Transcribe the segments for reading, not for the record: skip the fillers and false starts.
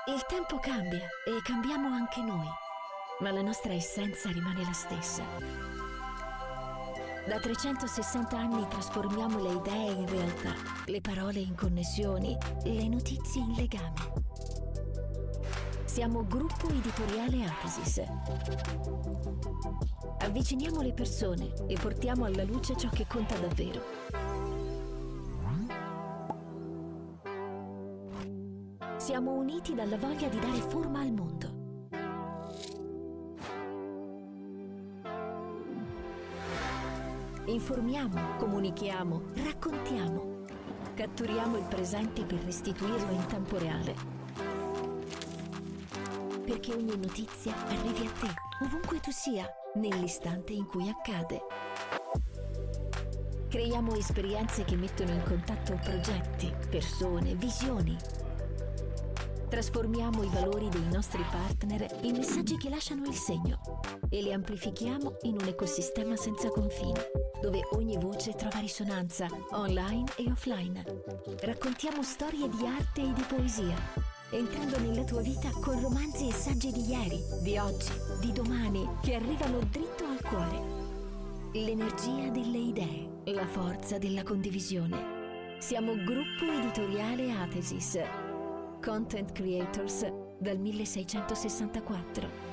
Il tempo cambia e cambiamo anche noi, ma la nostra essenza rimane la stessa. Da 360 anni trasformiamo le idee in realtà, le parole in connessioni, le notizie in legami. Siamo Gruppo Editoriale Atesis. Avviciniamo le persone e portiamo alla luce ciò che conta davvero. Siamo uniti dalla voglia di dare forma al mondo. Informiamo, comunichiamo, raccontiamo. Catturiamo il presente per restituirlo in tempo reale. Perché ogni notizia arrivi a te, ovunque tu sia, nell'istante in cui accade. Creiamo esperienze che mettono in contatto progetti, persone, visioni. Trasformiamo i valori dei nostri partner in messaggi che lasciano il segno e li amplifichiamo in un ecosistema senza confini, dove ogni voce trova risonanza, online e offline. Raccontiamo storie di arte e di poesia, entrando nella tua vita con romanzi e saggi di ieri, di oggi, di domani, che arrivano dritto al cuore. L'energia delle idee, la forza della condivisione. Siamo Gruppo Editoriale Atesis. Content Creators dal 1664.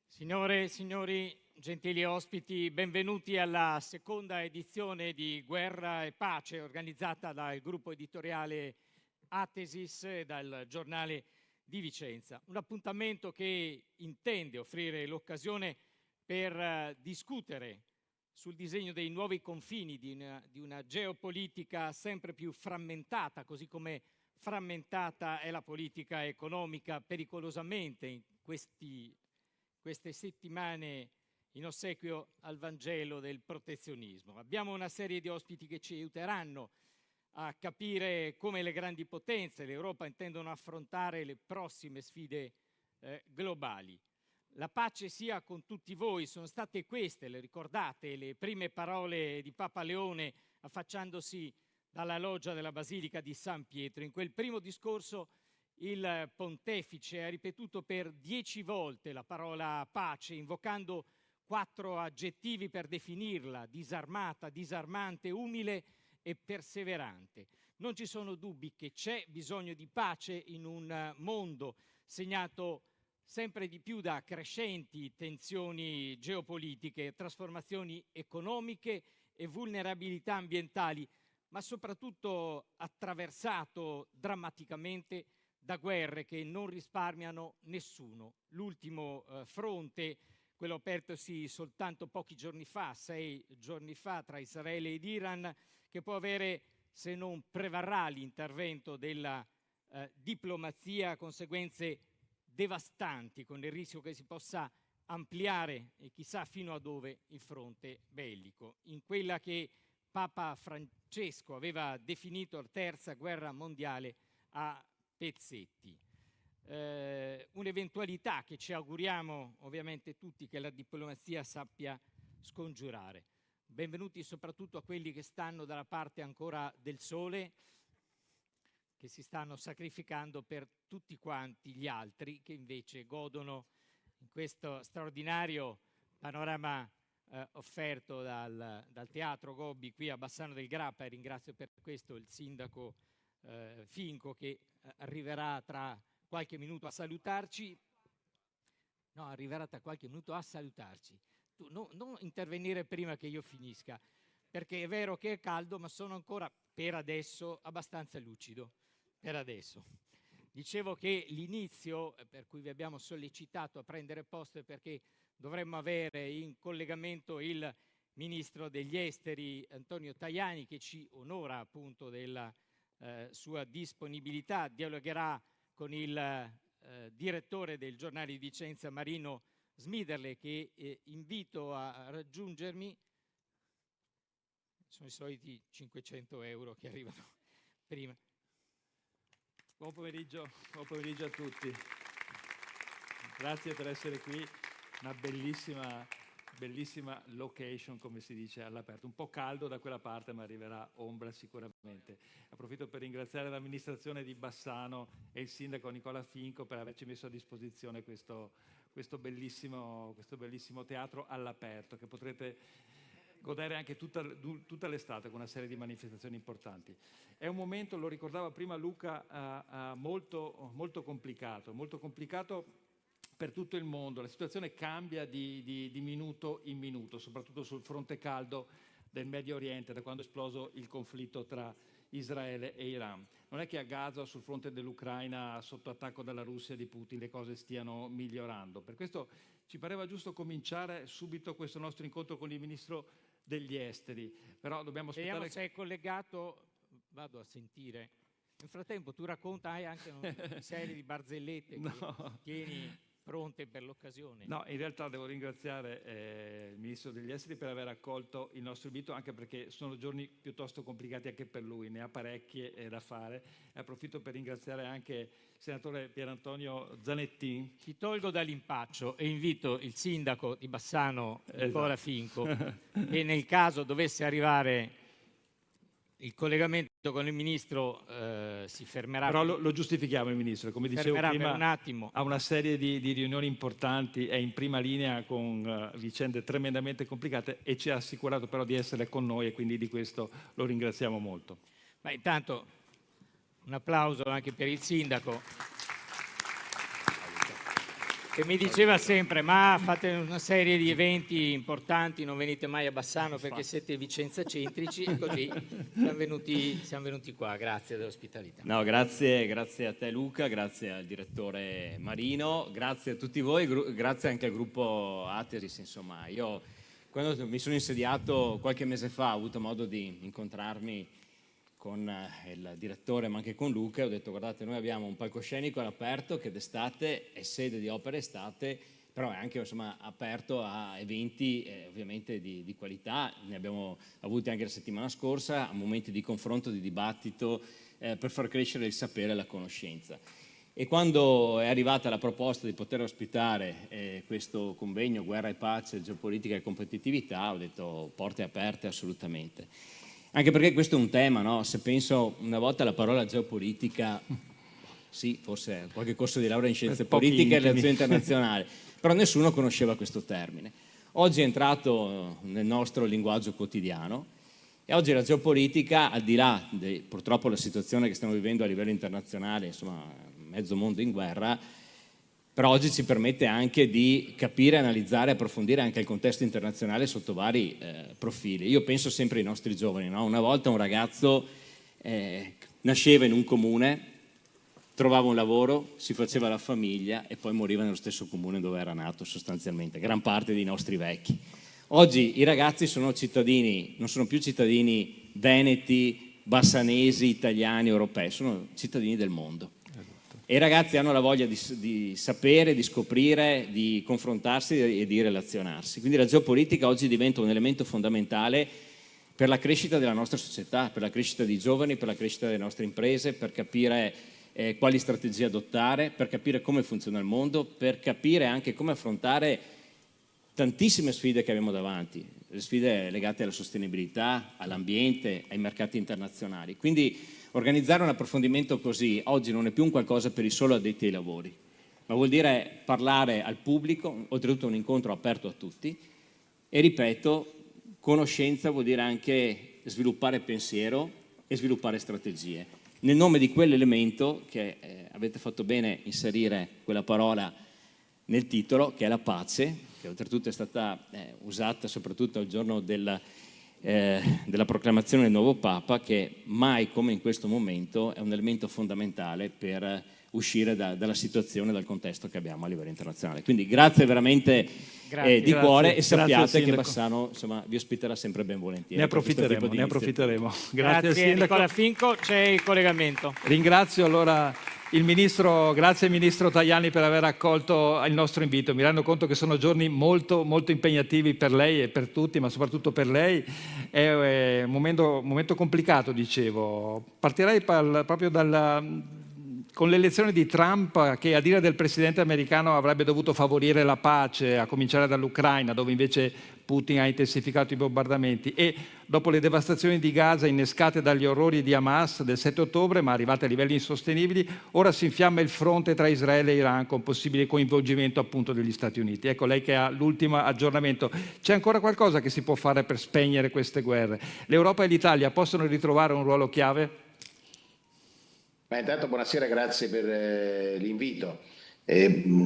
Signore e signori, gentili ospiti, benvenuti alla seconda edizione di Guerra e Pace organizzata dal gruppo editoriale Atesis e dal giornale di Vicenza. Un appuntamento che intende offrire l'occasione per discutere sul disegno dei nuovi confini di una geopolitica sempre più frammentata, così come frammentata è la politica economica pericolosamente in queste settimane in ossequio al Vangelo del protezionismo. Abbiamo una serie di ospiti che ci aiuteranno a capire come le grandi potenze, l'Europa, intendono affrontare le prossime sfide globali. La pace sia con tutti voi, sono state queste, le ricordate, le prime parole di Papa Leone affacciandosi dalla loggia della Basilica di San Pietro. In quel primo discorso il pontefice ha ripetuto per 10 volte la parola pace, invocando 4 aggettivi per definirla: disarmata, disarmante, umile e perseverante. Non ci sono dubbi che c'è bisogno di pace in un mondo segnato sempre di più da crescenti tensioni geopolitiche, trasformazioni economiche e vulnerabilità ambientali, ma soprattutto attraversato drammaticamente da guerre che non risparmiano nessuno. L'ultimo fronte, quello apertosi soltanto pochi giorni fa, 6 giorni fa, tra Israele ed Iran, che può avere, se non prevarrà l'intervento della diplomazia, conseguenze devastanti, con il rischio che si possa ampliare e chissà fino a dove il fronte bellico, in quella che Papa Francesco aveva definito la terza guerra mondiale a pezzetti. Un'eventualità che ci auguriamo ovviamente tutti che la diplomazia sappia scongiurare. Benvenuti soprattutto a quelli che stanno dalla parte ancora del sole, che si stanno sacrificando per tutti quanti gli altri che invece godono in questo straordinario panorama offerto dal Teatro Gobbi qui a Bassano del Grappa, e ringrazio per questo il sindaco Finco, che arriverà tra qualche minuto a salutarci. No, arriverà tra qualche minuto a salutarci. Tu non intervenire prima che io finisca, perché è vero che è caldo, ma sono ancora per adesso abbastanza lucido. Per adesso. Dicevo che l'inizio per cui vi abbiamo sollecitato a prendere posto è perché dovremmo avere in collegamento il Ministro degli Esteri Antonio Tajani, che ci onora appunto della sua disponibilità. Dialogherà con il direttore del Giornale di Vicenza Marino Smiderle, che invito a raggiungermi. Sono i soliti 500 euro che arrivano prima. Buon pomeriggio a tutti. Grazie per essere qui, una bellissima location, come si dice, all'aperto. Un po' caldo da quella parte, ma arriverà ombra sicuramente. Approfitto per ringraziare l'amministrazione di Bassano e il sindaco Nicola Finco per averci messo a disposizione questo bellissimo teatro all'aperto, che potrete godere anche tutta l'estate con una serie di manifestazioni importanti. È un momento, lo ricordava prima Luca, molto complicato per tutto il mondo. La situazione cambia di minuto in minuto, soprattutto sul fronte caldo del Medio Oriente, da quando è esploso il conflitto tra Israele e Iran. Non è che a Gaza, sul fronte dell'Ucraina, sotto attacco dalla Russia di Putin, le cose stiano migliorando. Per questo ci pareva giusto cominciare subito questo nostro incontro con il Ministro degli Esteri, però dobbiamo aspettare. Vediamo se è collegato, vado a sentire. Nel frattempo tu hai anche una serie di barzellette che tieni pronte per l'occasione. No, in realtà devo ringraziare il Ministro degli Esteri per aver accolto il nostro invito, anche perché sono giorni piuttosto complicati anche per lui, ne ha parecchie da fare. E approfitto per ringraziare anche il senatore Pierantonio Zanettin. Ti tolgo dall'impaccio e invito il sindaco di Bassano, Nicola Finco, che nel caso dovesse arrivare il collegamento con il Ministro si fermerà. Però lo giustifichiamo il Ministro, come dicevo prima, per un attimo. Ha una serie di riunioni importanti, è in prima linea con vicende tremendamente complicate e ci ha assicurato però di essere con noi e quindi di questo lo ringraziamo molto. Ma intanto un applauso anche per il sindaco, che mi diceva sempre: ma fate una serie di eventi importanti, non venite mai a Bassano perché siete vicenzacentrici, e così siamo venuti qua. Grazie dell'ospitalità. No, grazie a te Luca, grazie al direttore Marino, grazie a tutti voi, grazie anche al gruppo Atesis. Insomma, io quando mi sono insediato qualche mese fa ho avuto modo di incontrarmi con il direttore ma anche con Luca e ho detto: guardate, noi abbiamo un palcoscenico all'aperto che d'estate è sede di opere estate, però è anche aperto a eventi ovviamente di qualità. Ne abbiamo avuti anche la settimana scorsa, a momenti di confronto, di dibattito per far crescere il sapere e la conoscenza. E quando è arrivata la proposta di poter ospitare questo convegno Guerra e Pace, Geopolitica e Competitività, ho detto porte aperte assolutamente. Anche perché questo è un tema, no? Se penso una volta alla parola geopolitica, sì, forse qualche corso di laurea in scienze politiche e relazioni internazionali, però nessuno conosceva questo termine. Oggi è entrato nel nostro linguaggio quotidiano e oggi la geopolitica, al di là di purtroppo la situazione che stiamo vivendo a livello internazionale, insomma mezzo mondo in guerra, però oggi ci permette anche di capire, analizzare, approfondire anche il contesto internazionale sotto vari profili. Io penso sempre ai nostri giovani, no? Una volta un ragazzo nasceva in un comune, trovava un lavoro, si faceva la famiglia e poi moriva nello stesso comune dove era nato sostanzialmente, gran parte dei nostri vecchi. Oggi i ragazzi sono cittadini, non sono più cittadini veneti, bassanesi, italiani, europei, sono cittadini del mondo. E i ragazzi hanno la voglia di sapere, di scoprire, di confrontarsi e di relazionarsi. Quindi la geopolitica oggi diventa un elemento fondamentale per la crescita della nostra società, per la crescita dei giovani, per la crescita delle nostre imprese, per capire quali strategie adottare, per capire come funziona il mondo, per capire anche come affrontare tantissime sfide che abbiamo davanti, le sfide legate alla sostenibilità, all'ambiente, ai mercati internazionali. Quindi organizzare un approfondimento così oggi non è più un qualcosa per i solo addetti ai lavori, ma vuol dire parlare al pubblico, oltretutto un incontro aperto a tutti e, ripeto, conoscenza vuol dire anche sviluppare pensiero e sviluppare strategie. Nel nome di quell'elemento che avete fatto bene inserire quella parola nel titolo, che è la pace, che oltretutto è stata usata soprattutto al giorno del della proclamazione del nuovo Papa, che mai come in questo momento è un elemento fondamentale per uscire dalla situazione, dal contesto che abbiamo a livello internazionale. Quindi grazie veramente di cuore, e sappiate che Bassano vi ospiterà sempre ben volentieri. Ne approfitteremo. Grazie Nicola Finco, c'è il collegamento. Ringrazio allora il Ministro, grazie Ministro Tajani per aver accolto il nostro invito. Mi rendo conto che sono giorni molto, molto impegnativi per lei e per tutti, ma soprattutto per lei. È un momento complicato, dicevo. Partirei proprio con l'elezione di Trump, che a dire del presidente americano avrebbe dovuto favorire la pace, a cominciare dall'Ucraina, dove invece Putin ha intensificato i bombardamenti, e dopo le devastazioni di Gaza innescate dagli orrori di Hamas del 7 ottobre, ma arrivate a livelli insostenibili, ora si infiamma il fronte tra Israele e Iran con possibile coinvolgimento appunto degli Stati Uniti. Ecco, lei che ha l'ultimo aggiornamento, c'è ancora qualcosa che si può fare per spegnere queste guerre? L'Europa e l'Italia possono ritrovare un ruolo chiave? Ma intanto buonasera, grazie per l'invito.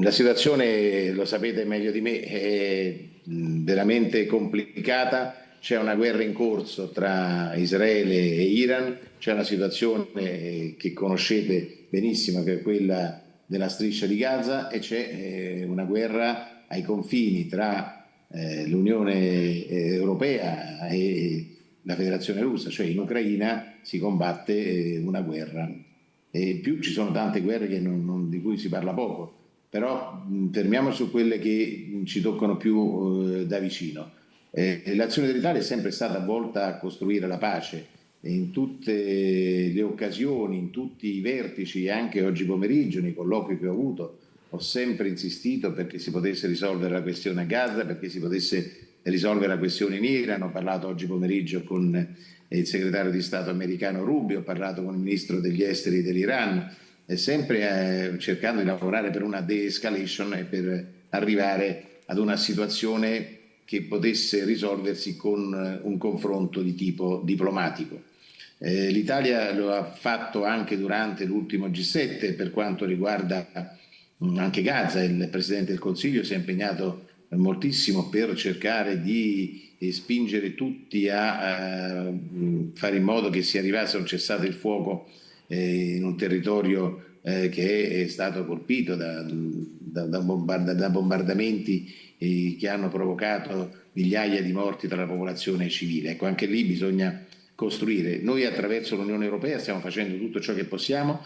La situazione, lo sapete meglio di me, è veramente complicata. C'è una guerra in corso tra Israele e Iran, c'è una situazione che conoscete benissimo, che è quella della striscia di Gaza, e c'è una guerra ai confini tra l'Unione Europea e la Federazione Russa, cioè in Ucraina si combatte una guerra. E più ci sono tante guerre di cui si parla poco, però fermiamo su quelle che ci toccano più da vicino. L'azione dell'Italia è sempre stata volta a costruire la pace in tutte le occasioni, in tutti i vertici, anche oggi pomeriggio nei colloqui che ho avuto. Ho sempre insistito perché si potesse risolvere la questione a Gaza, perché si potesse risolvere la questione in Iran. Ho parlato oggi pomeriggio con il segretario di Stato americano Rubio, ho parlato con il ministro degli esteri dell'Iran, sempre cercando di lavorare per una de-escalation e per arrivare ad una situazione che potesse risolversi con un confronto di tipo diplomatico. L'Italia lo ha fatto anche durante l'ultimo G7 per quanto riguarda anche Gaza. Il Presidente del Consiglio si è impegnato moltissimo per cercare di spingere tutti a fare in modo che si arrivasse a un cessate il fuoco in un territorio che è stato colpito da bombardamenti che hanno provocato migliaia di morti tra la popolazione civile. Ecco, anche lì bisogna costruire. Noi attraverso l'Unione Europea stiamo facendo tutto ciò che possiamo,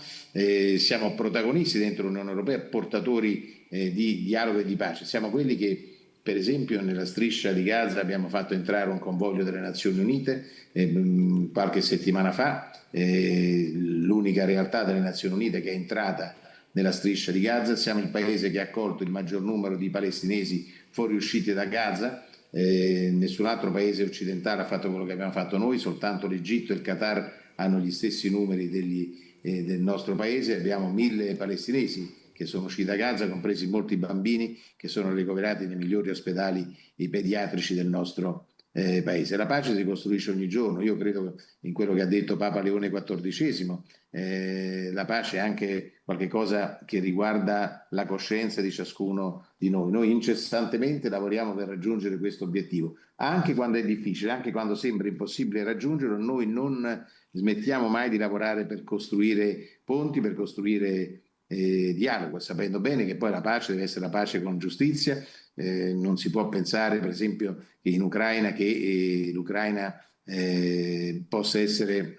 siamo protagonisti dentro l'Unione Europea, portatori di dialogo e di pace. Siamo quelli che, per esempio, nella striscia di Gaza abbiamo fatto entrare un convoglio delle Nazioni Unite qualche settimana fa, l'unica realtà delle Nazioni Unite che è entrata nella striscia di Gaza. Siamo il paese che ha accolto il maggior numero di palestinesi fuoriusciti da Gaza. Nessun altro paese occidentale ha fatto quello che abbiamo fatto noi, soltanto l'Egitto e il Qatar hanno gli stessi numeri del nostro paese. Abbiamo 1000 palestinesi che sono usciti da Gaza, compresi molti bambini che sono ricoverati nei migliori ospedali pediatrici del nostro paese. La pace si costruisce ogni giorno. Io credo in quello che ha detto Papa Leone XIV. La pace è anche qualcosa che riguarda la coscienza di ciascuno di noi. Noi incessantemente lavoriamo per raggiungere questo obiettivo, anche quando è difficile, anche quando sembra impossibile raggiungerlo. Noi non smettiamo mai di lavorare per costruire ponti, per costruire dialogo, sapendo bene che poi la pace deve essere la pace con giustizia. Non si può pensare, per esempio, che in Ucraina l'Ucraina possa essere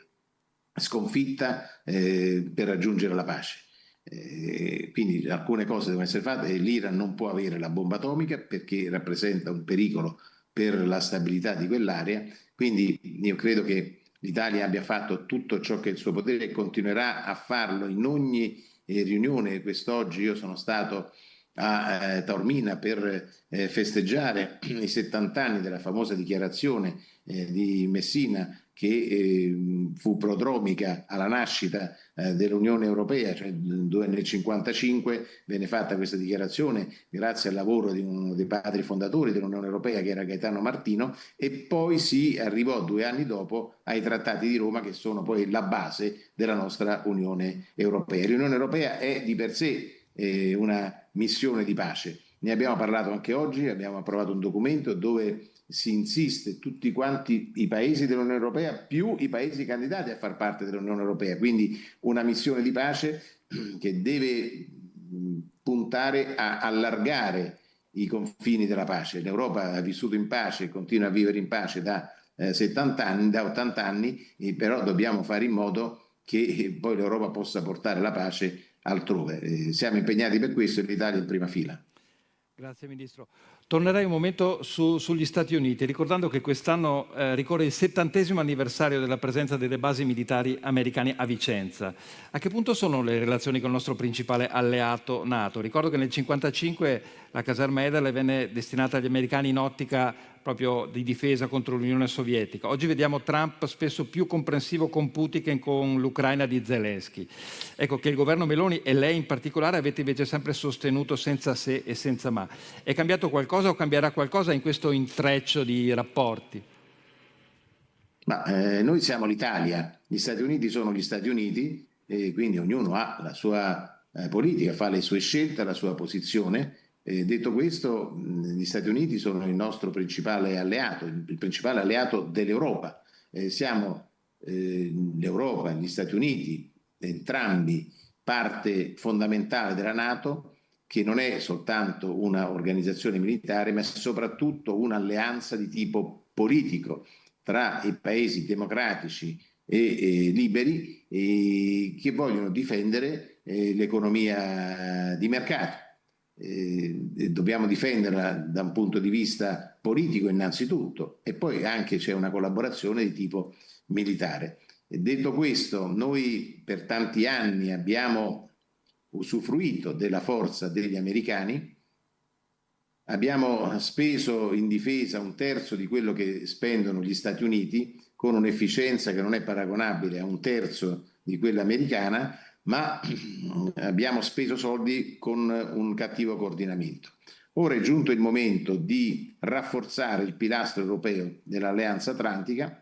sconfitta per raggiungere la pace. Quindi alcune cose devono essere fatte. L'Iran non può avere la bomba atomica perché rappresenta un pericolo per la stabilità di quell'area. Quindi io credo che l'Italia abbia fatto tutto ciò che è il suo potere e continuerà a farlo in ogni riunione. Quest'oggi io sono stato a Taormina per festeggiare i 70 anni della famosa dichiarazione di Messina, che fu prodromica alla nascita dell'Unione Europea, cioè dove nel 1955 venne fatta questa dichiarazione grazie al lavoro di uno dei padri fondatori dell'Unione Europea, che era Gaetano Martino, e poi si arrivò 2 anni dopo ai Trattati di Roma, che sono poi la base della nostra Unione Europea. L'Unione Europea è di per sé una missione di pace. Ne abbiamo parlato anche oggi, abbiamo approvato un documento dove si insiste tutti quanti i paesi dell'Unione Europea più i paesi candidati a far parte dell'Unione Europea, quindi una missione di pace che deve puntare a allargare i confini della pace. L'Europa ha vissuto in pace e continua a vivere in pace da 70 anni, da 80 anni, però dobbiamo fare in modo che poi l'Europa possa portare la pace altrove. Siamo impegnati per questo e l'Italia in prima fila. Grazie Ministro. Tornerei un momento sugli Stati Uniti, ricordando che quest'anno ricorre il 70° anniversario della presenza delle basi militari americane a Vicenza. A che punto sono le relazioni con il nostro principale alleato NATO? Ricordo che nel 1955 la caserma Ederle venne destinata agli americani in ottica proprio di difesa contro l'Unione Sovietica. Oggi vediamo Trump spesso più comprensivo con Putin che con l'Ucraina di Zelensky. Ecco che il governo Meloni e lei in particolare avete invece sempre sostenuto senza se e senza ma. È cambiato qualcosa o cambierà qualcosa in questo intreccio di rapporti? Ma noi siamo l'Italia, gli Stati Uniti sono gli Stati Uniti e quindi ognuno ha la sua politica, fa le sue scelte, la sua posizione. Detto questo, gli Stati Uniti sono il nostro principale alleato, il principale alleato dell'Europa. Siamo l'Europa, gli Stati Uniti, entrambi parte fondamentale della NATO, che non è soltanto una organizzazione militare, ma è soprattutto un'alleanza di tipo politico tra i paesi democratici e liberi che vogliono difendere l'economia di mercato. Dobbiamo difenderla da un punto di vista politico innanzitutto e poi anche c'è una collaborazione di tipo militare. E detto questo, noi per tanti anni abbiamo usufruito della forza degli americani, abbiamo speso in difesa 1/3 di quello che spendono gli Stati Uniti con un'efficienza che non è paragonabile a 1/3 di quella americana, ma abbiamo speso soldi con un cattivo coordinamento. Ora è giunto il momento di rafforzare il pilastro europeo dell'Alleanza Atlantica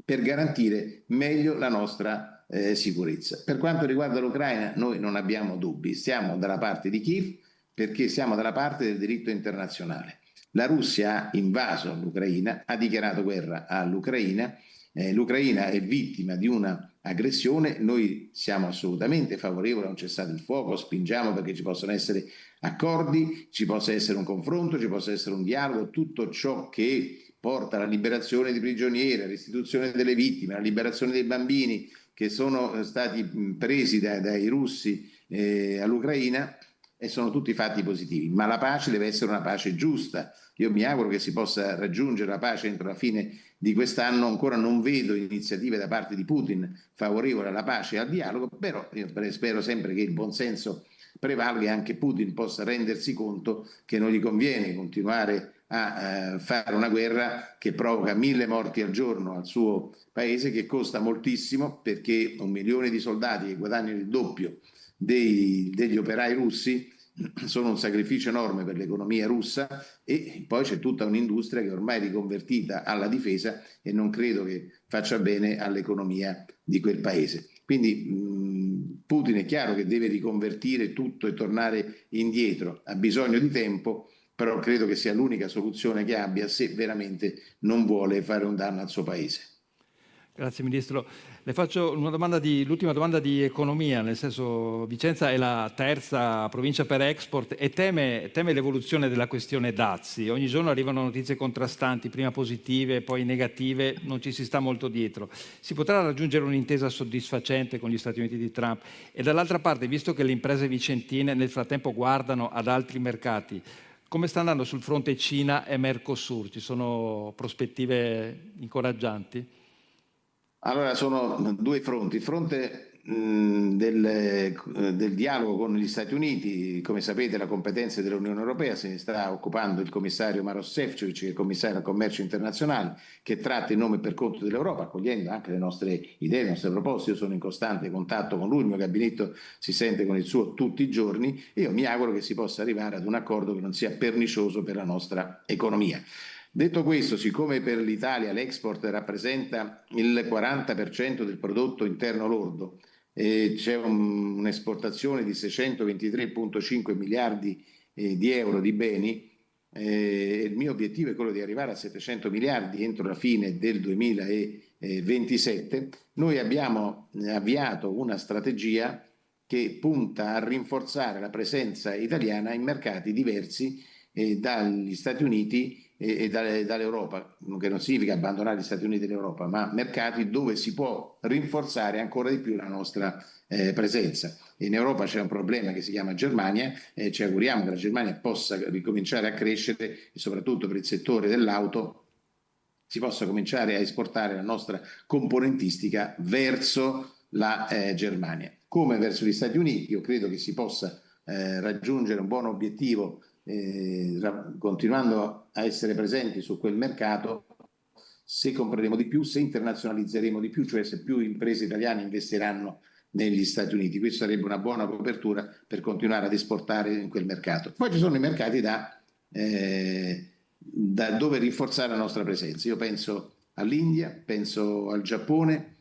per garantire meglio la nostra sicurezza. Per quanto riguarda l'Ucraina, noi non abbiamo dubbi, stiamo dalla parte di Kiev perché siamo dalla parte del diritto internazionale. La Russia ha invaso l'Ucraina, ha dichiarato guerra all'Ucraina, l'Ucraina è vittima di una aggressione, noi siamo assolutamente favorevoli a un cessate il fuoco, spingiamo perché ci possano essere accordi, ci possa essere un confronto, ci possa essere un dialogo, tutto ciò che porta alla liberazione di prigionieri, alla restituzione delle vittime, alla liberazione dei bambini che sono stati presi dai russi all'Ucraina, e sono tutti fatti positivi, ma la pace deve essere una pace giusta. Io mi auguro che si possa raggiungere la pace entro la fine di quest'anno. Ancora non vedo iniziative da parte di Putin favorevoli alla pace e al dialogo, però io spero sempre che il buonsenso prevalga e anche Putin possa rendersi conto che non gli conviene continuare a fare una guerra che provoca 1000 morti al giorno al suo paese, che costa moltissimo perché 1 milione di soldati che guadagnano il doppio degli operai russi sono un sacrificio enorme per l'economia russa, e poi c'è tutta un'industria che ormai è riconvertita alla difesa e non credo che faccia bene all'economia di quel paese. Quindi Putin è chiaro che deve riconvertire tutto e tornare indietro, ha bisogno di tempo, però credo che sia l'unica soluzione che abbia se veramente non vuole fare un danno al suo paese. Grazie Ministro. Le faccio l'ultima domanda di economia, nel senso Vicenza è la terza provincia per export e teme l'evoluzione della questione dazi. Ogni giorno arrivano notizie contrastanti, prima positive, poi negative, non ci si sta molto dietro. Si potrà raggiungere un'intesa soddisfacente con gli Stati Uniti di Trump? E dall'altra parte, visto che le imprese vicentine nel frattempo guardano ad altri mercati, come sta andando sul fronte Cina e Mercosur? Ci sono prospettive incoraggianti? Allora, sono due fronti. Il fronte del dialogo con gli Stati Uniti, come sapete la competenza dell'Unione Europea se ne sta occupando il commissario Maroš Šefčovič, che è il commissario al commercio internazionale, che tratta in nome e per conto dell'Europa, accogliendo anche le nostre idee, le nostre proposte. Io sono in costante contatto con lui, il mio gabinetto si sente con il suo tutti i giorni, e io mi auguro che si possa arrivare ad un accordo che non sia pernicioso per la nostra economia. Detto questo, siccome per l'Italia l'export rappresenta il 40% del prodotto interno lordo, c'è un'esportazione di 623,5 miliardi di euro di beni, il mio obiettivo è quello di arrivare a 700 miliardi entro la fine del 2027. Noi abbiamo avviato una strategia che punta a rinforzare la presenza italiana in mercati diversi dagli Stati Uniti e dall'Europa, che non significa abbandonare gli Stati Uniti e l'Europa, ma mercati dove si può rinforzare ancora di più la nostra presenza. In Europa c'è un problema che si chiama Germania, ci auguriamo che la Germania possa ricominciare a crescere e soprattutto per il settore dell'auto si possa cominciare a esportare la nostra componentistica verso la Germania. Come verso gli Stati Uniti, io credo che si possa raggiungere un buon obiettivo continuando a essere presenti su quel mercato se compreremo di più, se internazionalizzeremo di più, cioè se più imprese italiane investiranno negli Stati Uniti. Questa sarebbe una buona copertura per continuare ad esportare in quel mercato. Poi ci sono i mercati da dove rinforzare la nostra presenza. Io penso all'India, penso al Giappone,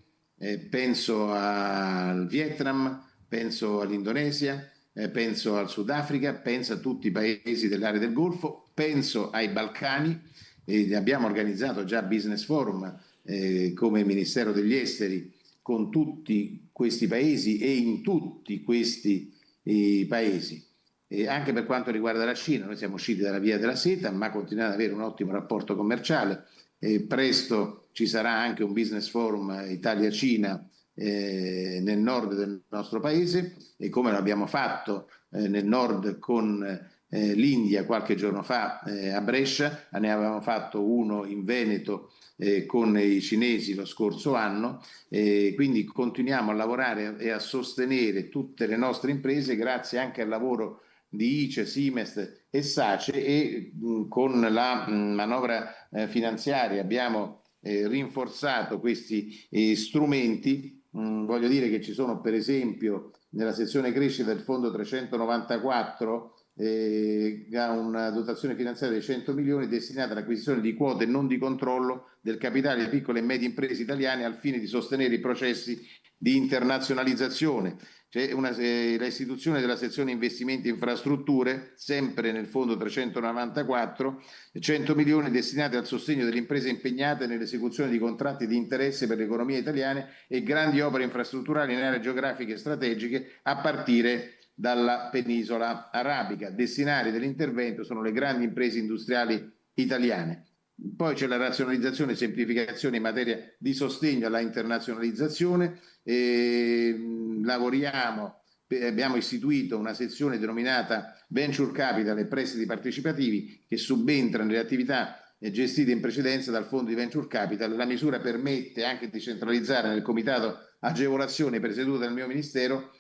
penso al Vietnam, penso all'Indonesia, penso al Sudafrica, penso a tutti i paesi dell'area del Golfo, penso ai Balcani. Abbiamo organizzato già business forum come Ministero degli Esteri con tutti questi paesi e in tutti questi paesi. Anche per quanto riguarda la Cina, noi siamo usciti dalla via della seta, ma continuiamo ad avere un ottimo rapporto commerciale. Presto ci sarà anche un business forum Italia-Cina nel nord del nostro paese, e come lo abbiamo fatto nel nord con l'India qualche giorno fa a Brescia, ne avevamo fatto uno in Veneto con i cinesi lo scorso anno, quindi continuiamo a lavorare e a sostenere tutte le nostre imprese grazie anche al lavoro di ICE, Simest e SACE, e con la manovra finanziaria abbiamo rinforzato questi strumenti. Voglio dire che ci sono per esempio nella sezione crescita del fondo 394 ha una dotazione finanziaria di 100 milioni destinata all'acquisizione di quote non di controllo del capitale di piccole e medie imprese italiane al fine di sostenere i processi di internazionalizzazione. C'è l'istituzione della sezione investimenti e infrastrutture, sempre nel fondo 394, 100 milioni destinati al sostegno delle imprese impegnate nell'esecuzione di contratti di interesse per l'economia italiana e grandi opere infrastrutturali in aree geografiche strategiche a partire dalla penisola arabica. Destinari dell'intervento sono le grandi imprese industriali italiane. Poi c'è la razionalizzazione e semplificazione in materia di sostegno alla internazionalizzazione. Abbiamo istituito una sezione denominata Venture Capital e prestiti partecipativi che subentra nelle attività gestite in precedenza dal fondo di Venture Capital. La misura permette anche di centralizzare nel comitato agevolazione presieduto dal mio Ministero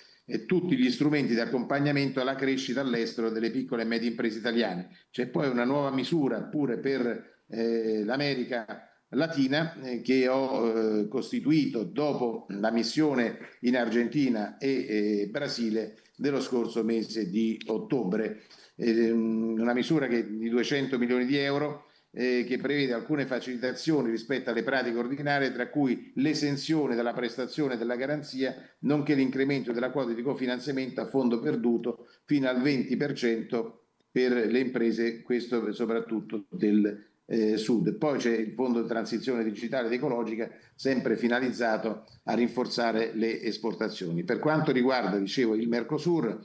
tutti gli strumenti di accompagnamento alla crescita all'estero delle piccole e medie imprese italiane. C'è poi una nuova misura pure per l'America Latina che ho costituito dopo la missione in Argentina e Brasile dello scorso mese di ottobre. Una misura di 200 milioni di euro che prevede alcune facilitazioni rispetto alle pratiche ordinarie, tra cui l'esenzione dalla prestazione della garanzia, nonché l'incremento della quota di cofinanziamento a fondo perduto fino al 20% per le imprese, questo soprattutto del Sud. Poi c'è il fondo di transizione digitale ed ecologica, sempre finalizzato a rinforzare le esportazioni. Per quanto riguarda, dicevo, il Mercosur,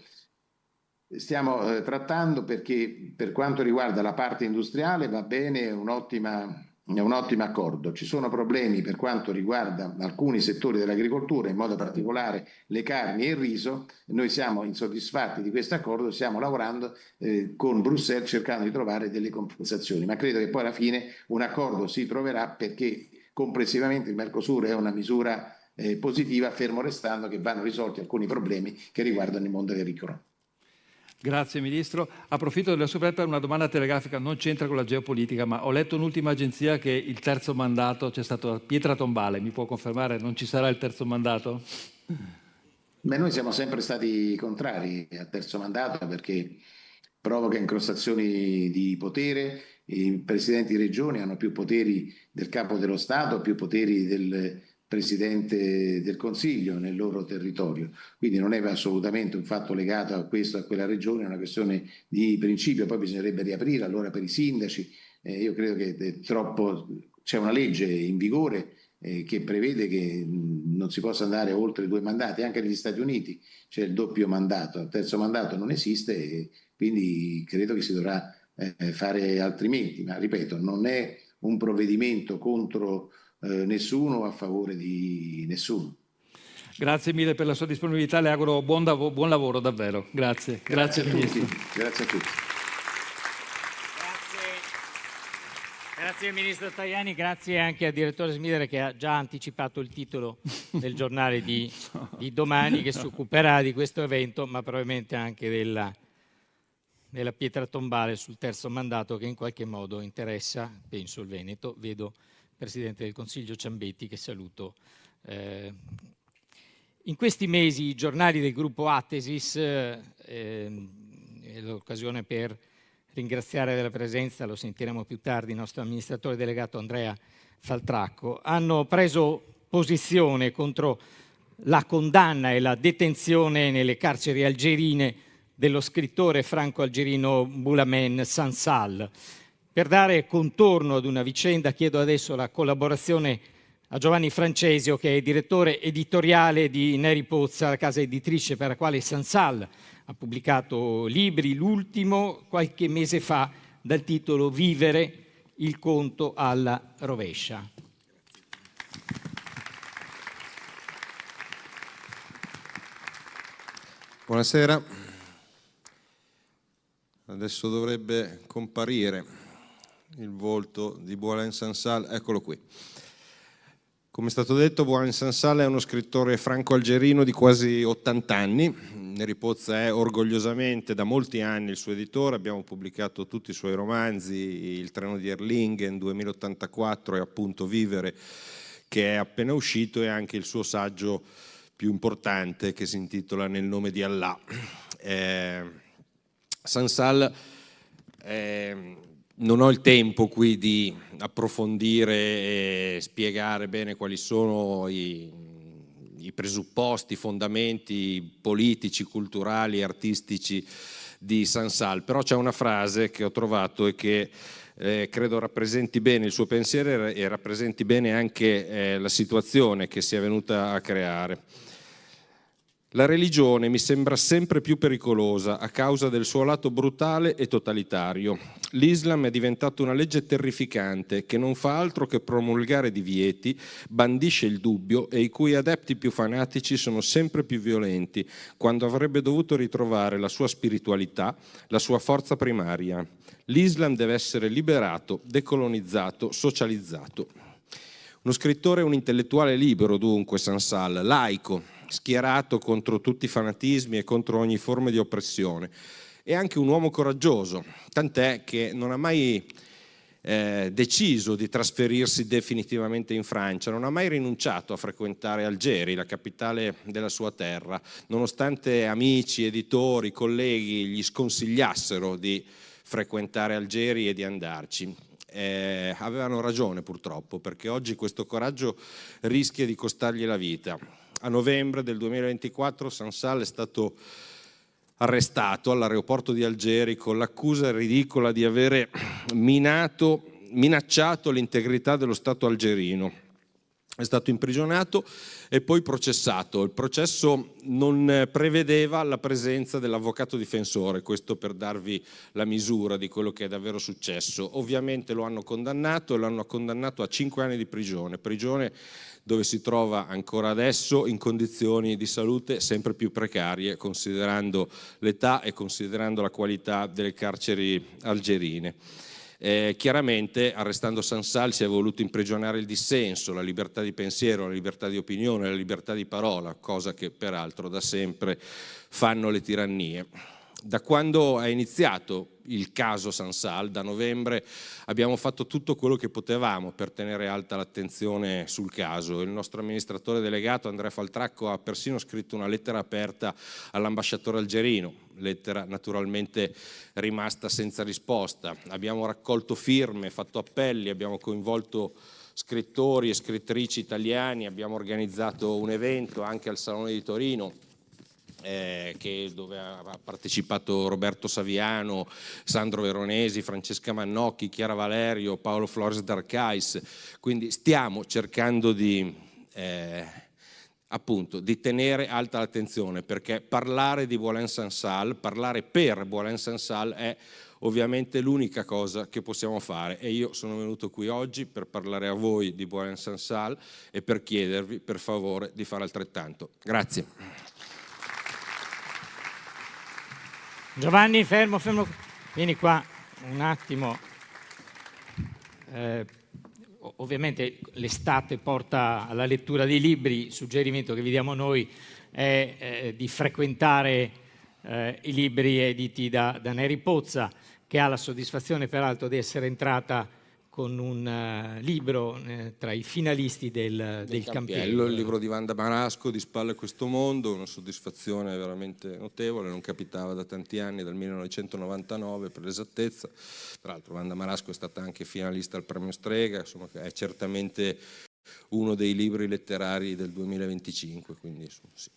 stiamo trattando, perché per quanto riguarda la parte industriale va bene, è un ottimo accordo. Ci sono problemi per quanto riguarda alcuni settori dell'agricoltura, in modo particolare le carni e il riso. Noi siamo insoddisfatti di questo accordo, stiamo lavorando con Bruxelles cercando di trovare delle compensazioni, ma credo che poi alla fine un accordo si troverà, perché complessivamente il Mercosur è una misura positiva, fermo restando che vanno risolti alcuni problemi che riguardano il mondo agricolo. Grazie Ministro. Approfitto della sua per una domanda telegrafica, non c'entra con la geopolitica, ma ho letto un'ultima agenzia che il terzo mandato c'è stato a pietra tombale. Mi può confermare, non ci sarà il terzo mandato? Beh, noi siamo sempre stati contrari al terzo mandato perché provoca incrostazioni di potere. I presidenti di regione hanno più poteri del capo dello Stato, più poteri del Presidente del Consiglio nel loro territorio. Quindi non è assolutamente un fatto legato a questo, a quella regione, è una questione di principio. Poi bisognerebbe riaprire allora per i sindaci. Io credo che c'è una legge in vigore che prevede che non si possa andare oltre 2 mandati. Anche negli Stati Uniti c'è il doppio mandato, il terzo mandato non esiste, e quindi credo che si dovrà fare altrimenti. Ma ripeto, non è un provvedimento contro nessuno o a favore di nessuno. Grazie mille per la sua disponibilità, le auguro buon lavoro davvero. Grazie. Grazie a tutti. Ministro. Grazie a tutti. Grazie Ministro Tajani, grazie anche al direttore Smidere che ha già anticipato il titolo del giornale di domani, che si occuperà di questo evento, ma probabilmente anche della pietra tombale sul terzo mandato, che in qualche modo interessa, penso, il Veneto. Vedo il Presidente del Consiglio Ciambetti, che saluto. In questi mesi i giornali del gruppo Atesis, è l'occasione per ringraziare della presenza, lo sentiremo più tardi, il nostro amministratore delegato Andrea Faltracco, hanno preso posizione contro la condanna e la detenzione nelle carceri algerine dello scrittore franco-algerino Boulamen Sansal. Per dare contorno ad una vicenda chiedo adesso la collaborazione a Giovanni Francesio, che è direttore editoriale di Neri Pozza, la casa editrice per la quale Sansal ha pubblicato libri, l'ultimo qualche mese fa dal titolo Vivere, il conto alla rovescia. Buonasera. Adesso dovrebbe comparire il volto di Boulamen Sansal, eccolo qui. Come è stato detto, Boulamen Sansal è uno scrittore franco-algerino di quasi 80 anni. Neri Pozza è orgogliosamente da molti anni il suo editore, abbiamo pubblicato tutti i suoi romanzi, Il treno di Erlingen, 2084 e appunto Vivere, che è appena uscito, e anche il suo saggio più importante che si intitola Nel nome di Allah. Sansal, non ho il tempo qui di approfondire e spiegare bene quali sono i presupposti, i fondamenti politici, culturali, artistici di Sansal, però c'è una frase che ho trovato e che credo rappresenti bene il suo pensiero e rappresenti bene anche la situazione che si è venuta a creare. La religione mi sembra sempre più pericolosa a causa del suo lato brutale e totalitario. L'Islam è diventato una legge terrificante che non fa altro che promulgare divieti, bandisce il dubbio e i cui adepti più fanatici sono sempre più violenti, quando avrebbe dovuto ritrovare la sua spiritualità, la sua forza primaria. L'Islam deve essere liberato, decolonizzato, socializzato. Uno scrittore e un intellettuale libero, dunque, Sansal, laico, schierato contro tutti i fanatismi e contro ogni forma di oppressione, e anche un uomo coraggioso, tant'è che non ha mai deciso di trasferirsi definitivamente in Francia, non ha mai rinunciato a frequentare Algeri, la capitale della sua terra, nonostante amici, editori, colleghi gli sconsigliassero di frequentare Algeri e di andarci. Avevano ragione purtroppo, perché oggi questo coraggio rischia di costargli la vita. A novembre del 2024 Sansal è stato arrestato all'aeroporto di Algeri con l'accusa ridicola di avere minacciato l'integrità dello Stato algerino. È stato imprigionato e poi processato. Il processo non prevedeva la presenza dell'avvocato difensore, questo per darvi la misura di quello che è davvero successo. Ovviamente lo hanno condannato e lo hanno condannato a 5 anni di prigione dove si trova ancora adesso in condizioni di salute sempre più precarie, considerando l'età e considerando la qualità delle carceri algerine. Chiaramente, arrestando Sansal, si è voluto imprigionare il dissenso, la libertà di pensiero, la libertà di opinione, la libertà di parola, cosa che peraltro da sempre fanno le tirannie. Da quando è iniziato il caso Sansal, da novembre, abbiamo fatto tutto quello che potevamo per tenere alta l'attenzione sul caso. Il nostro amministratore delegato Andrea Faltracco ha persino scritto una lettera aperta all'ambasciatore algerino, lettera naturalmente rimasta senza risposta. Abbiamo raccolto firme, fatto appelli, abbiamo coinvolto scrittori e scrittrici italiani. Abbiamo organizzato un evento anche al Salone di Torino, dove ha partecipato Roberto Saviano, Sandro Veronesi, Francesca Mannocchi, Chiara Valerio, Paolo Flores d'Arcais. Quindi stiamo cercando di tenere alta l'attenzione, perché parlare di Boualem Sansal, parlare per Boualem Sansal è ovviamente l'unica cosa che possiamo fare, e io sono venuto qui oggi per parlare a voi di Boualem Sansal e per chiedervi per favore di fare altrettanto. Grazie. Giovanni, fermo, vieni qua un attimo. Ovviamente l'estate porta alla lettura dei libri. Il suggerimento che vi diamo noi è di frequentare i libri editi da Neri Pozza, che ha la soddisfazione peraltro di essere entrata con un libro tra i finalisti del Campiello. Il libro di Wanda Marasco, Di spalle a questo mondo, una soddisfazione veramente notevole, non capitava da tanti anni, dal 1999 per l'esattezza. Tra l'altro Wanda Marasco è stata anche finalista al premio Strega, insomma è certamente uno dei libri letterari del 2025. Quindi, sì.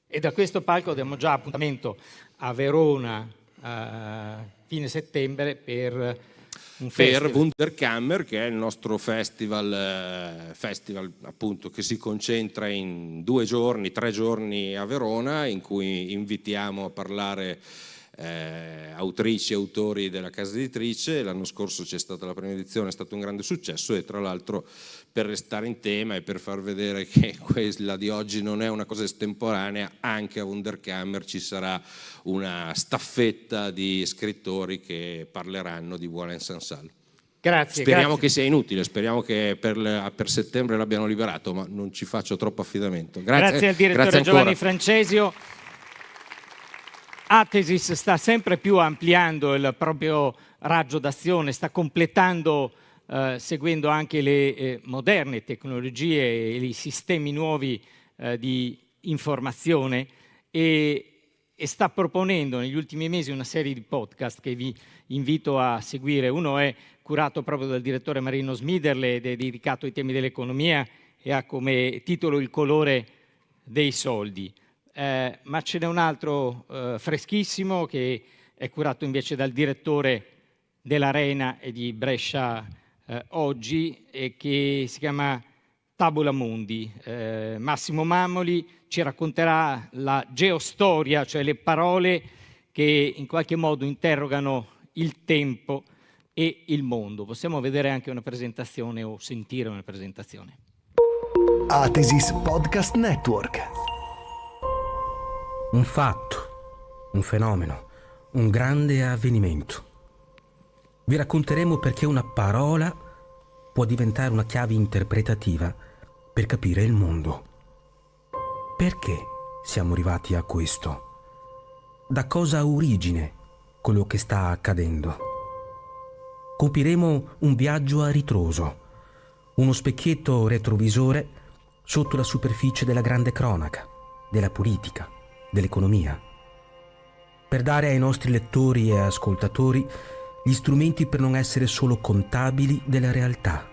E da questo palco diamo già appuntamento a Verona fine settembre per un festival. Per Wunderkammer, che è il nostro festival appunto che si concentra in 3 giorni a Verona, in cui invitiamo a parlare autrici e autori della casa editrice. L'anno scorso c'è stata la prima edizione, è stato un grande successo, e tra l'altro, per restare in tema e per far vedere che quella di oggi non è una cosa estemporanea, anche a Wunderkammer ci sarà una staffetta di scrittori che parleranno di Boualem Sansal. Grazie. Speriamo che sia inutile, speriamo che per settembre l'abbiano liberato, ma non ci faccio troppo affidamento. Grazie al direttore Giovanni Francesio. Athesis sta sempre più ampliando il proprio raggio d'azione, sta completando, seguendo anche le moderne tecnologie e i sistemi nuovi di informazione, e sta proponendo negli ultimi mesi una serie di podcast che vi invito a seguire. Uno è curato proprio dal direttore Marino Smiderle ed è dedicato ai temi dell'economia e ha come titolo Il colore dei soldi. Ma ce n'è un altro freschissimo che è curato invece dal direttore dell'Arena e di Brescia Oggi, e che si chiama Tabula Mundi. Massimo Mammoli ci racconterà la geostoria, cioè le parole che in qualche modo interrogano il tempo e il mondo. Possiamo vedere anche una presentazione o sentire una presentazione. Athesis Podcast Network. Un fatto, un fenomeno, un grande avvenimento. Vi racconteremo perché una parola può diventare una chiave interpretativa per capire il mondo. Perché siamo arrivati a questo? Da cosa ha origine quello che sta accadendo? Compiremo un viaggio a ritroso, uno specchietto retrovisore sotto la superficie della grande cronaca, della politica, dell'economia, per dare ai nostri lettori e ascoltatori gli strumenti per non essere solo contabili della realtà,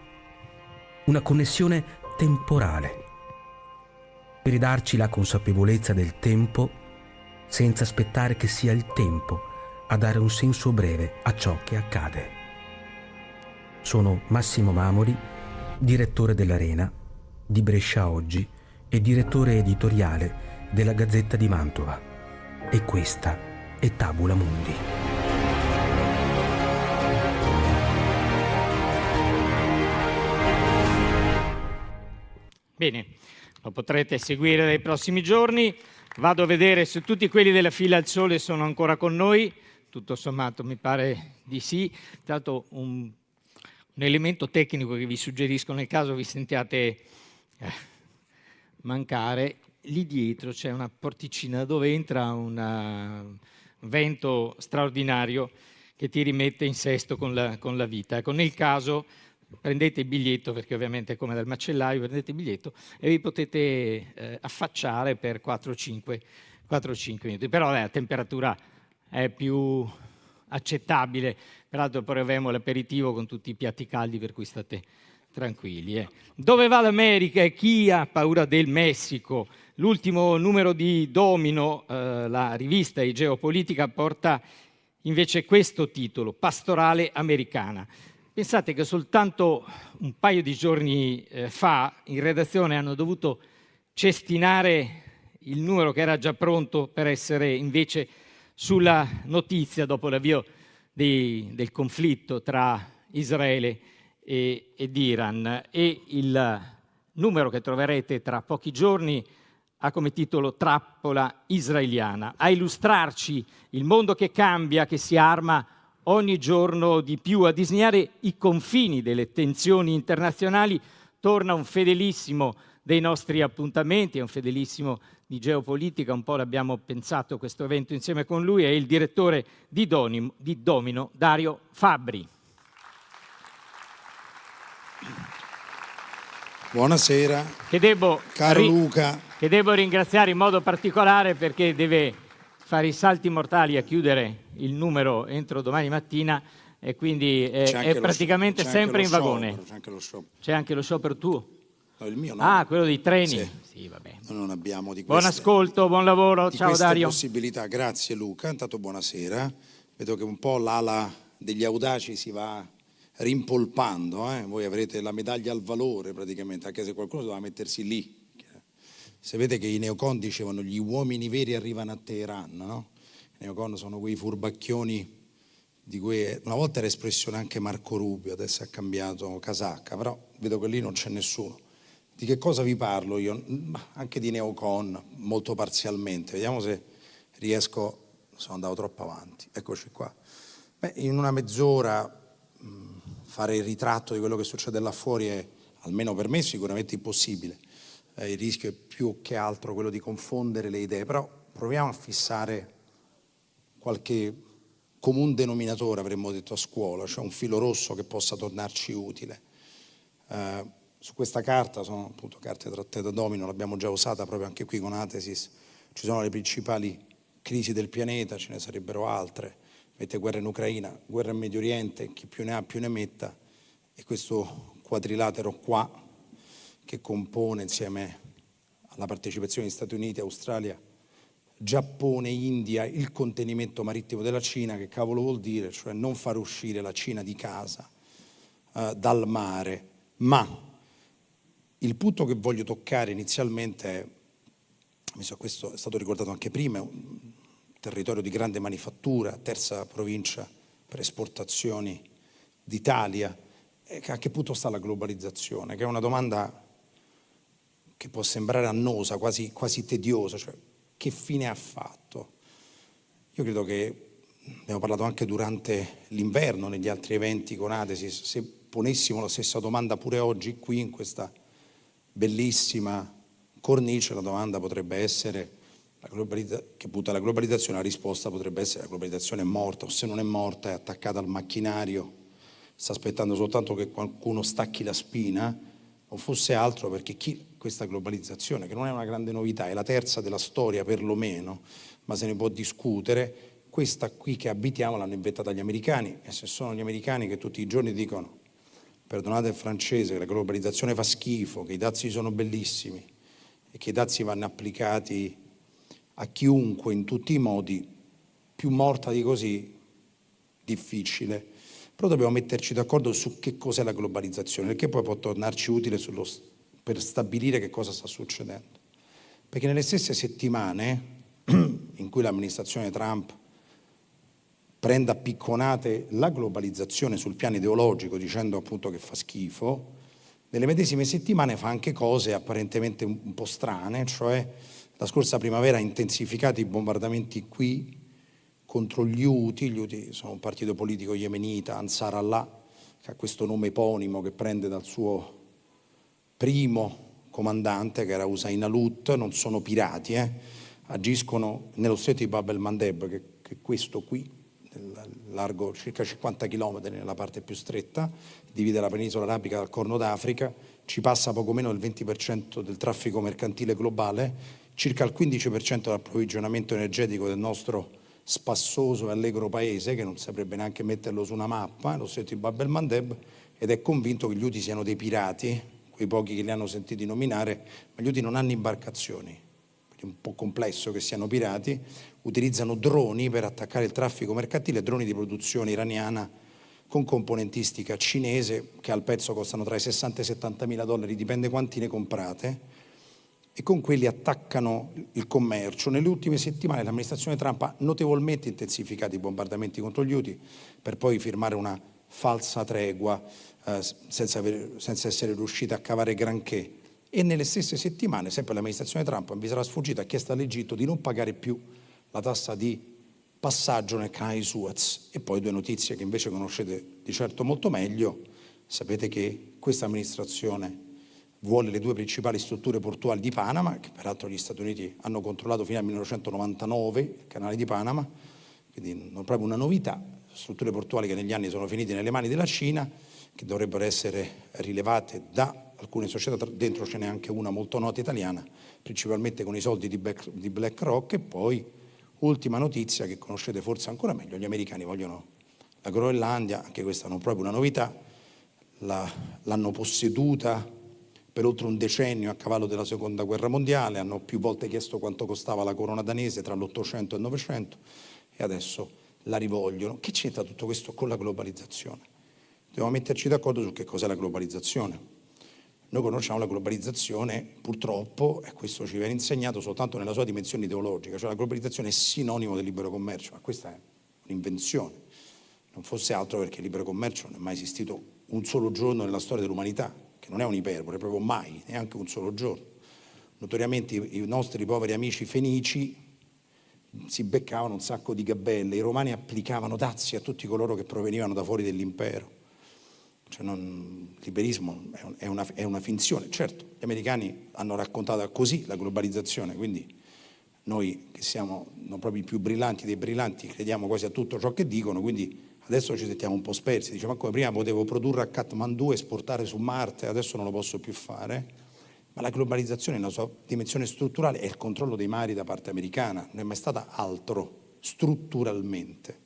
una connessione temporale, per ridarci la consapevolezza del tempo senza aspettare che sia il tempo a dare un senso breve a ciò che accade. Sono Massimo Mamoli, direttore dell'Arena, di Brescia Oggi e direttore editoriale della Gazzetta di Mantova, e questa è Tabula Mundi. Bene, lo potrete seguire nei prossimi giorni. Vado a vedere se tutti quelli della fila al sole sono ancora con noi. Tutto sommato mi pare di sì. Tra l'altro un elemento tecnico che vi suggerisco nel caso vi sentiate mancare: lì dietro c'è una porticina dove entra un vento straordinario che ti rimette in sesto con la vita. Ecco, nel caso prendete il biglietto, perché ovviamente è come dal macellaio, prendete il biglietto e vi potete affacciare per 4-5 minuti. Però la temperatura è più accettabile, peraltro poi avremo l'aperitivo con tutti i piatti caldi, per cui state tranquilli. Dove va l'America e chi ha paura del Messico? L'ultimo numero di Domino, la rivista di geopolitica, porta invece questo titolo: Pastorale americana. Pensate che soltanto un paio di giorni fa in redazione hanno dovuto cestinare il numero che era già pronto per essere invece sulla notizia dopo l'avvio del conflitto tra Israele ed Iran, e il numero che troverete tra pochi giorni ha come titolo Trappola israeliana. A illustrarci il mondo che cambia, che si arma ogni giorno di più, a disegnare i confini delle tensioni internazionali, torna un fedelissimo dei nostri appuntamenti, è un fedelissimo di geopolitica, un po' l'abbiamo pensato questo evento insieme con lui, è il direttore di Domino, Dario Fabbri. Buonasera, caro Luca. Che devo ringraziare in modo particolare perché deve fare i salti mortali a chiudere il numero entro domani mattina e quindi è praticamente sempre in vagone. C'è anche lo sciopero. C'è anche lo sciopero tuo? No, il mio no. Ah, quello dei treni? Sì. Sì, vabbè. Noi non abbiamo di queste, buon ascolto, buon lavoro, di ciao Dario. possibilità. Grazie Luca, intanto buonasera. Vedo che un po' l'ala degli audaci si va rimpolpando, Voi avrete la medaglia al valore praticamente, anche se qualcuno doveva mettersi lì. Sapete che i neocon dicevano gli uomini veri arrivano a Teheran, no? I neocon sono quei furbacchioni di cui una volta era espressione anche Marco Rubio, adesso ha cambiato casacca, però vedo che lì non c'è nessuno. Di che cosa vi parlo io? Anche di neocon, molto parzialmente. Vediamo se riesco, sono andato troppo avanti. Eccoci qua. In una mezz'ora fare il ritratto di quello che succede là fuori è, almeno per me, sicuramente impossibile. Il rischio è più che altro quello di confondere le idee, però proviamo a fissare qualche comune denominatore, avremmo detto a scuola, cioè un filo rosso che possa tornarci utile. Su questa carta, sono appunto carte tratte da Domino, l'abbiamo già usata proprio anche qui con Athesis, ci sono le principali crisi del pianeta, ce ne sarebbero altre, mette guerra in Ucraina, guerra in Medio Oriente, chi più ne ha più ne metta, e questo quadrilatero qua che compone insieme alla partecipazione di Stati Uniti, Australia, Giappone, India, il contenimento marittimo della Cina, che cavolo vuol dire? Cioè non far uscire la Cina di casa, dal mare. Ma il punto che voglio toccare inizialmente è, questo è stato ricordato anche prima, un territorio di grande manifattura, terza provincia per esportazioni d'Italia. A che punto sta la globalizzazione? Che è una domanda che può sembrare annosa, quasi tediosa, cioè che fine ha fatto? Io credo che, abbiamo parlato anche durante l'inverno, negli altri eventi con Athesis, se ponessimo la stessa domanda pure oggi qui in questa bellissima cornice, la domanda potrebbe essere, che punta alla globalizzazione, la risposta potrebbe essere: la globalizzazione è morta, o se non è morta è attaccata al macchinario, sta aspettando soltanto che qualcuno stacchi la spina, non fosse altro perché questa globalizzazione, che non è una grande novità, è la terza della storia perlomeno, ma se ne può discutere, questa qui che abitiamo l'hanno inventata gli americani, e se sono gli americani che tutti i giorni dicono, perdonate il francese, che la globalizzazione fa schifo, che i dazi sono bellissimi e che i dazi vanno applicati a chiunque in tutti i modi, più morta di così, difficile. Però dobbiamo metterci d'accordo su che cos'è la globalizzazione, perché poi può tornarci utile per stabilire che cosa sta succedendo. Perché nelle stesse settimane in cui l'amministrazione Trump prende a picconate la globalizzazione sul piano ideologico, dicendo appunto che fa schifo, nelle medesime settimane fa anche cose apparentemente un po' strane, cioè la scorsa primavera ha intensificato i bombardamenti qui contro gli Houthi sono un partito politico yemenita, Ansar Allah, che ha questo nome eponimo che prende dal suo primo comandante, che era Hussein Alut, non sono pirati, agiscono nello stretto di Bab el-Mandeb, che è questo qui, largo circa 50 km nella parte più stretta, divide la penisola arabica dal Corno d'Africa, ci passa poco meno del 20% del traffico mercantile globale, circa il 15% dell'approvvigionamento energetico del nostro spassoso e allegro paese, che non saprebbe neanche metterlo su una mappa, lo stretto di Bab el-Mandeb, ed è convinto che gli Houthi siano dei pirati, quei pochi che li hanno sentiti nominare, ma gli Houthi non hanno imbarcazioni, quindi è un po' complesso che siano pirati, utilizzano droni per attaccare il traffico mercantile, droni di produzione iraniana con componentistica cinese che al pezzo costano tra i 60 e i 70 mila dollari, dipende quanti ne comprate, e con quelli attaccano il commercio. Nelle ultime settimane l'amministrazione Trump ha notevolmente intensificato i bombardamenti contro gli Houthi per poi firmare una falsa tregua senza essere riuscita a cavare granché. E nelle stesse settimane, sempre l'amministrazione Trump, in vista della sfuggita, ha chiesto all'Egitto di non pagare più la tassa di passaggio nel canale di Suez. E poi due notizie che invece conoscete di certo molto meglio. Sapete che questa amministrazione vuole le due principali strutture portuali di Panama, che peraltro gli Stati Uniti hanno controllato fino al 1999, il canale di Panama, quindi non è proprio una novità, strutture portuali che negli anni sono finite nelle mani della Cina, che dovrebbero essere rilevate da alcune società, dentro ce n'è anche una molto nota italiana, principalmente con i soldi di BlackRock. E poi, ultima notizia che conoscete forse ancora meglio, gli americani vogliono la Groenlandia, anche questa non è proprio una novità, l'hanno posseduta per oltre un decennio a cavallo della seconda guerra mondiale, hanno più volte chiesto quanto costava la corona danese tra l'800 e il 900 e adesso la rivogliono. Che c'entra tutto questo con la globalizzazione? Dobbiamo metterci d'accordo su che cos'è la globalizzazione. Noi conosciamo la globalizzazione, purtroppo, e questo ci viene insegnato soltanto nella sua dimensione ideologica, cioè la globalizzazione è sinonimo del libero commercio, ma questa è un'invenzione. Non fosse altro perché il libero commercio non è mai esistito un solo giorno nella storia dell'umanità, che non è un'iperbole, proprio mai, neanche un solo giorno. Notoriamente i nostri poveri amici fenici si beccavano un sacco di gabelle, i romani applicavano dazi a tutti coloro che provenivano da fuori dell'impero. Cioè il liberismo è una finzione. Certo, gli americani hanno raccontato così la globalizzazione, quindi noi che siamo non proprio i più brillanti dei brillanti crediamo quasi a tutto ciò che dicono, quindi adesso ci sentiamo un po' spersi, dice ma come prima potevo produrre a Kathmandu e esportare su Marte, adesso non lo posso più fare. Ma la globalizzazione nella sua dimensione strutturale è il controllo dei mari da parte americana, non è mai stata altro strutturalmente.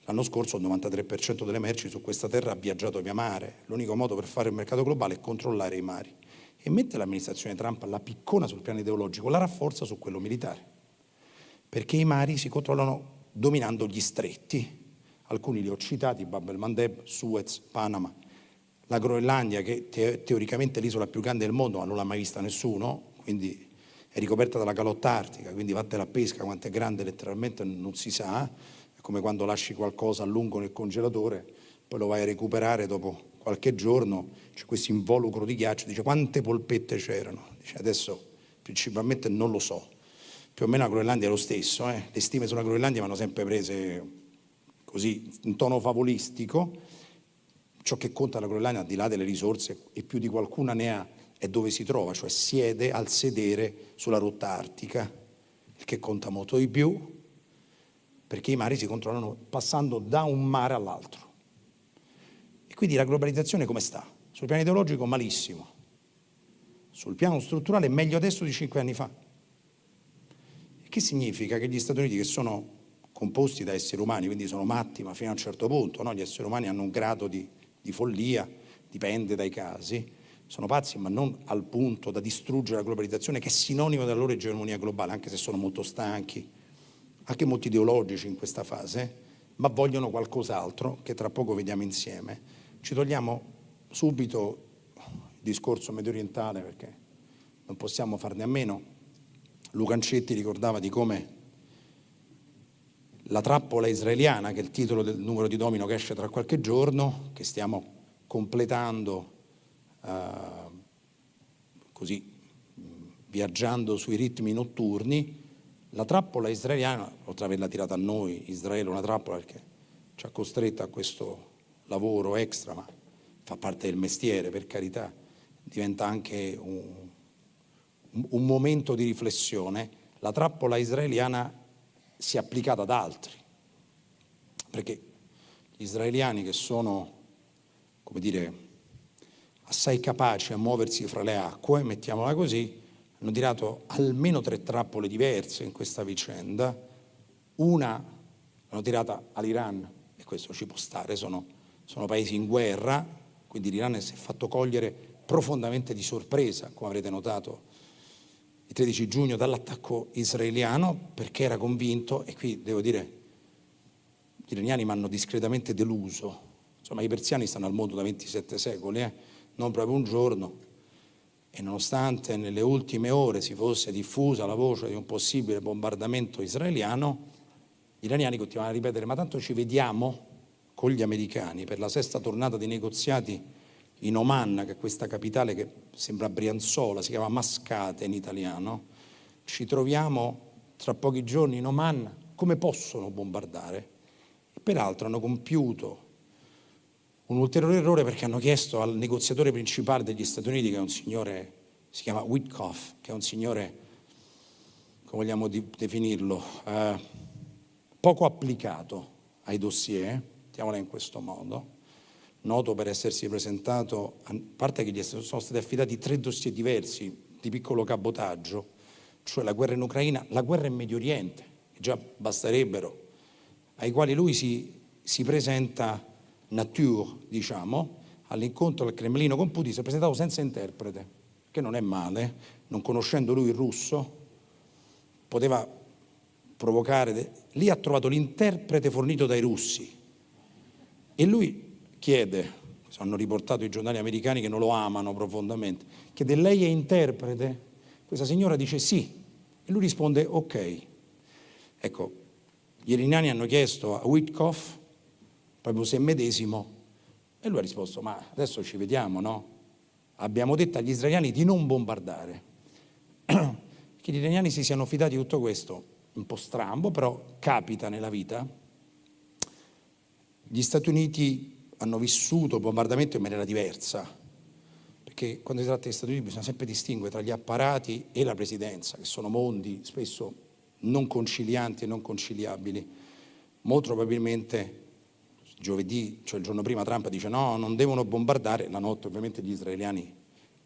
L'anno scorso il 93% delle merci su questa terra ha viaggiato via mare, l'unico modo per fare il mercato globale è controllare i mari. E mentre l'amministrazione Trump la piccona sul piano ideologico, la rafforza su quello militare, perché i mari si controllano dominando gli stretti. Alcuni li ho citati, Bab el-Mandeb, Suez, Panama, la Groenlandia che teoricamente è l'isola più grande del mondo ma non l'ha mai vista nessuno, quindi è ricoperta dalla calotta artica, quindi vattene la pesca, quanto è grande letteralmente non si sa, è come quando lasci qualcosa a lungo nel congelatore, poi lo vai a recuperare dopo qualche giorno, c'è questo involucro di ghiaccio, dice quante polpette c'erano, dice adesso principalmente non lo so, più o meno la Groenlandia è lo stesso, le stime sulla Groenlandia vanno sempre prese così in tono favolistico. Ciò che conta la Groenlandia, al di là delle risorse, e più di qualcuna ne ha, è dove si trova, cioè siede al sedere sulla rotta artica, il che conta molto di più, perché i mari si controllano passando da un mare all'altro. E quindi la globalizzazione come sta? Sul piano ideologico malissimo, sul piano strutturale meglio adesso di 5 anni fa. E che significa? Che gli Stati Uniti, che sono composti da esseri umani, quindi sono matti, ma fino a un certo punto, no? Gli esseri umani hanno un grado di follia, dipende dai casi, sono pazzi ma non al punto da distruggere la globalizzazione che è sinonimo della loro egemonia globale, anche se sono molto stanchi, anche molto ideologici in questa fase, ma vogliono qualcos'altro che tra poco vediamo insieme. Ci togliamo subito il discorso medio orientale perché non possiamo farne a meno. Lucancetti ricordava di come la trappola israeliana, che è il titolo del numero di Domino che esce tra qualche giorno, che stiamo completando così, viaggiando sui ritmi notturni, la trappola israeliana, oltre ad averla tirata a noi, Israele una trappola perché ci ha costretto a questo lavoro extra, ma fa parte del mestiere, per carità, diventa anche un momento di riflessione, la trappola israeliana si è applicata ad altri, perché gli israeliani che sono, come dire, assai capaci a muoversi fra le acque, mettiamola così, hanno tirato almeno 3 trappole diverse in questa vicenda. Una l'hanno tirata all'Iran, e questo ci può stare, sono paesi in guerra, quindi l'Iran si è fatto cogliere profondamente di sorpresa, come avrete notato, il 13 giugno dall'attacco israeliano, perché era convinto, e qui devo dire, gli iraniani mi hanno discretamente deluso, insomma i persiani stanno al mondo da 27 secoli, non proprio un giorno, e nonostante nelle ultime ore si fosse diffusa la voce di un possibile bombardamento israeliano, gli iraniani continuavano a ripetere: ma tanto ci vediamo con gli americani per la sesta tornata dei negoziati in Oman, che è questa capitale che sembra Brianzola, si chiama Mascate in italiano, ci troviamo tra pochi giorni in Oman, come possono bombardare? E peraltro hanno compiuto un ulteriore errore, perché hanno chiesto al negoziatore principale degli Stati Uniti, che è un signore, si chiama Witkoff, che è un signore, come vogliamo definirlo, poco applicato ai dossier, mettiamola in questo modo, noto per essersi presentato, a parte che gli sono stati affidati 3 dossier diversi di piccolo cabotaggio, cioè la guerra in Ucraina, la guerra in Medio Oriente, che già basterebbero, ai quali lui si presenta nature, diciamo, all'incontro al Cremlino con Putin, si è presentato senza interprete, che non è male, non conoscendo lui il russo, poteva provocare. Lì ha trovato l'interprete fornito dai russi e lui chiede, hanno riportato i giornali americani che non lo amano profondamente, chiede: lei è interprete? Questa signora dice sì e lui risponde ok. Ecco, gli iraniani hanno chiesto a Witkoff proprio se medesimo e lui ha risposto: ma adesso ci vediamo, no? Abbiamo detto agli israeliani di non bombardare. Che gli iraniani si siano fidati di tutto questo, un po' strambo, però capita nella vita. Gli Stati Uniti hanno vissuto il bombardamento in maniera diversa, perché quando si tratta degli Stati Uniti bisogna sempre distinguere tra gli apparati e la presidenza, che sono mondi spesso non concilianti e non conciliabili. Molto probabilmente giovedì, cioè il giorno prima, Trump dice no, non devono bombardare, la notte ovviamente gli israeliani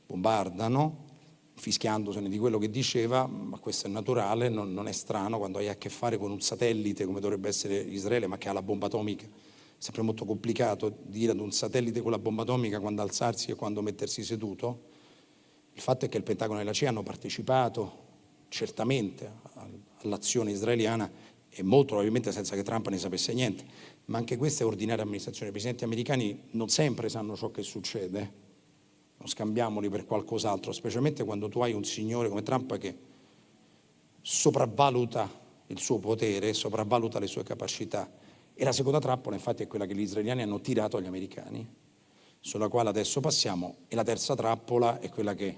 bombardano, fischiandosene di quello che diceva, ma questo è naturale, non è strano quando hai a che fare con un satellite come dovrebbe essere Israele, ma che ha la bomba atomica. È sempre molto complicato dire ad un satellite con la bomba atomica quando alzarsi e quando mettersi seduto. Il fatto è che il Pentagono e la CIA hanno partecipato certamente all'azione israeliana e molto probabilmente senza che Trump ne sapesse niente, ma anche questa è ordinaria amministrazione. I presidenti americani non sempre sanno ciò che succede, non scambiamoli per qualcos'altro, specialmente quando tu hai un signore come Trump che sopravvaluta il suo potere, sopravvaluta le sue capacità. E la seconda trappola infatti è quella che gli israeliani hanno tirato agli americani, sulla quale adesso passiamo, e la terza trappola è quella che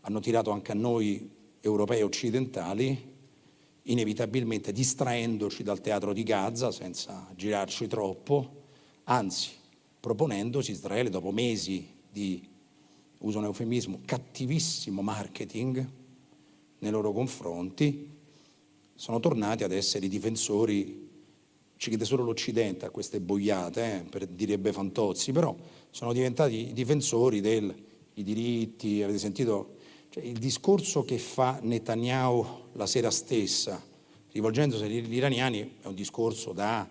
hanno tirato anche a noi europei occidentali, inevitabilmente distraendoci dal teatro di Gaza senza girarci troppo, anzi proponendosi Israele dopo mesi di, uso un eufemismo, cattivissimo marketing nei loro confronti, sono tornati ad essere i difensori. Ci chiede solo l'Occidente a queste boiate, direbbe Fantozzi, però sono diventati i difensori dei diritti. Avete sentito il discorso che fa Netanyahu la sera stessa, rivolgendosi agli iraniani, è un discorso da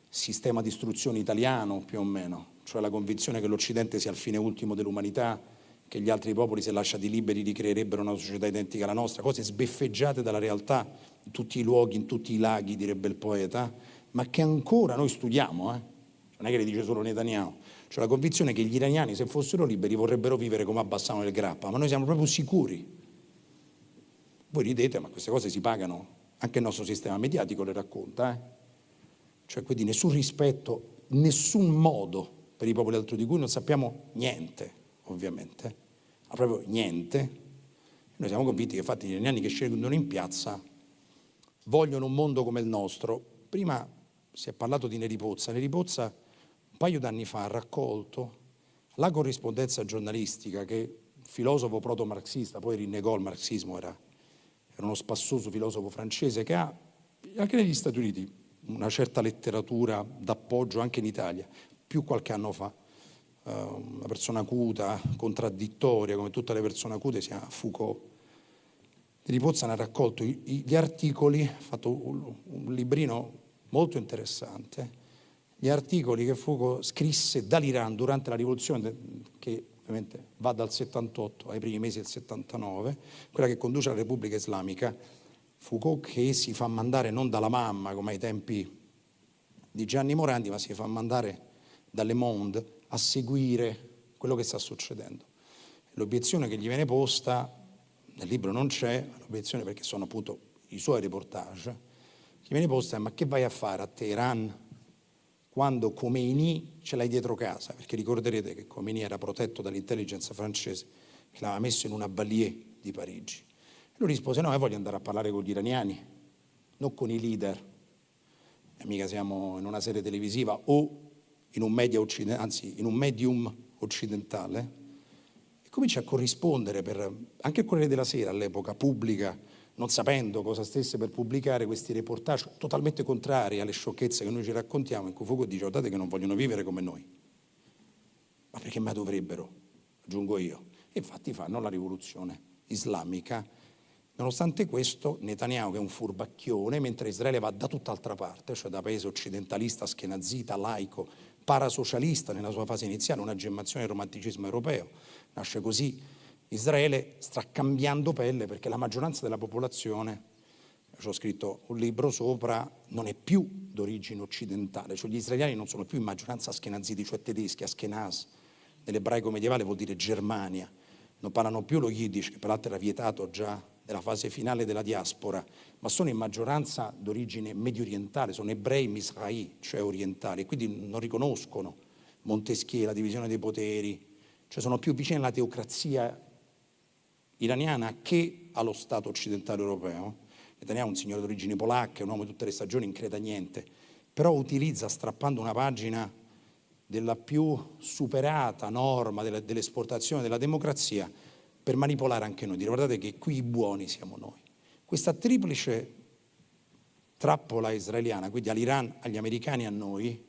sistema di istruzione italiano più o meno, cioè la convinzione che l'Occidente sia il fine ultimo dell'umanità, che gli altri popoli, se lasciati liberi, ricreerebbero una società identica alla nostra, cose sbeffeggiate dalla realtà, in tutti i luoghi, in tutti i laghi, direbbe il poeta, ma che ancora noi studiamo, non è che le dice solo Netanyahu, cioè la convinzione che gli iraniani, se fossero liberi, vorrebbero vivere come a Bassano del Grappa, ma noi siamo proprio sicuri. Voi ridete, ma queste cose si pagano, anche il nostro sistema mediatico le racconta, cioè quindi nessun rispetto, nessun modo per i popoli altri di cui non sappiamo niente, ovviamente, ma proprio niente. Noi siamo convinti che infatti gli iraniani che scendono in piazza vogliono un mondo come il nostro. Prima si è parlato di Neri Pozza. Neri Pozza un paio d'anni fa ha raccolto la corrispondenza giornalistica che filosofo proto-marxista, poi rinnegò il marxismo, era uno spassoso filosofo francese che ha anche negli Stati Uniti una certa letteratura d'appoggio anche in Italia, più qualche anno fa, una persona acuta, contraddittoria, come tutte le persone acute, si chiama Foucault. Neri Pozza ne ha raccolto gli articoli, ha fatto un librino molto interessante, gli gli articoli che Foucault scrisse dall'Iran durante la rivoluzione, che ovviamente va dal 78 ai primi mesi del 79, quella che conduce alla Repubblica Islamica. Foucault che si fa mandare non dalla mamma come ai tempi di Gianni Morandi, ma si fa mandare da Le Monde a seguire quello che sta succedendo. L'obiezione che gli viene posta, nel libro non c'è, l'obiezione perché sono appunto i suoi reportage, gli viene posta è: ma che vai a fare a Teheran quando Khomeini ce l'hai dietro casa? Perché ricorderete che Khomeini era protetto dall'intelligence francese che l'aveva messo in una banlieue di Parigi. E lui rispose: no, io voglio andare a parlare con gli iraniani, non con i leader. E mica siamo in una serie televisiva o in un media occidentale, anzi in un medium occidentale. E comincia a corrispondere anche il Corriere della Sera all'epoca pubblica, non sapendo cosa stesse per pubblicare, questi reportage totalmente contrari alle sciocchezze che noi ci raccontiamo, in cui Foucault dice: guardate che non vogliono vivere come noi. Ma perché mai dovrebbero? Aggiungo io. E infatti fanno la rivoluzione islamica. Nonostante questo, Netanyahu, che è un furbacchione, mentre Israele va da tutt'altra parte, cioè da paese occidentalista, aschenazita, laico, parasocialista nella sua fase iniziale, una gemmazione del romanticismo europeo, nasce così. Israele sta cambiando pelle perché la maggioranza della popolazione, ci ho scritto un libro sopra, non è più d'origine occidentale, cioè gli israeliani non sono più in maggioranza aschenaziti, cioè tedeschi, Ashkenaz, nell'ebraico medievale vuol dire Germania, non parlano più lo Yiddish, che peraltro era vietato già nella fase finale della diaspora, ma sono in maggioranza d'origine medio orientale, sono ebrei misrahi, cioè orientali, e quindi non riconoscono Montesquieu, la divisione dei poteri, cioè sono più vicini alla teocrazia iraniana che allo Stato occidentale europeo. Netanyahu è un signore d'origini polacche, un uomo di tutte le stagioni, non creda niente, però utilizza, strappando una pagina della più superata norma dell'esportazione della democrazia, per manipolare anche noi, dire: guardate che qui i buoni siamo noi. Questa triplice trappola israeliana, quindi all'Iran, agli americani e a noi,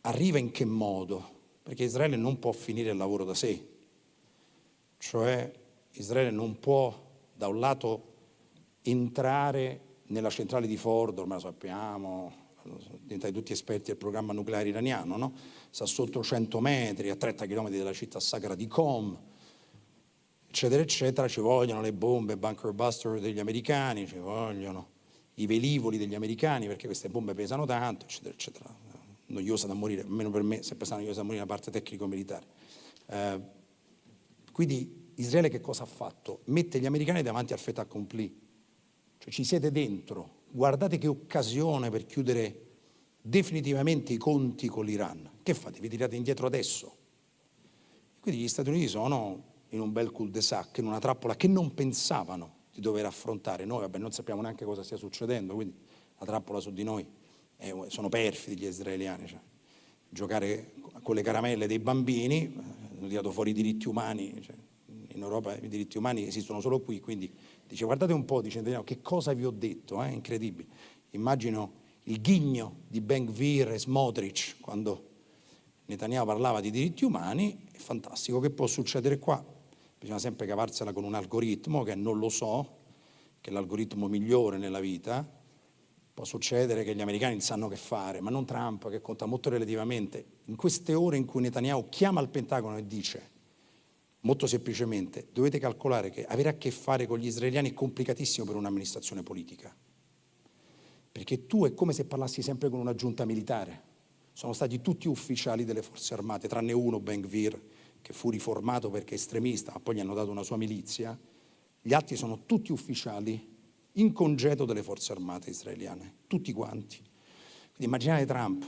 arriva in che modo? Perché Israele non può finire il lavoro da sé, cioè Israele non può da un lato entrare nella centrale di Fordo, ormai lo sappiamo, diventati tutti esperti del programma nucleare iraniano, no? Sta sotto 100 metri, a 30 km dalla città sacra di Qom, eccetera, eccetera. Ci vogliono le bombe bunker buster degli americani, ci vogliono i velivoli degli americani, perché queste bombe pesano tanto, eccetera, eccetera. Noiosa da morire, almeno per me, sempre stata noiosa da morire la parte tecnico-militare. Quindi Israele che cosa ha fatto? Mette gli americani davanti al fait accompli, cioè ci siete dentro, guardate che occasione per chiudere definitivamente i conti con l'Iran. Che fate? Vi tirate indietro adesso? Quindi gli Stati Uniti sono in un bel cul-de-sac, in una trappola che non pensavano di dover affrontare. Noi non sappiamo neanche cosa stia succedendo, quindi la trappola su di noi, sono perfidi gli israeliani. Cioè, giocare con le caramelle dei bambini, hanno tirato fuori i diritti umani, cioè, in Europa i diritti umani esistono solo qui, quindi dice: guardate un po', dice, che cosa vi ho detto, è incredibile. Immagino il ghigno di Ben-Gvir e Smotrich quando Netanyahu parlava di diritti umani. È fantastico. Che può succedere qua? Bisogna sempre cavarsela con un algoritmo che non lo so, che è l'algoritmo migliore nella vita. Può succedere che gli americani sanno che fare, ma non Trump, che conta molto relativamente. In queste ore in cui Netanyahu chiama al Pentagono e dice molto semplicemente: dovete calcolare che avere a che fare con gli israeliani è complicatissimo per un'amministrazione politica, perché tu è come se parlassi sempre con una giunta militare. Sono stati tutti ufficiali delle forze armate, tranne uno, Ben-Gvir, che fu riformato perché estremista, ma poi gli hanno dato una sua milizia. Gli altri sono tutti ufficiali in congedo delle forze armate israeliane, tutti quanti. Quindi immaginate Trump,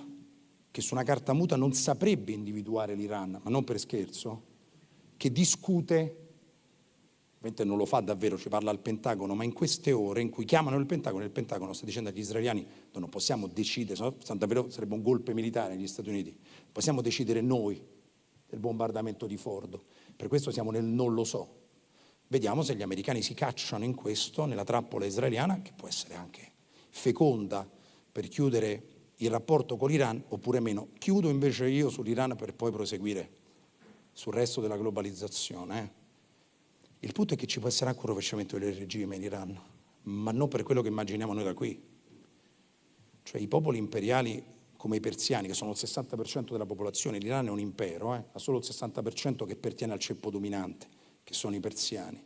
che su una carta muta non saprebbe individuare l'Iran, ma non per scherzo, che discute, ovviamente non lo fa davvero, ci parla al Pentagono, ma in queste ore in cui chiamano il Pentagono sta dicendo agli israeliani: noi non possiamo decidere, davvero sarebbe un golpe militare negli Stati Uniti, possiamo decidere noi del bombardamento di Fordo, per questo siamo nel non lo so. Vediamo se gli americani si cacciano in questo, nella trappola israeliana, che può essere anche feconda per chiudere il rapporto con l'Iran, oppure meno. Chiudo invece io sull'Iran per poi proseguire sul resto della globalizzazione. Il punto è che ci può essere anche un rovesciamento del regime in Iran, ma non per quello che immaginiamo noi da qui. Cioè i popoli imperiali come i persiani, che sono il 60% della popolazione, l'Iran è un impero, ha solo il 60% che pertiene al ceppo dominante, che sono i persiani.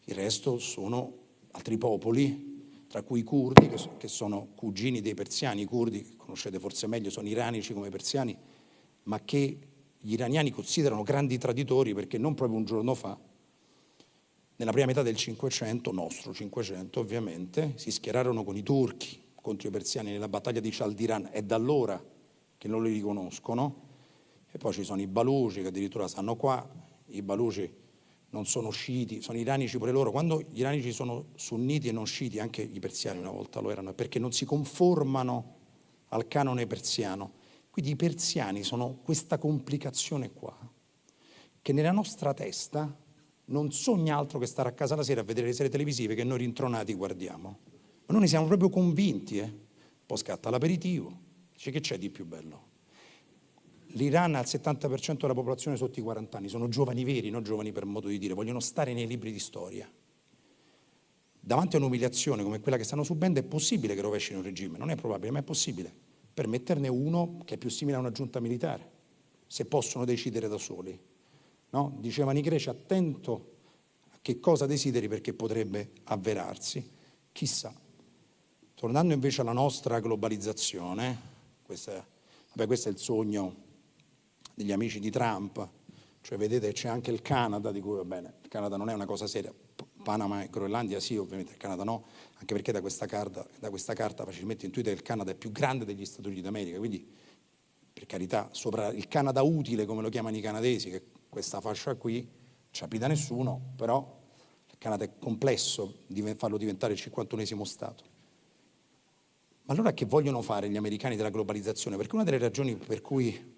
Il resto sono altri popoli, tra cui i curdi, che sono cugini dei persiani. I curdi, che conoscete forse meglio, sono iranici come i persiani, ma che gli iraniani considerano grandi traditori perché non proprio un giorno fa, nella prima metà del Cinquecento, nostro Cinquecento ovviamente, si schierarono con i turchi contro i persiani nella battaglia di Chaldiran. È da allora che non li riconoscono. E poi ci sono i baluci che addirittura stanno qua. I baluci non sono sciiti, sono iranici pure loro. Quando gli iranici sono sunniti e non sciiti, anche i persiani una volta lo erano, è perché non si conformano al canone persiano. Quindi i persiani sono questa complicazione qua, che nella nostra testa non sogna altro che stare a casa la sera a vedere le serie televisive che noi rintronati guardiamo. Ma noi ne siamo proprio convinti, Poi scatta l'aperitivo, dice che c'è di più bello. L'Iran ha il 70% della popolazione sotto i 40 anni, sono giovani veri, non giovani per modo di dire, vogliono stare nei libri di storia. Davanti a un'umiliazione come quella che stanno subendo è possibile che rovescino il regime, non è probabile, ma è possibile, per metterne uno che è più simile a una giunta militare, se possono decidere da soli. No? Dicevano i greci, attento a che cosa desideri perché potrebbe avverarsi, chissà. Tornando invece alla nostra globalizzazione, questo è il sogno degli amici di Trump, cioè vedete c'è anche il Canada, di cui va bene, il Canada non è una cosa seria, Panama e Groenlandia sì, ovviamente il Canada no, anche perché da questa carta facilmente intuite che il Canada è più grande degli Stati Uniti d'America, quindi per carità, sopra il Canada utile, come lo chiamano i canadesi, che questa fascia qui non ci abita nessuno, però il Canada è complesso farlo diventare il 51esimo Stato. Ma allora che vogliono fare gli americani della globalizzazione? Perché una delle ragioni per cui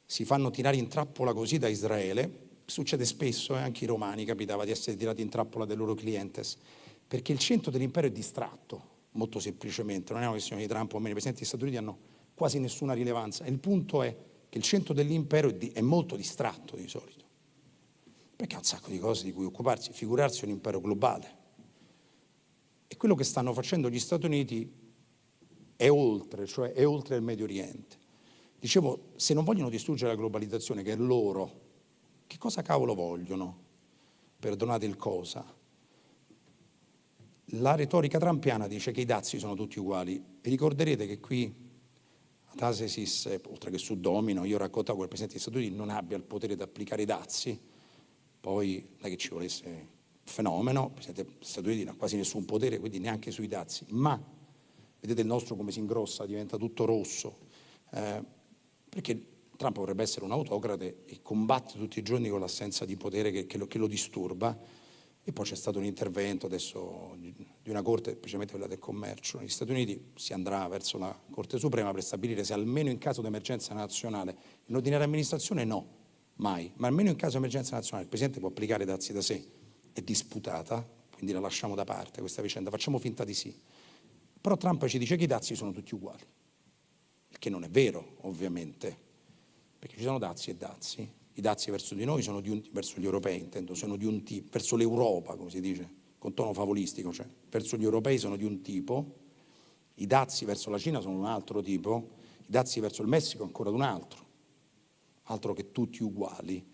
si fanno tirare in trappola così da Israele, succede spesso, anche i romani capitava di essere tirati in trappola dai loro clientes, perché il centro dell'impero è distratto, molto semplicemente, non è una questione di Trump o meno, i presidenti degli Stati Uniti hanno quasi nessuna rilevanza. Il punto è che il centro dell'impero è molto distratto di solito, perché ha un sacco di cose di cui occuparsi, figurarsi un impero globale. E quello che stanno facendo gli Stati Uniti è oltre, cioè è oltre il Medio Oriente. Dicevo, se non vogliono distruggere la globalizzazione, che è loro, che cosa cavolo vogliono? Perdonate il cosa. La retorica trampiana dice che i dazi sono tutti uguali. Vi ricorderete che qui ad Atesis, oltre che su Domino, io raccontavo che il Presidente degli Stati Uniti non abbia il potere di applicare i dazi, poi non è che ci volesse un fenomeno, il Presidente degli Stati Uniti non ha quasi nessun potere, quindi neanche sui dazi, ma vedete il nostro come si ingrossa, diventa tutto rosso, perché Trump vorrebbe essere un autocrate e combatte tutti i giorni con l'assenza di potere che lo disturba. E poi c'è stato un intervento adesso di una corte, specialmente quella del commercio. Negli Stati Uniti si andrà verso la Corte Suprema per stabilire se almeno in caso di emergenza nazionale, in ordinaria amministrazione no, mai, ma almeno in caso di emergenza nazionale il Presidente può applicare dazi da sé. È disputata, quindi la lasciamo da parte questa vicenda, facciamo finta di sì. Però Trump ci dice che i dazi sono tutti uguali, il che non è vero ovviamente, perché ci sono dazi e dazi. I dazi verso di noi sono verso gli europei, intendo, sono di un tipo, verso l'Europa, come si dice, con tono favolistico, cioè verso gli europei sono di un tipo, i dazi verso la Cina sono un altro tipo, i dazi verso il Messico ancora di un altro che tutti uguali.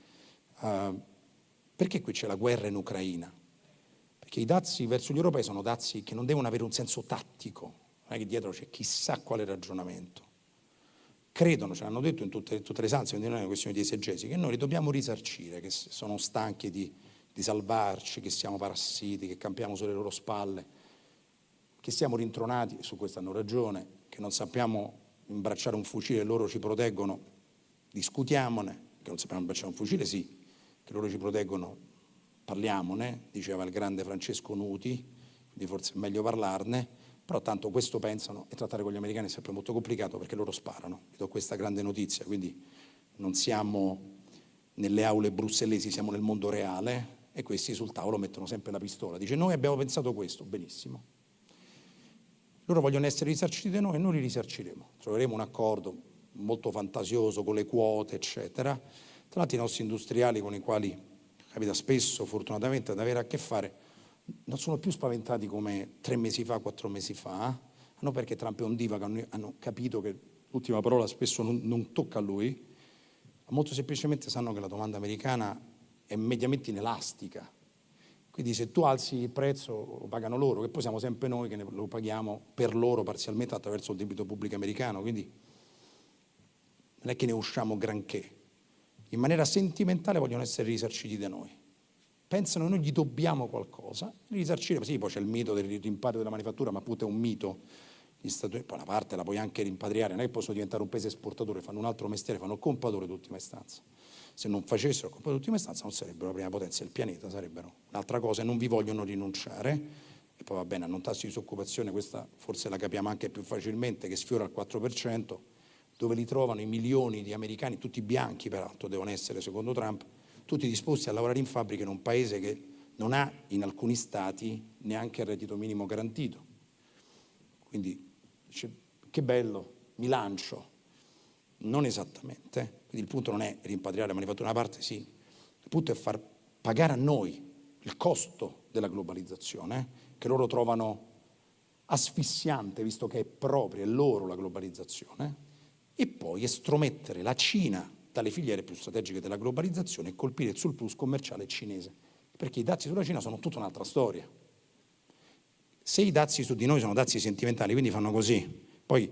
Perché qui c'è la guerra in Ucraina? Perché i dazi verso gli europei sono dazi che non devono avere un senso tattico, non è che dietro c'è chissà quale ragionamento. Credono, ce l'hanno detto in tutte le stanze, quindi non è una questione di esegesi, che noi li dobbiamo risarcire, che sono stanchi di salvarci, che siamo parassiti, che campiamo sulle loro spalle, che siamo rintronati, e su questo hanno ragione, che non sappiamo imbracciare un fucile e loro ci proteggono, discutiamone, che non sappiamo imbracciare un fucile, sì, che loro ci proteggono, parliamone, diceva il grande Francesco Nuti, quindi forse è meglio parlarne. Però tanto questo pensano, e trattare con gli americani è sempre molto complicato perché loro sparano. Vi do questa grande notizia, quindi non siamo nelle aule brussellesi, siamo nel mondo reale e questi sul tavolo mettono sempre la pistola. Dice noi abbiamo pensato questo, benissimo. Loro vogliono essere risarciti da noi e noi li risarciremo. Troveremo un accordo molto fantasioso con le quote, eccetera. Tra l'altro i nostri industriali con i quali capita spesso, fortunatamente, ad avere a che fare, non sono più spaventati come 3 mesi fa, 4 mesi fa, non perché Trump è un diva, che hanno capito che l'ultima parola spesso non tocca a lui, ma molto semplicemente sanno che la domanda americana è mediamente inelastica. Quindi se tu alzi il prezzo lo pagano loro, che poi siamo sempre noi che lo paghiamo per loro parzialmente attraverso il debito pubblico americano, quindi non è che ne usciamo granché. In maniera sentimentale vogliono essere risarciti da noi. Pensano che noi gli dobbiamo qualcosa, risarcire. Sì, poi c'è il mito del rimpatrio della manifattura, ma appunto è un mito. Gli Stati Uniti, poi una parte la puoi anche rimpatriare, non è che possono diventare un paese esportatore, fanno un altro mestiere, fanno il compratore d'ultima istanza. Se non facessero il compratore d'ultima istanza non sarebbero la prima potenza del pianeta, sarebbero un'altra cosa e non vi vogliono rinunciare. E poi va bene, hanno un tasso di disoccupazione, questa forse la capiamo anche più facilmente, che sfiora il 4%, dove li trovano i milioni di americani, tutti bianchi peraltro devono essere secondo Trump, tutti disposti a lavorare in fabbriche in un paese che non ha in alcuni stati neanche il reddito minimo garantito. Quindi che bello, mi lancio. Non esattamente. Quindi il punto non è rimpatriare la manifattura, una parte sì, il punto è far pagare a noi il costo della globalizzazione, che loro trovano asfissiante, visto che è propria, è loro la globalizzazione, e poi estromettere la Cina dalle filiere più strategiche della globalizzazione e colpire il surplus commerciale cinese, perché i dazi sulla Cina sono tutta un'altra storia. Se i dazi su di noi sono dazi sentimentali, quindi fanno così, poi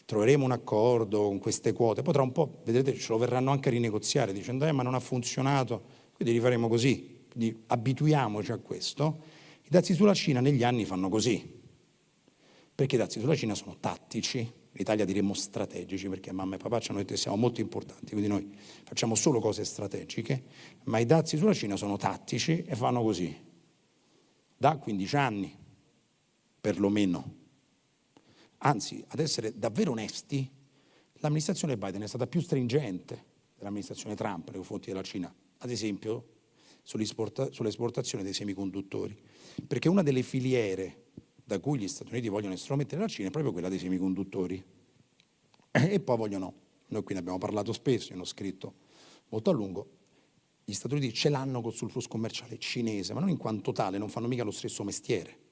troveremo un accordo con queste quote, poi tra un po', vedrete, ce lo verranno anche a rinegoziare, dicendo ma non ha funzionato, quindi rifaremo così, quindi abituiamoci a questo. I dazi sulla Cina negli anni fanno così, perché i dazi sulla Cina sono tattici, in Italia diremmo strategici, perché mamma e papà ci hanno detto che siamo molto importanti, quindi noi facciamo solo cose strategiche, ma i dazi sulla Cina sono tattici e fanno così, da 15 anni, perlomeno. Anzi, ad essere davvero onesti, l'amministrazione Biden è stata più stringente dell'amministrazione Trump nei confronti della Cina, ad esempio sull'esportazione dei semiconduttori, perché una delle filiere da cui gli Stati Uniti vogliono estromettere la Cina è proprio quella dei semiconduttori. E poi vogliono, noi qui ne abbiamo parlato spesso, io ne ho scritto molto a lungo, gli Stati Uniti ce l'hanno col surplus commerciale cinese, ma non in quanto tale, non fanno mica lo stesso mestiere.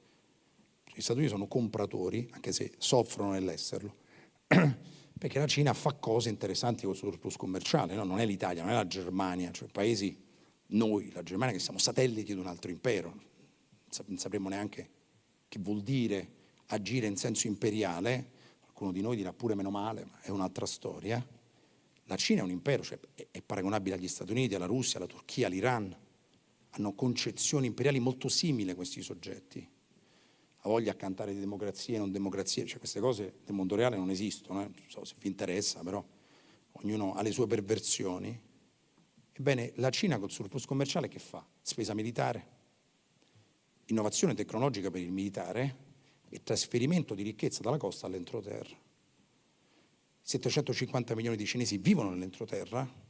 Gli Stati Uniti sono compratori, anche se soffrono nell'esserlo, perché la Cina fa cose interessanti col surplus commerciale, no? Non è l'Italia, non è la Germania, cioè paesi, noi, la Germania, che siamo satelliti di un altro impero, non sapremmo neanche che vuol dire agire in senso imperiale, qualcuno di noi dirà pure meno male, ma è un'altra storia. La Cina è un impero, cioè è paragonabile agli Stati Uniti, alla Russia, alla Turchia, all'Iran. Hanno concezioni imperiali molto simili a questi soggetti. Ha voglia a cantare di democrazia e non democrazia, cioè queste cose nel mondo reale non esistono, non so se vi interessa, però ognuno ha le sue perversioni. Ebbene, la Cina col surplus commerciale che fa? Spesa militare, innovazione tecnologica per il militare e trasferimento di ricchezza dalla costa all'entroterra. 750 milioni di cinesi vivono nell'entroterra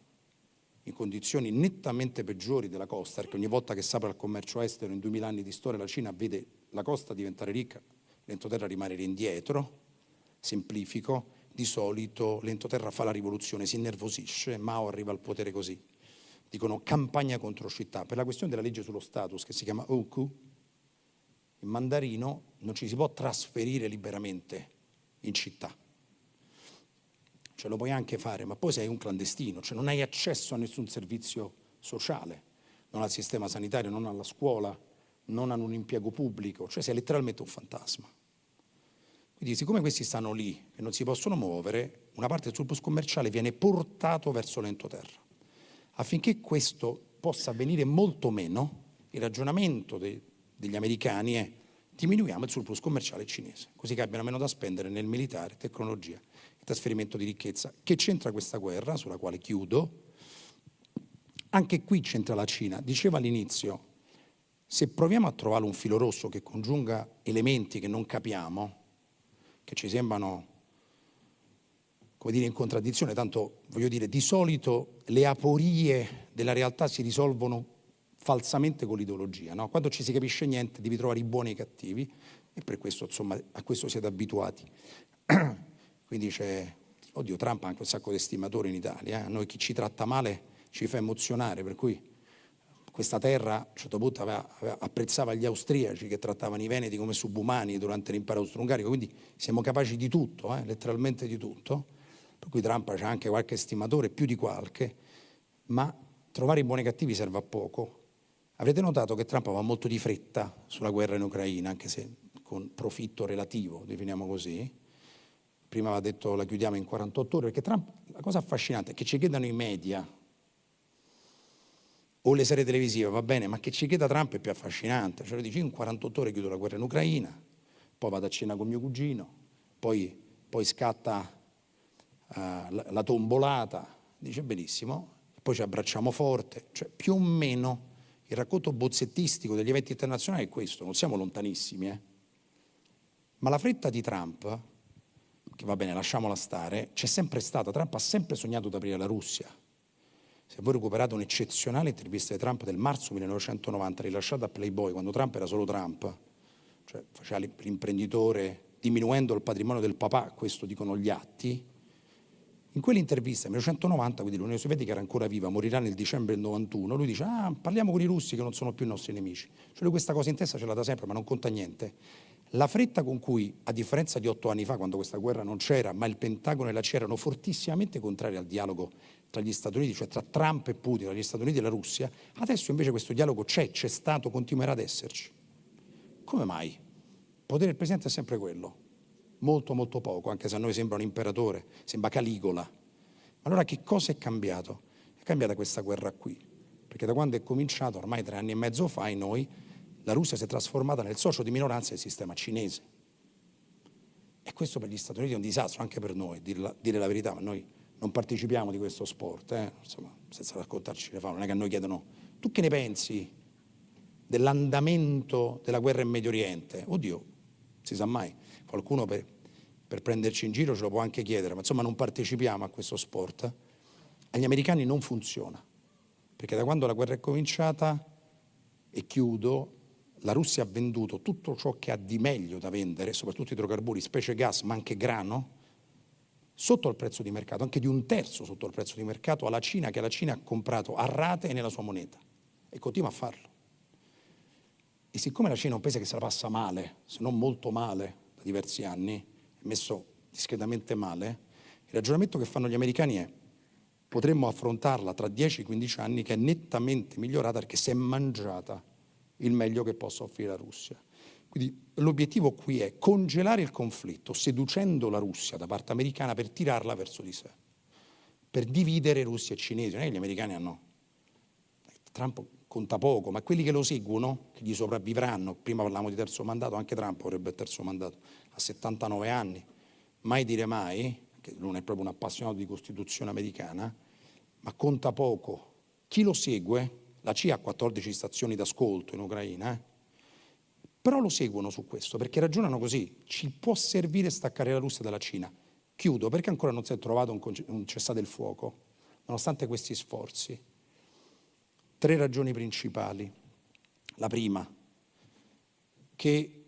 in condizioni nettamente peggiori della costa, perché ogni volta che si apre al commercio estero in 2000 anni di storia la Cina vede la costa diventare ricca, l'entroterra rimanere indietro. Semplifico, di solito l'entroterra fa la rivoluzione, si innervosisce, Mao arriva al potere così. Dicono campagna contro città, per la questione della legge sullo status che si chiama Ouku, in mandarino non ci si può trasferire liberamente in città. Ce lo puoi anche fare, ma poi sei un clandestino, cioè non hai accesso a nessun servizio sociale, non al sistema sanitario, non alla scuola, non a un impiego pubblico, cioè sei letteralmente un fantasma. Quindi siccome questi stanno lì e non si possono muovere, una parte del surplus commerciale viene portato verso l'entroterra. Affinché questo possa avvenire molto meno, il ragionamento degli americani è diminuiamo il surplus commerciale cinese, così che abbiano meno da spendere nel militare, tecnologia e trasferimento di ricchezza. Che c'entra questa guerra, sulla quale chiudo? Anche qui c'entra la Cina. Dicevo all'inizio, se proviamo a trovare un filo rosso che congiunga elementi che non capiamo, che ci sembrano, come dire, in contraddizione, tanto voglio dire, di solito le aporie della realtà si risolvono falsamente con l'ideologia, no? Quando ci si capisce niente devi trovare i buoni e i cattivi e per questo, insomma, a questo siete abituati. Quindi c'è, oddio, Trump ha anche un sacco di estimatori in Italia, Noi chi ci tratta male ci fa emozionare, per cui questa terra a un certo punto apprezzava gli austriaci che trattavano i veneti come subumani durante l'impero austro-ungarico, quindi siamo capaci di tutto, letteralmente di tutto, per cui Trump c'ha anche qualche stimatore, più di qualche, ma trovare i buoni e cattivi serve a poco. Avrete notato che Trump va molto di fretta sulla guerra in Ucraina, anche se con profitto relativo, definiamo così. Prima aveva detto la chiudiamo in 48 ore, perché Trump, la cosa affascinante è che ci chiedano i media o le serie televisive, va bene, ma che ci chieda Trump è più affascinante. Cioè, lo dici, in 48 ore chiudo la guerra in Ucraina, poi vado a cena con mio cugino, poi scatta la tombolata, dice benissimo, poi ci abbracciamo forte. Cioè, più o meno il racconto bozzettistico degli eventi internazionali è questo, non siamo lontanissimi. Ma la fretta di Trump, che va bene, lasciamola stare, c'è sempre stata. Trump ha sempre sognato di aprire la Russia. Se voi recuperate un'eccezionale intervista di Trump del marzo 1990, rilasciata a Playboy, quando Trump era solo Trump, cioè faceva l'imprenditore diminuendo il patrimonio del papà, questo dicono gli atti, in quell'intervista, nel 1990, quindi l'Unione Sovietica era ancora viva, morirà nel dicembre del 91, lui dice, parliamo con i russi che non sono più i nostri nemici. Cioè lui questa cosa in testa ce l'ha da sempre, ma non conta niente. La fretta con cui, a differenza di 8 anni fa, quando questa guerra non c'era, ma il Pentagono e la CIA erano fortissimamente contrari al dialogo tra gli Stati Uniti, cioè tra Trump e Putin, tra gli Stati Uniti e la Russia, adesso invece questo dialogo c'è stato, continuerà ad esserci. Come mai? Il potere del Presidente è sempre quello. Molto molto poco, anche se a noi sembra un imperatore, sembra Caligola. Ma allora che cosa è cambiato? È cambiata questa guerra qui, perché da quando è cominciato, ormai 3 anni e mezzo fa, la Russia si è trasformata nel socio di minoranza del sistema cinese. E questo per gli Stati Uniti è un disastro, anche per noi, dire la verità, ma noi non partecipiamo di questo sport, insomma, senza raccontarci le favole, non è che a noi chiedono, tu che ne pensi dell'andamento della guerra in Medio Oriente? Oddio, si sa mai, qualcuno per prenderci in giro ce lo può anche chiedere, ma insomma non partecipiamo a questo sport. Agli americani non funziona, perché da quando la guerra è cominciata, e chiudo, la Russia ha venduto tutto ciò che ha di meglio da vendere, soprattutto idrocarburi, specie gas, ma anche grano, sotto il prezzo di mercato, anche di 1/3 sotto il prezzo di mercato, alla Cina, che la Cina ha comprato a rate e nella sua moneta, e continua a farlo. E siccome la Cina è un paese che se la passa male, se non molto male, da diversi anni, messo discretamente male, il ragionamento che fanno gli americani è potremmo affrontarla tra 10-15 anni che è nettamente migliorata perché si è mangiata il meglio che possa offrire la Russia. Quindi l'obiettivo qui è congelare il conflitto seducendo la Russia da parte americana per tirarla verso di sé, per dividere russi e cinesi. Non è che gli americani hanno... Trump conta poco, ma quelli che lo seguono, che gli sopravvivranno, prima parlavamo di terzo mandato, anche Trump vorrebbe il terzo mandato, a 79 anni, mai dire mai, che lui non è proprio un appassionato di Costituzione americana, ma conta poco. Chi lo segue, la CIA ha 14 stazioni d'ascolto in Ucraina, però lo seguono su questo, perché ragionano così, ci può servire staccare la Russia dalla Cina. Chiudo, perché ancora non si è trovato un cessate il fuoco, nonostante questi sforzi. 3 ragioni principali. La prima, che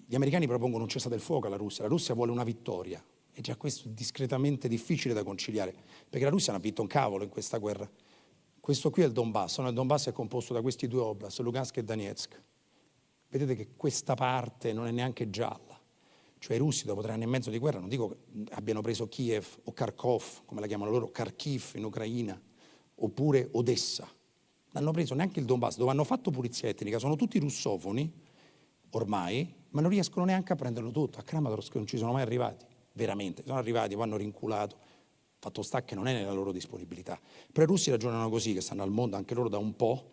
gli americani propongono un cessate il fuoco alla Russia. La Russia vuole una vittoria e già questo è discretamente difficile da conciliare, perché la Russia non ha vinto un cavolo in questa guerra. Questo qui è il Donbass, il Donbass è composto da questi 2 oblast, Lugansk e Donetsk. Vedete che questa parte non è neanche gialla. Cioè i russi dopo 3 anni e mezzo di guerra, non dico che abbiano preso Kiev o Kharkov, come la chiamano loro, Kharkiv in Ucraina, oppure Odessa. Non hanno preso neanche il Donbass, dove hanno fatto pulizia etnica, sono tutti russofoni ormai, ma non riescono neanche a prenderlo tutto. A Kramatorsk non ci sono mai arrivati, veramente. Sono arrivati, poi hanno rinculato. Fatto sta che non è nella loro disponibilità. Però i russi ragionano così, che stanno al mondo anche loro da un po',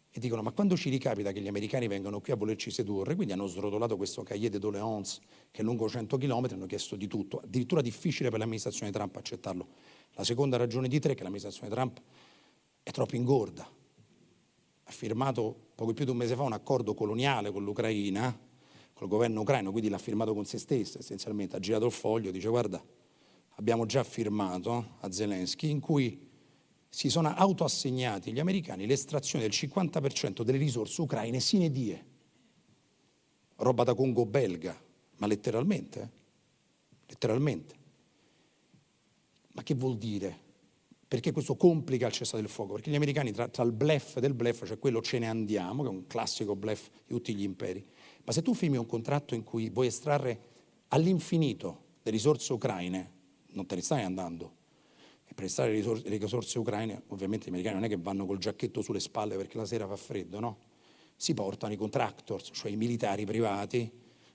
e dicono, ma quando ci ricapita che gli americani vengano qui a volerci sedurre, quindi hanno srotolato questo cahier de doléances che è lungo 100 km, hanno chiesto di tutto, addirittura difficile per l'amministrazione Trump accettarlo. La seconda ragione di 3 è che l'amministrazione Trump è troppo ingorda. Ha firmato poco più di un mese fa un accordo coloniale con l'Ucraina, col governo ucraino, quindi l'ha firmato con se stessa essenzialmente, ha girato il foglio, dice guarda, abbiamo già firmato a Zelensky, in cui si sono autoassegnati gli americani l'estrazione del 50% delle risorse ucraine sine die. Roba da Congo belga, ma letteralmente, letteralmente. Ma che vuol dire? perché questo complica il cessate il fuoco, perché gli americani tra il bluff del bluff, cioè quello ce ne andiamo, che è un classico bluff di tutti gli imperi, ma se tu firmi un contratto in cui vuoi estrarre all'infinito le risorse ucraine, non te ne stai andando. E per estrarre le risorse ucraine, ovviamente gli americani non è che vanno col giacchetto sulle spalle perché la sera fa freddo, no? Si portano i contractors, cioè i militari privati,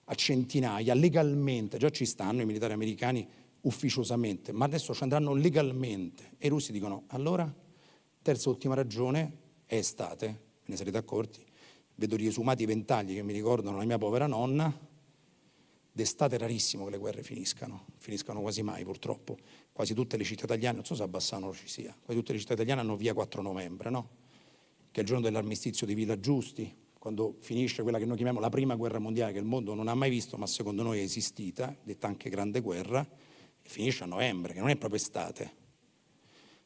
a centinaia, legalmente, già ci stanno i militari americani ufficiosamente, ma adesso ci andranno legalmente. E i russi dicono, allora, terza ultima ragione, è estate, ve ne sarete accorti, vedo riesumati i ventagli che mi ricordano la mia povera nonna, d'estate è rarissimo che le guerre finiscano quasi mai purtroppo, quasi tutte le città italiane, non so se a Bassano ci sia, quasi tutte le città italiane hanno via 4 novembre, no? Che è il giorno dell'armistizio di Villa Giusti, quando finisce quella che noi chiamiamo la prima guerra mondiale, che il mondo non ha mai visto, ma secondo noi è esistita, detta anche grande guerra, e finisce a novembre, che non è proprio estate,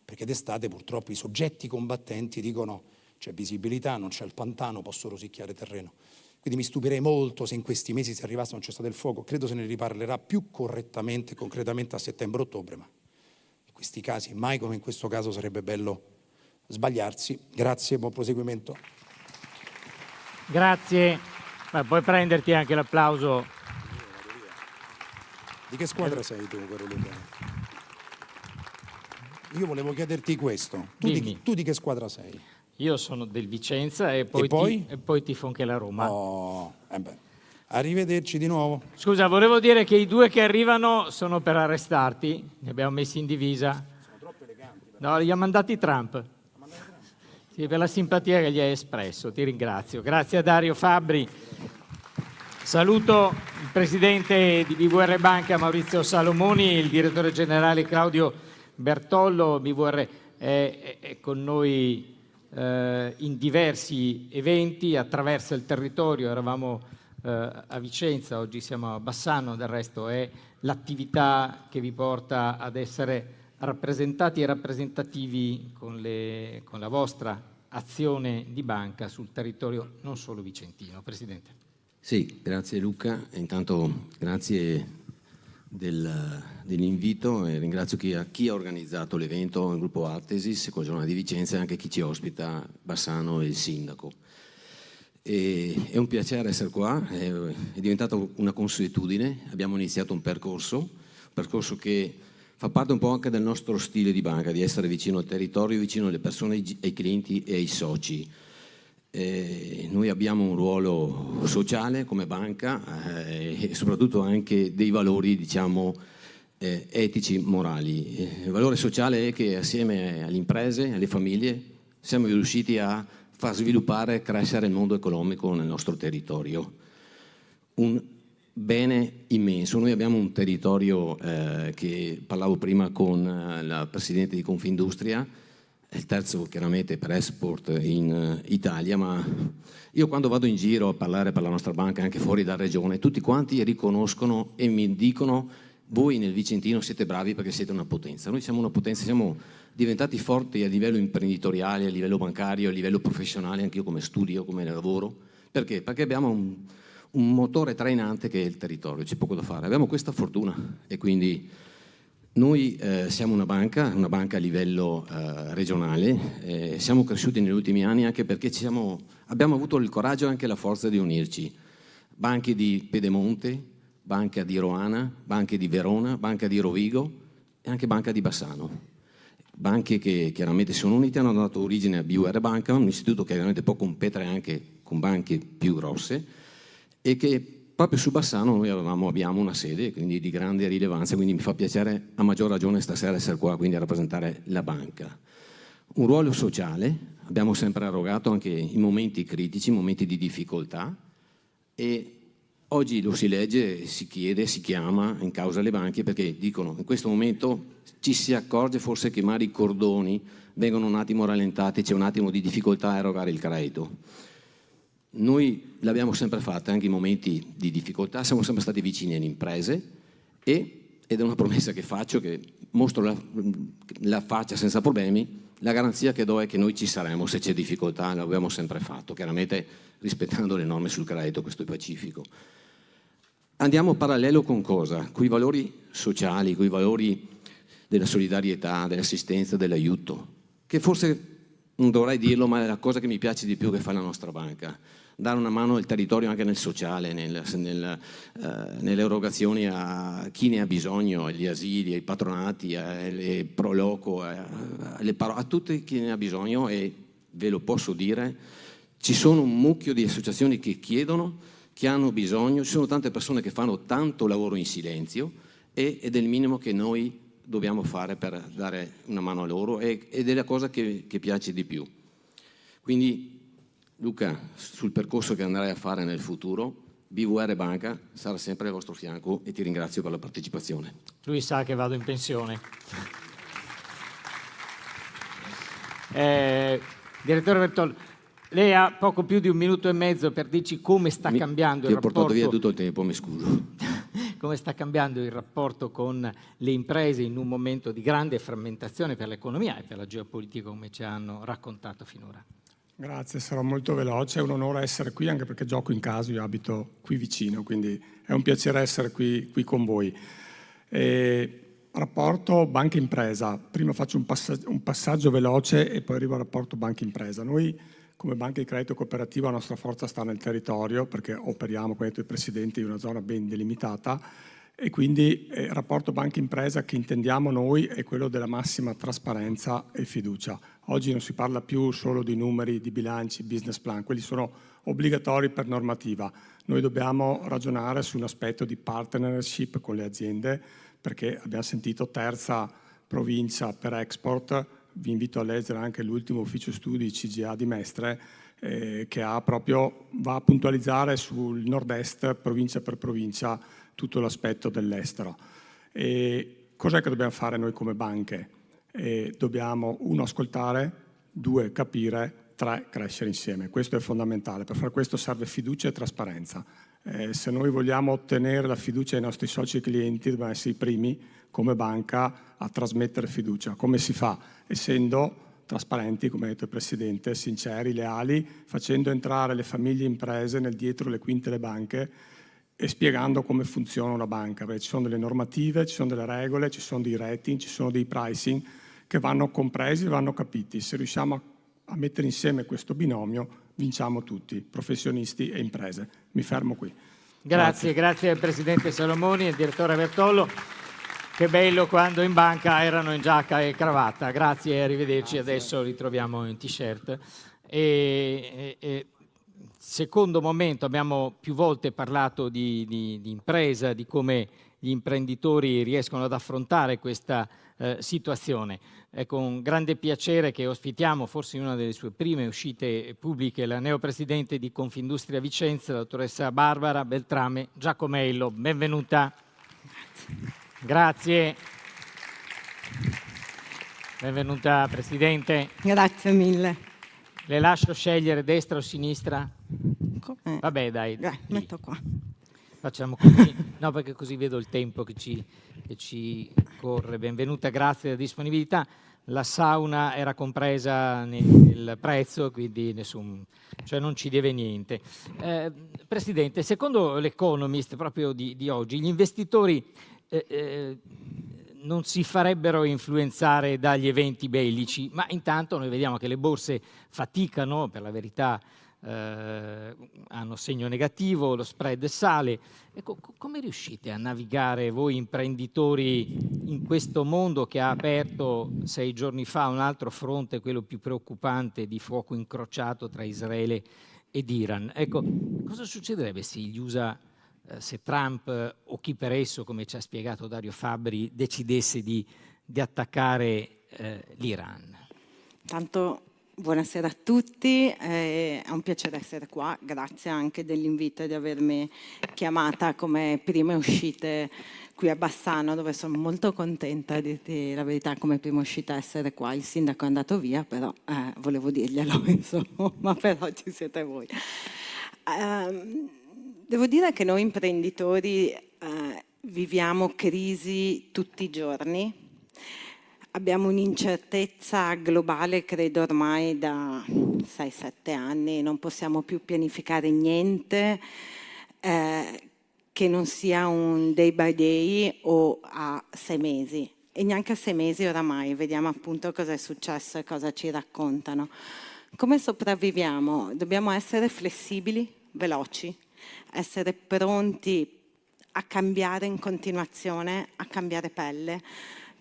perché d'estate purtroppo i soggetti combattenti dicono c'è visibilità, non c'è il pantano, posso rosicchiare terreno. Quindi mi stupirei molto se in questi mesi si arrivasse a un cessate il fuoco, credo se ne riparlerà più correttamente, concretamente a settembre-ottobre, ma in questi casi, mai come in questo caso, sarebbe bello sbagliarsi. Grazie, buon proseguimento. Grazie, ma puoi prenderti anche l'applauso. Di che squadra sei tu, caro Luca? Io volevo chiederti questo, tu di che squadra sei? Io sono del Vicenza e poi tifo anche la Roma. Oh, arrivederci di nuovo. Scusa, volevo dire che i due che arrivano sono per arrestarti, li abbiamo messi in divisa. Sono troppo eleganti. No, li ha mandati Trump. Sì, per la simpatia che gli hai espresso, ti ringrazio. Grazie a Dario Fabbri. Saluto il presidente di BVR Banca Maurizio Salomoni, il direttore generale Claudio Bertollo. BVR è con noi in diversi eventi, attraversa il territorio, eravamo a Vicenza, oggi siamo a Bassano, del resto è l'attività che vi porta ad essere rappresentati e rappresentativi con la vostra azione di banca sul territorio non solo vicentino. Presidente. Sì, grazie Luca, intanto grazie dell'invito e ringrazio chi ha organizzato l'evento, il gruppo Atesis con la giornata di Vicenza e anche chi ci ospita, Bassano e il sindaco. È un piacere essere qua, è diventata una consuetudine, abbiamo iniziato un percorso che fa parte un po' anche del nostro stile di banca, di essere vicino al territorio, vicino alle persone, ai clienti e ai soci. Noi abbiamo un ruolo sociale come banca e soprattutto anche dei valori, diciamo, etici, morali. Il valore sociale è che assieme alle imprese, alle famiglie, siamo riusciti a far sviluppare e crescere il mondo economico nel nostro territorio. Un bene immenso. Noi abbiamo un territorio che parlavo prima con la Presidente di Confindustria, è il terzo chiaramente per export in Italia, ma io quando vado in giro a parlare per la nostra banca anche fuori dalla regione, tutti quanti riconoscono e mi dicono voi nel Vicentino siete bravi perché siete una potenza. Noi siamo una potenza, siamo diventati forti a livello imprenditoriale, a livello bancario, a livello professionale, anche io come studio, come lavoro. Perché? Perché abbiamo un motore trainante che è il territorio, c'è poco da fare. Abbiamo questa fortuna e quindi noi siamo una banca a livello regionale, siamo cresciuti negli ultimi anni anche perché abbiamo avuto il coraggio e anche la forza di unirci. Banche di Pedemonte, Banca di Roana, Banche di Verona, Banca di Rovigo e anche Banca di Bassano. Banche che chiaramente sono unite, hanno dato origine a BVR Banca, un istituto che veramente può competere anche con banche più grosse e che proprio su Bassano noi abbiamo una sede, quindi di grande rilevanza, quindi mi fa piacere a maggior ragione stasera essere qua, quindi a rappresentare la banca. Un ruolo sociale, abbiamo sempre erogato anche in momenti critici, in momenti di difficoltà e oggi lo si legge, si chiede, si chiama in causa le banche perché dicono in questo momento ci si accorge forse che magari i cordoni vengono un attimo rallentati, c'è un attimo di difficoltà a erogare il credito. Noi l'abbiamo sempre fatta anche in momenti di difficoltà, siamo sempre stati vicini alle imprese ed è una promessa che faccio, che mostro la faccia senza problemi, la garanzia che do è che noi ci saremo se c'è difficoltà, l'abbiamo sempre fatto, chiaramente rispettando le norme sul credito, questo è pacifico. Andiamo parallelo con cosa? Con i valori sociali, con i valori della solidarietà, dell'assistenza, dell'aiuto, che forse non dovrei dirlo, ma è la cosa che mi piace di più che fa la nostra banca. Dare una mano al territorio anche nel sociale, nelle erogazioni a chi ne ha bisogno, agli asili, ai patronati, alle pro loco, a tutti chi ne ha bisogno, e ve lo posso dire, ci sono un mucchio di associazioni che chiedono, che hanno bisogno, ci sono tante persone che fanno tanto lavoro in silenzio ed è il minimo che noi dobbiamo fare per dare una mano a loro ed è la cosa che piace di più. Quindi Luca, sul percorso che andrai a fare nel futuro, BVR Banca sarà sempre al vostro fianco e ti ringrazio per la partecipazione. Lui sa che vado in pensione. Direttore Bertollo, lei ha poco più di 1 minuto e mezzo per dirci come sta cambiando il rapporto. Ti ho portato via tutto il tempo, mi scuso. Come sta cambiando il rapporto con le imprese in un momento di grande frammentazione per l'economia e per la geopolitica, come ci hanno raccontato finora. Grazie, sarò molto veloce, è un onore essere qui anche perché gioco in casa, io abito qui vicino, quindi è un piacere essere qui con voi. Rapporto banca-impresa, prima faccio un passaggio veloce e poi arrivo al rapporto banca-impresa. Noi come banca di credito cooperativo la nostra forza sta nel territorio perché operiamo, come ha detto il Presidente, in una zona ben delimitata e quindi il rapporto banca-impresa che intendiamo noi è quello della massima trasparenza e fiducia. Oggi non si parla più solo di numeri, di bilanci, business plan, quelli sono obbligatori per normativa. Noi dobbiamo ragionare su un aspetto di partnership con le aziende perché abbiamo sentito terza provincia per export. Vi invito a leggere anche l'ultimo ufficio studi CGA di Mestre che va a puntualizzare sul nord-est, provincia per provincia, tutto l'aspetto dell'estero. Cos'è che dobbiamo fare noi come banche? Dobbiamo, 1, ascoltare, 2, capire, 3, crescere insieme. Questo è fondamentale. Per fare questo serve fiducia e trasparenza. Se noi vogliamo ottenere la fiducia dei nostri soci e clienti, dobbiamo essere i primi come banca a trasmettere fiducia. Come si fa? Essendo trasparenti, come ha detto il Presidente, sinceri, leali, facendo entrare le famiglie e imprese nel dietro le quinte le banche e spiegando come funziona una banca. Perché ci sono delle normative, ci sono delle regole, ci sono dei rating, ci sono dei pricing che vanno compresi e vanno capiti. Se riusciamo a mettere insieme questo binomio, vinciamo tutti, professionisti e imprese. Mi fermo qui. Grazie al Presidente Salomoni e al Direttore Bertollo. Che bello quando in banca erano in giacca e cravatta. Grazie e arrivederci. Grazie. Adesso li troviamo in t-shirt. Secondo momento, abbiamo più volte parlato di impresa, di come gli imprenditori riescono ad affrontare questa situazione. È con grande piacere che ospitiamo, forse in una delle sue prime uscite pubbliche, la neopresidente di Confindustria Vicenza, la dottoressa Barbara Beltrame Giacomello. Benvenuta. Grazie. Benvenuta, Presidente. Grazie mille. Le lascio scegliere destra o sinistra? Vabbè, dai. Metto qua. Facciamo così. No, perché così vedo il tempo che ci corre. Benvenuta, grazie della disponibilità. La sauna era compresa nel prezzo, quindi cioè non ci deve niente. Presidente, secondo l'Economist proprio di oggi, gli investitori non si farebbero influenzare dagli eventi bellici, ma intanto noi vediamo che le borse faticano, per la verità hanno segno negativo, lo spread sale. Ecco, come riuscite a navigare voi imprenditori in questo mondo che ha aperto 6 giorni fa un altro fronte, quello più preoccupante di fuoco incrociato tra Israele ed Iran? Ecco, cosa succederebbe se gli USA, se Trump o chi per esso, come ci ha spiegato Dario Fabbri, decidesse di attaccare l'Iran? Tanto buonasera a tutti, è un piacere essere qua, grazie anche dell'invito e di avermi chiamata come prime uscite qui a Bassano, dove sono molto contenta, a dirti la verità, come prima uscita essere qua. Il sindaco è andato via, però volevo dirglielo, insomma, però ci siete voi. Devo dire che noi imprenditori viviamo crisi tutti i giorni. Abbiamo un'incertezza globale, credo ormai da 6-7 anni, non possiamo più pianificare niente che non sia un day by day o a 6 mesi. e neanche a 6 mesi oramai, vediamo appunto cosa è successo e cosa ci raccontano. Come sopravviviamo? Dobbiamo essere flessibili, veloci, essere pronti a cambiare in continuazione, a cambiare pelle,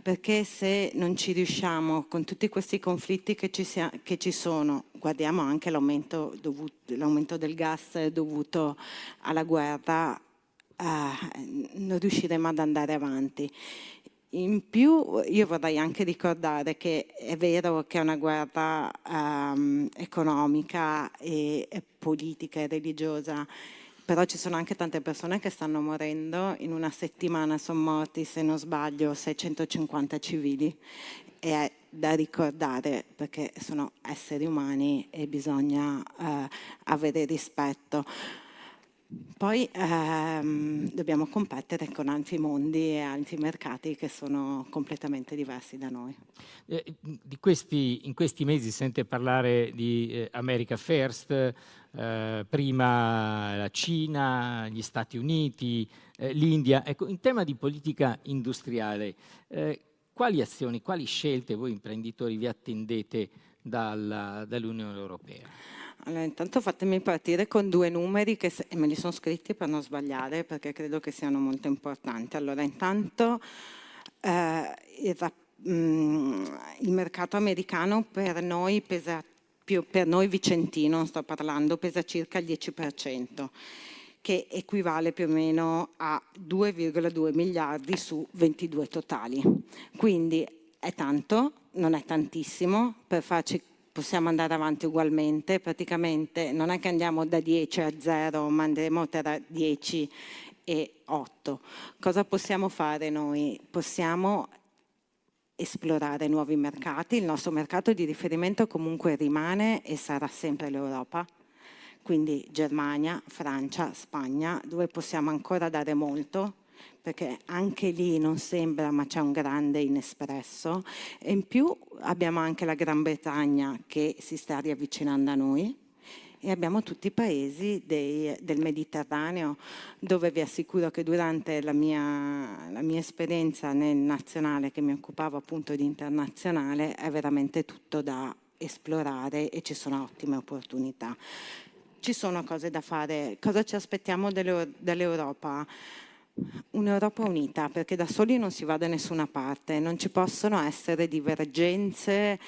perché se non ci riusciamo con tutti questi conflitti che ci sono, guardiamo anche l'aumento del gas dovuto alla guerra, non riusciremo ad andare avanti. In più io vorrei anche ricordare che è vero che è una guerra economica e politica e religiosa, però ci sono anche tante persone che stanno morendo. In una settimana sono morti, se non sbaglio, 650 civili. È da ricordare perché sono esseri umani e bisogna avere rispetto. Poi dobbiamo competere con altri mondi e altri mercati che sono completamente diversi da noi. In questi mesi si sente parlare di America First, prima la Cina, gli Stati Uniti, l'India. Ecco, in tema di politica industriale, quali azioni, quali scelte voi imprenditori vi attendete dall'Unione Europea? Allora, intanto fatemi partire con 2 numeri che me li sono scritti per non sbagliare, perché credo che siano molto importanti. Allora, intanto il mercato americano per noi pesa per noi vicentino, sto parlando, pesa circa il 10%, che equivale più o meno a 2,2 miliardi su 22 totali. Quindi è tanto, non è tantissimo, per farci possiamo andare avanti ugualmente, praticamente non è che andiamo da 10 a 0, ma andremo tra 10 e 8. Cosa possiamo fare noi? Possiamo esplorare nuovi mercati, il nostro mercato di riferimento comunque rimane e sarà sempre l'Europa, quindi Germania, Francia, Spagna, dove possiamo ancora dare molto, perché anche lì non sembra, ma c'è un grande inespresso. E in più abbiamo anche la Gran Bretagna che si sta riavvicinando a noi e abbiamo tutti i paesi del Mediterraneo, dove vi assicuro che durante la mia esperienza nel nazionale, che mi occupavo appunto di internazionale, è veramente tutto da esplorare e ci sono ottime opportunità. Ci sono cose da fare. Cosa ci aspettiamo dall'Europa? Un'Europa unita, perché da soli non si va da nessuna parte, non ci possono essere divergenze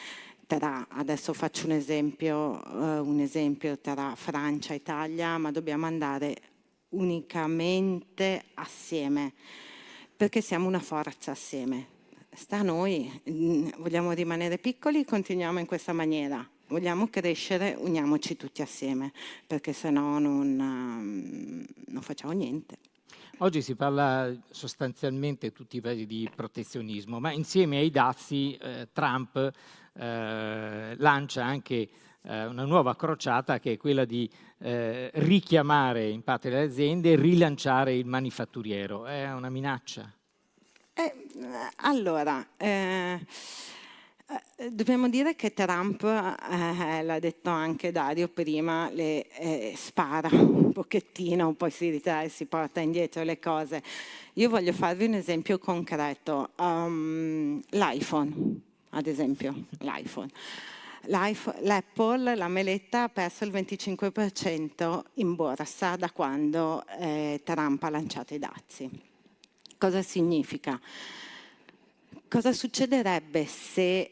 adesso faccio un esempio tra Francia e Italia, ma dobbiamo andare unicamente assieme, perché siamo una forza assieme. Sta a noi, vogliamo rimanere piccoli, continuiamo in questa maniera. Vogliamo crescere, uniamoci tutti assieme, perché sennò non facciamo niente. Oggi si parla sostanzialmente tutti i paesi di protezionismo, ma insieme ai dazi Trump lancia anche una nuova crociata, che è quella di richiamare in patria le aziende e rilanciare il manifatturiero. È una minaccia? Allora, dobbiamo dire che Trump, l'ha detto anche Dario prima, spara un pochettino, poi si ritrae, si porta indietro le cose. Io voglio farvi un esempio concreto. L'iPhone, ad esempio, l'Apple, la meletta, ha perso il 25% in borsa da quando Trump ha lanciato i dazi. Cosa significa? Cosa succederebbe se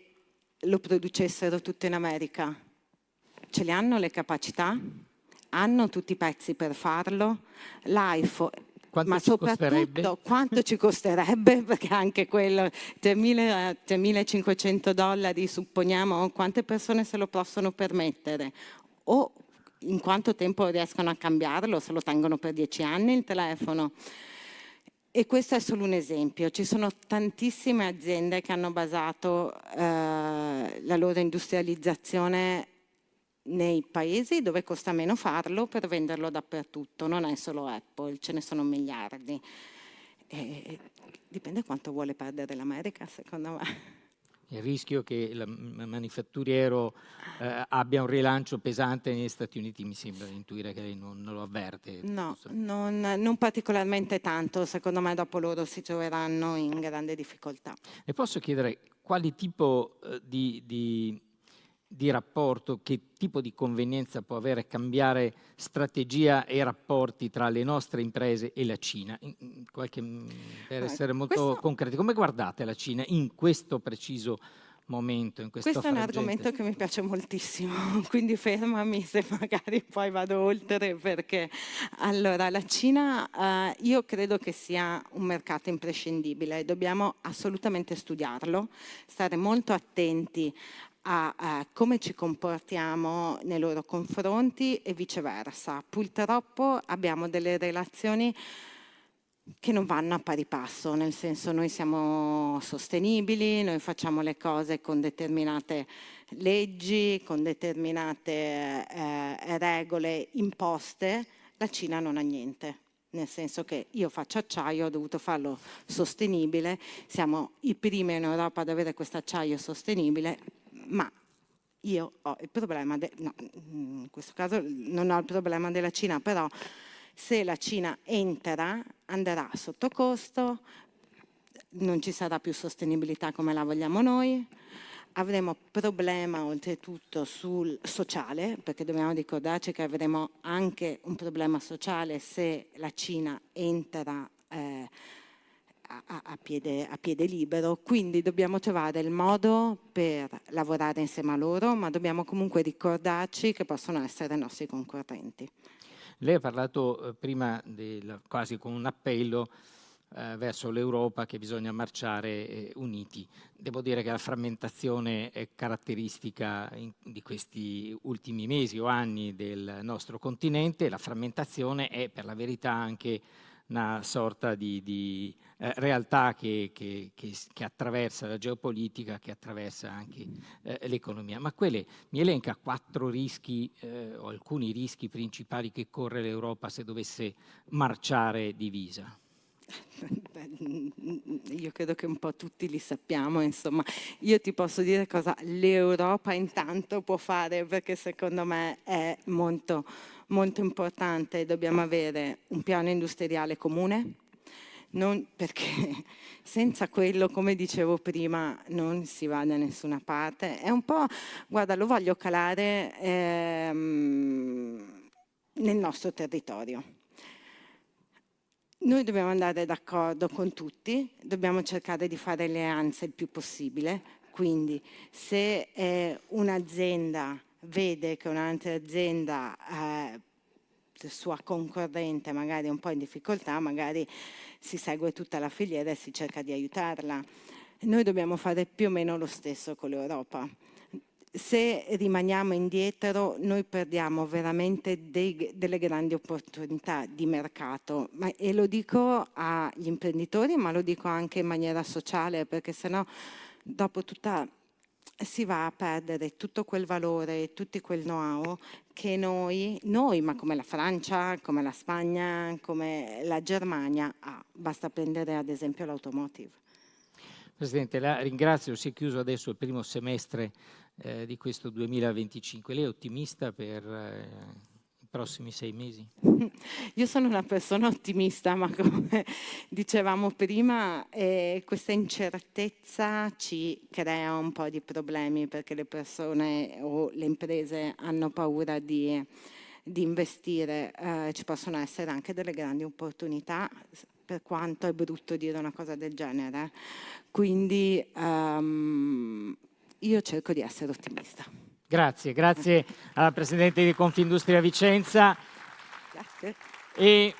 lo producessero tutto in America? Ce le hanno le capacità? Hanno tutti i pezzi per farlo? L'iPhone, ma soprattutto quanto ci costerebbe? Perché anche quello, $3.500, supponiamo, quante persone se lo possono permettere? O in quanto tempo riescono a cambiarlo? Se lo tengono per 10 anni il telefono? E questo è solo un esempio. Ci sono tantissime aziende che hanno basato la loro industrializzazione nei paesi dove costa meno farlo per venderlo dappertutto. Non è solo Apple, ce ne sono miliardi. Dipende quanto vuole perdere l'America, secondo me. il rischio che il manifatturiero abbia un rilancio pesante negli Stati Uniti, mi sembra di intuire che lei non lo avverte. No, non particolarmente tanto, secondo me dopo loro si troveranno in grande difficoltà. Le posso chiedere quali tipo di rapporto, che tipo di convenienza può avere cambiare strategia e rapporti tra le nostre imprese e la Cina? Per essere molto concreti, come guardate la Cina in questo preciso momento, in questo Questo è un argomento che mi piace moltissimo, quindi fermami se magari poi vado oltre, perché allora la Cina io credo che sia un mercato imprescindibile, dobbiamo assolutamente studiarlo, stare molto attenti a come ci comportiamo nei loro confronti e viceversa. Purtroppo abbiamo delle relazioni che non vanno a pari passo, nel senso noi siamo sostenibili, noi facciamo le cose con determinate leggi, con determinate regole imposte, la Cina non ha niente. Nel senso che io faccio acciaio, ho dovuto farlo sostenibile, siamo i primi in Europa ad avere questo acciaio sostenibile, ma io ho il problema, no, in questo caso non ho il problema della Cina, però se la Cina andrà sotto costo, non ci sarà più sostenibilità come la vogliamo noi, avremo problema oltretutto sul sociale, perché dobbiamo ricordarci che avremo anche un problema sociale se la Cina entra a piede libero, quindi dobbiamo trovare il modo per lavorare insieme a loro, ma dobbiamo comunque ricordarci che possono essere nostri concorrenti. Lei ha parlato prima quasi con un appello verso l'Europa che bisogna marciare uniti. Devo dire che la frammentazione è caratteristica di questi ultimi mesi o anni del nostro continente. La frammentazione è per la verità anche una sorta di realtà che attraversa la geopolitica, che attraversa anche l'economia. Ma quelle mi elenca 4 rischi o alcuni rischi principali che corre l'Europa se dovesse marciare divisa. Io credo che un po' tutti li sappiamo, insomma. Io ti posso dire cosa l'Europa intanto può fare, perché secondo me è molto, molto importante. Dobbiamo avere un piano industriale comune, perché senza quello, come dicevo prima, non si va da nessuna parte. È un po', guarda, lo voglio calare nel nostro territorio. Noi dobbiamo andare d'accordo con tutti, dobbiamo cercare di fare alleanze il più possibile, quindi se un'azienda vede che un'altra azienda sua concorrente magari è un po' in difficoltà, magari si segue tutta la filiera e si cerca di aiutarla. Noi dobbiamo fare più o meno lo stesso con l'Europa. Se rimaniamo indietro, noi perdiamo veramente delle grandi opportunità di mercato, e lo dico agli imprenditori, ma lo dico anche in maniera sociale, perché sennò dopo si va a perdere tutto quel valore, tutto quel know-how che noi, ma come la Francia, come la Spagna, come la Germania ha. Basta prendere ad esempio l'automotive. Presidente, la ringrazio, si è chiuso adesso il primo semestre di questo 2025. Lei è ottimista per i prossimi 6 mesi? Io sono una persona ottimista, ma come dicevamo prima, questa incertezza ci crea un po' di problemi, perché le persone o le imprese hanno paura di investire. Ci possono essere anche delle grandi opportunità, per quanto è brutto dire una cosa del genere. Quindi io cerco di essere ottimista. Grazie alla Presidente di Confindustria Vicenza. Grazie. E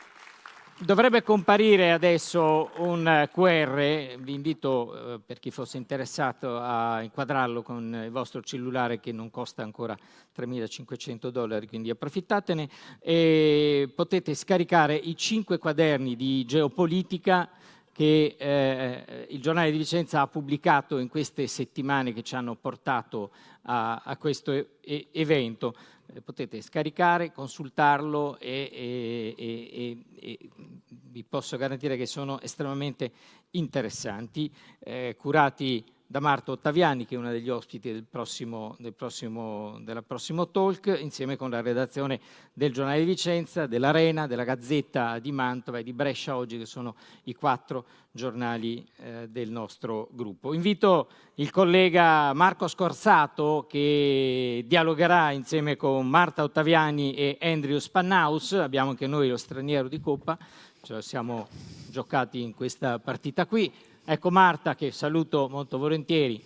dovrebbe comparire adesso un QR, vi invito per chi fosse interessato a inquadrarlo con il vostro cellulare, che non costa ancora $3.500, quindi approfittatene, e potete scaricare i 5 quaderni di geopolitica che il Giornale di Vicenza ha pubblicato in queste settimane che ci hanno portato a questo evento. Potete scaricare, consultarlo e vi posso garantire che sono estremamente interessanti, curati da Marta Ottaviani, che è una degli ospiti del prossimo talk, insieme con la redazione del Giornale di Vicenza, dell'Arena, della Gazzetta di Mantova e di Brescia Oggi, che sono i 4 giornali del nostro gruppo. Invito il collega Marco Scorzato, che dialogherà insieme con Marta Ottaviani e Andrew Spannaus. Abbiamo anche noi lo straniero di Coppa, ce lo siamo giocati in questa partita qui. Ecco Marta, che saluto molto volentieri,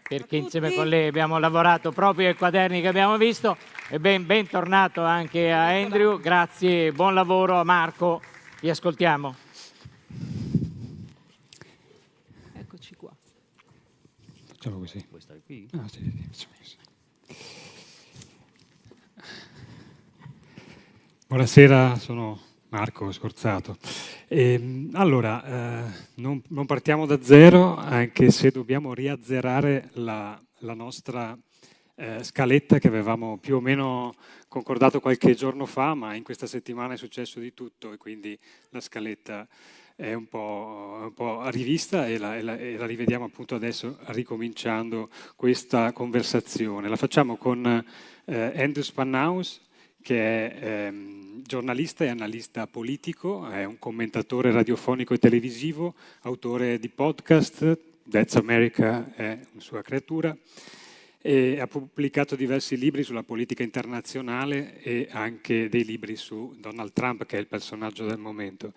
perché insieme con lei abbiamo lavorato proprio ai quaderni che abbiamo visto, e bentornato anche a Andrew. Grazie, buon lavoro a Marco, vi ascoltiamo. Eccoci qua. Facciamo così. Vuoi stare qui? Ah, sì, facciamo così. Buonasera, sono Marco Scorzato. Allora, non partiamo da zero, anche se dobbiamo riazzerare la nostra scaletta che avevamo più o meno concordato qualche giorno fa, ma in questa settimana è successo di tutto e quindi la scaletta è un po' rivista e la rivediamo appunto adesso, ricominciando questa conversazione. La facciamo con Andrew Spannaus, che è giornalista e analista politico, è un commentatore radiofonico e televisivo, autore di podcast, That's America è una sua creatura, e ha pubblicato diversi libri sulla politica internazionale e anche dei libri su Donald Trump, che è il personaggio del momento.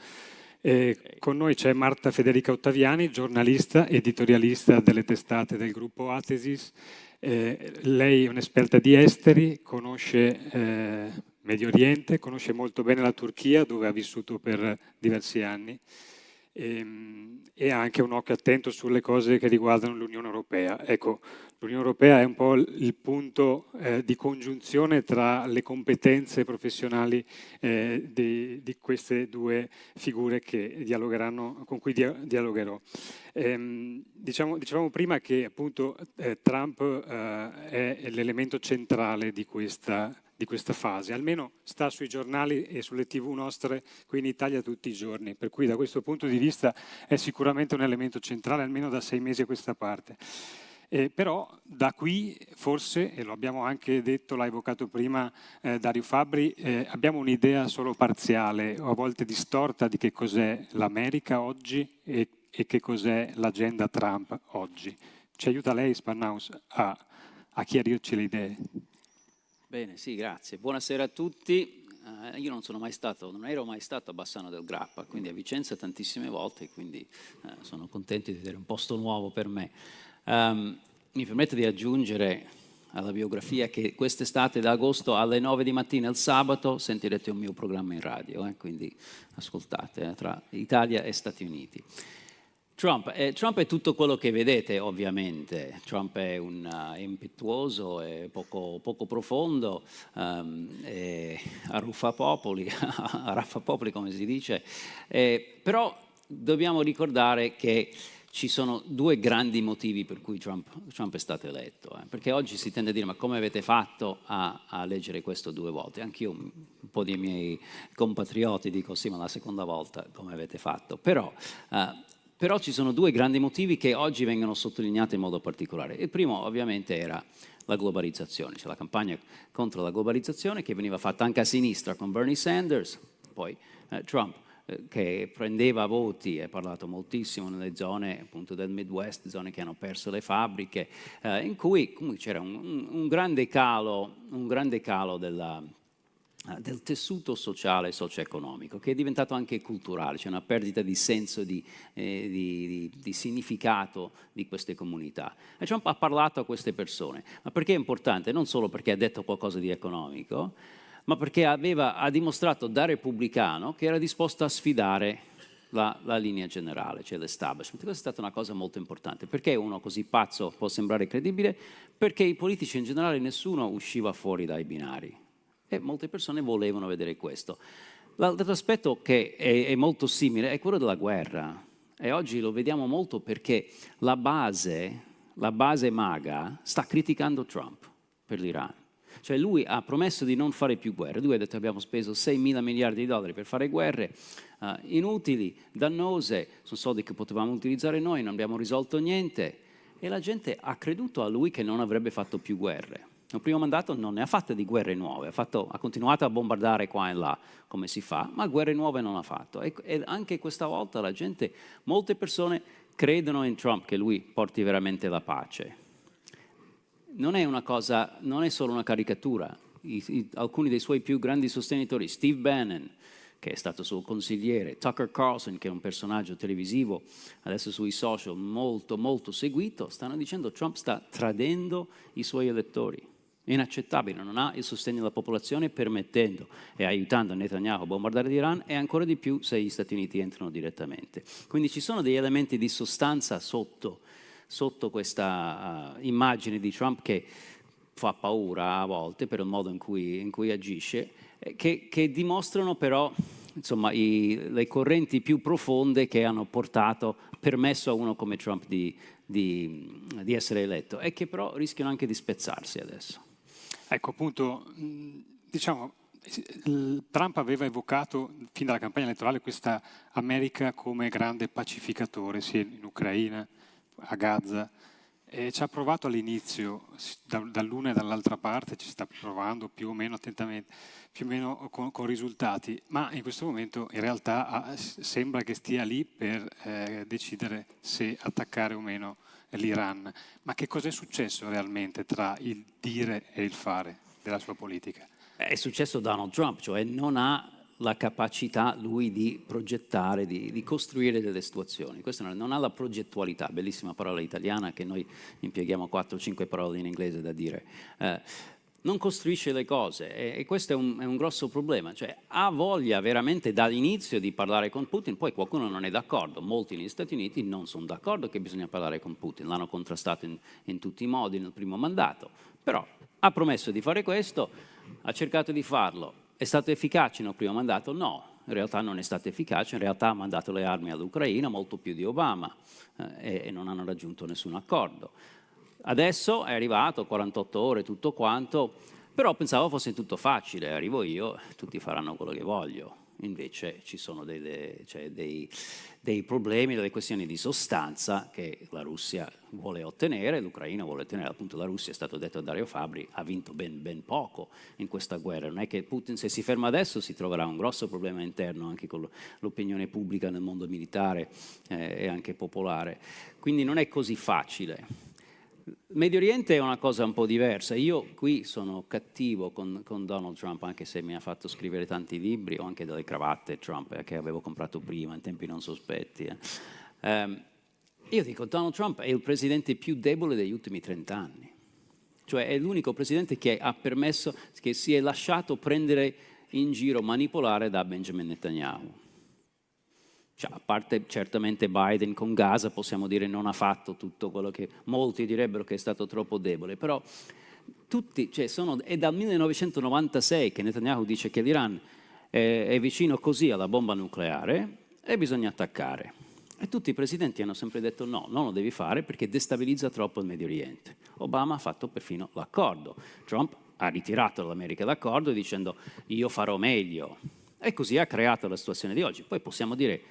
Con noi c'è Marta Federica Ottaviani, giornalista, editorialista delle testate del gruppo Athesis. Lei è un'esperta di esteri, conosce Medio Oriente, conosce molto bene la Turchia, dove ha vissuto per diversi anni, e ha anche un occhio attento sulle cose che riguardano l'Unione Europea. Ecco, l'Unione Europea è un po' il punto di congiunzione tra le competenze professionali di queste due figure che dialogheranno, con cui dialogherò. Dicevamo prima che appunto Trump è l'elemento centrale di questa fase, almeno sta sui giornali e sulle TV nostre qui in Italia tutti i giorni, per cui da questo punto di vista è sicuramente un elemento centrale, almeno da 6 mesi a questa parte. Però da qui forse, e lo abbiamo anche detto, l'ha evocato prima Dario Fabbri, abbiamo un'idea solo parziale o a volte distorta di che cos'è l'America oggi e che cos'è l'agenda Trump oggi. Ci aiuta lei, Spannaus, a chiarirci le idee? Bene, sì, grazie. Buonasera a tutti. Io non ero mai stato a Bassano del Grappa, quindi a Vicenza tantissime volte, quindi sono contento di vedere un posto nuovo per me. Mi permetto di aggiungere alla biografia che quest'estate da agosto alle 9 di mattina il sabato sentirete un mio programma in radio, quindi ascoltate, tra Italia e Stati Uniti. Trump è tutto quello che vedete, ovviamente. Trump è impetuoso, è poco profondo, arruffa popoli, come si dice, però dobbiamo ricordare che ci sono 2 grandi motivi per cui Trump è stato eletto, perché oggi si tende a dire ma come avete fatto a leggere questo 2 volte? Anch'io, un po' dei miei compatrioti dico sì, ma la seconda volta come avete fatto? Però ci sono 2 grandi motivi che oggi vengono sottolineati in modo particolare. Il primo ovviamente era la globalizzazione, cioè la campagna contro la globalizzazione che veniva fatta anche a sinistra con Bernie Sanders, poi Trump che prendeva voti, è parlato moltissimo nelle zone appunto del Midwest, zone che hanno perso le fabbriche, in cui c'era un grande calo del tessuto sociale e socio-economico, che è diventato anche culturale, c'è una perdita di senso di significato di queste comunità. E Trump ha parlato a queste persone, ma perché è importante? Non solo perché ha detto qualcosa di economico, ma perché ha dimostrato da repubblicano che era disposto a sfidare la linea generale, cioè l'establishment. Questa è stata una cosa molto importante. Perché uno così pazzo può sembrare credibile? Perché i politici in generale, nessuno usciva fuori dai binari e molte persone volevano vedere questo. L'altro aspetto che è molto simile è quello della guerra, e oggi lo vediamo molto perché la base MAGA sta criticando Trump per l'Iran. Cioè lui ha promesso di non fare più guerre, lui ha detto abbiamo speso 6.000 miliardi di dollari per fare guerre inutili, dannose, sono soldi che potevamo utilizzare noi, non abbiamo risolto niente e la gente ha creduto a lui che non avrebbe fatto più guerre. Nel primo mandato non ne ha fatte di guerre nuove, ha continuato a bombardare qua e là come si fa, ma guerre nuove non ha fatto. E anche questa volta la gente, molte persone credono in Trump che lui porti veramente la pace. Non è solo una caricatura. Alcuni dei suoi più grandi sostenitori, Steve Bannon, che è stato suo consigliere, Tucker Carlson, che è un personaggio televisivo, adesso sui social molto, molto seguito, stanno dicendo che Trump sta tradendo i suoi elettori. È inaccettabile, non ha il sostegno della popolazione permettendo e aiutando Netanyahu a bombardare l'Iran e ancora di più se gli Stati Uniti entrano direttamente. Quindi ci sono degli elementi di sostanza sotto questa immagine di Trump che fa paura a volte per il modo in cui agisce, che dimostrano però insomma, le correnti più profonde che hanno permesso a uno come Trump di essere eletto e che però rischiano anche di spezzarsi adesso. Ecco, appunto, diciamo, Trump aveva evocato fin dalla campagna elettorale questa America come grande pacificatore, sia in Ucraina, a Gaza, e ci ha provato all'inizio, dall'una e dall'altra parte, ci sta provando più o meno attentamente, più o meno con risultati, ma in questo momento in realtà sembra che stia lì per decidere se attaccare o meno l'Iran. Ma che cosa è successo realmente tra il dire e il fare della sua politica? È successo Donald Trump, cioè non ha la capacità lui di progettare, di costruire delle situazioni. Questo non ha la progettualità, bellissima parola italiana che noi impieghiamo 4 o 5 parole in inglese da dire. Non costruisce le cose e questo è un grosso problema, cioè ha voglia veramente dall'inizio di parlare con Putin, poi qualcuno non è d'accordo, molti negli Stati Uniti non sono d'accordo che bisogna parlare con Putin, l'hanno contrastato in tutti i modi nel primo mandato, però ha promesso di fare questo, ha cercato di farlo, è stato efficace nel primo mandato? No, in realtà non è stato efficace, in realtà ha mandato le armi all'Ucraina, molto più di Obama e non hanno raggiunto nessun accordo. Adesso è arrivato, 48 ore, tutto quanto, però pensavo fosse tutto facile, arrivo io, tutti faranno quello che voglio. Invece ci sono dei problemi, delle questioni di sostanza che la Russia vuole ottenere, l'Ucraina vuole ottenere. Appunto la Russia, è stato detto da Dario Fabbri, ha vinto ben poco in questa guerra. Non è che Putin, se si ferma adesso, si troverà un grosso problema interno anche con l'opinione pubblica nel mondo militare e anche popolare. Quindi non è così facile. Medio Oriente è una cosa un po' diversa. Io qui sono cattivo con Donald Trump, anche se mi ha fatto scrivere tanti libri, ho anche delle cravatte Trump che avevo comprato prima, in tempi non sospetti. Io dico, Donald Trump è il presidente più debole degli ultimi 30 anni. Cioè è l'unico presidente che ha permesso, che si è lasciato prendere in giro, manipolare da Benjamin Netanyahu. Cioè, a parte certamente Biden con Gaza, possiamo dire non ha fatto tutto quello che molti direbbero che è stato troppo debole, però tutti, è dal 1996 che Netanyahu dice che l'Iran è vicino così alla bomba nucleare e bisogna attaccare. E tutti i presidenti hanno sempre detto no, non lo devi fare perché destabilizza troppo il Medio Oriente. Obama ha fatto perfino l'accordo. Trump ha ritirato dall'America l'accordo dicendo io farò meglio. E così ha creato la situazione di oggi. Poi possiamo dire